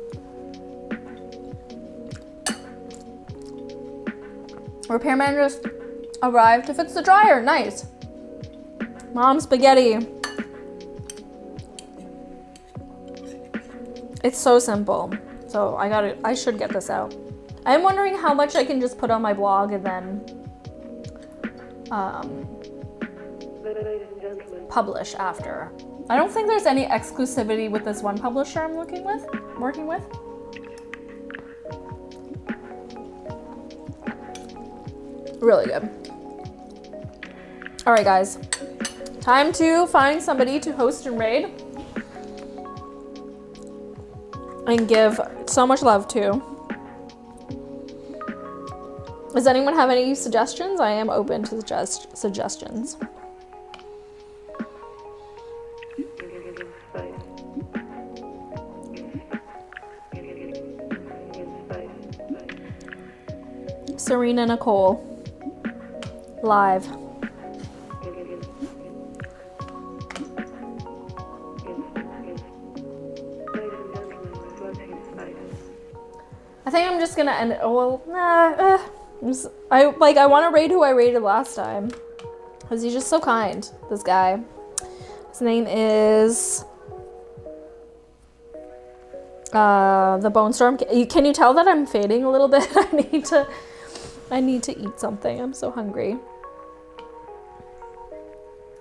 Repairman just arrived to fix the dryer. Nice. Mom spaghetti. It's so simple. So I should get this out. I'm wondering how much I can just put on my blog and then publish after. I don't think there's any exclusivity with this one publisher I'm working with. Really good. All right, guys. Time to find somebody to host and raid and give so much love to. Does anyone have any suggestions? I am open to suggestions. Serena Nicole, live. I think I'm just gonna end it. Well, I want to raid who I raided last time, because he's just so kind. This guy. His name is the Bone Storm. Can you tell that I'm fading a little bit? I need to eat something. I'm so hungry.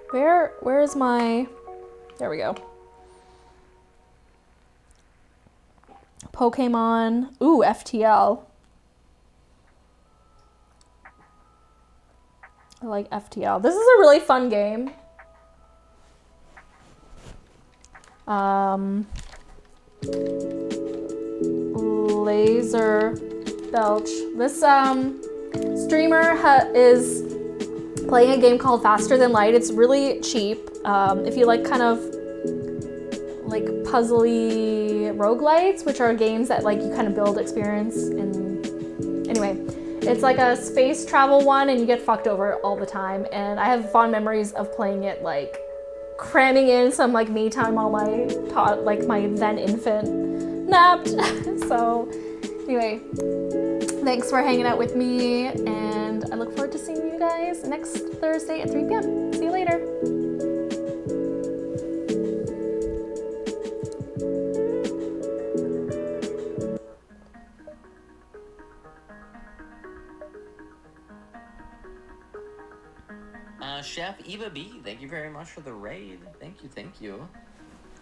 Where is my? There we go. Pokemon. Ooh, FTL. I like FTL. This is a really fun game. Laser Belch. This streamer is playing a game called Faster Than Light. It's really cheap. If you like kind of like puzzly roguelites, which are games that like you kind of build experience in. Anyway, it's like a space travel one and you get fucked over all the time. And I have fond memories of playing it, like cramming in some like me time while my then infant napped. So anyway, thanks for hanging out with me, and I look forward to seeing you guys next Thursday at 3 p.m. See you later. Chef Eva Bee, thank you very much for the raid. Thank you.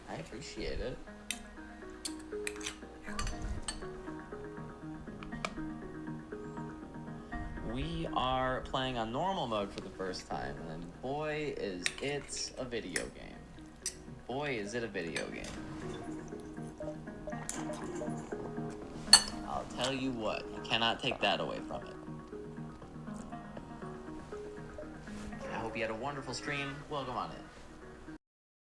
I appreciate it. We are playing on normal mode for the first time, and boy, is it a video game. Boy, is it a video game. I'll tell you what, you cannot take that away from it. I hope you had a wonderful stream. Welcome on in.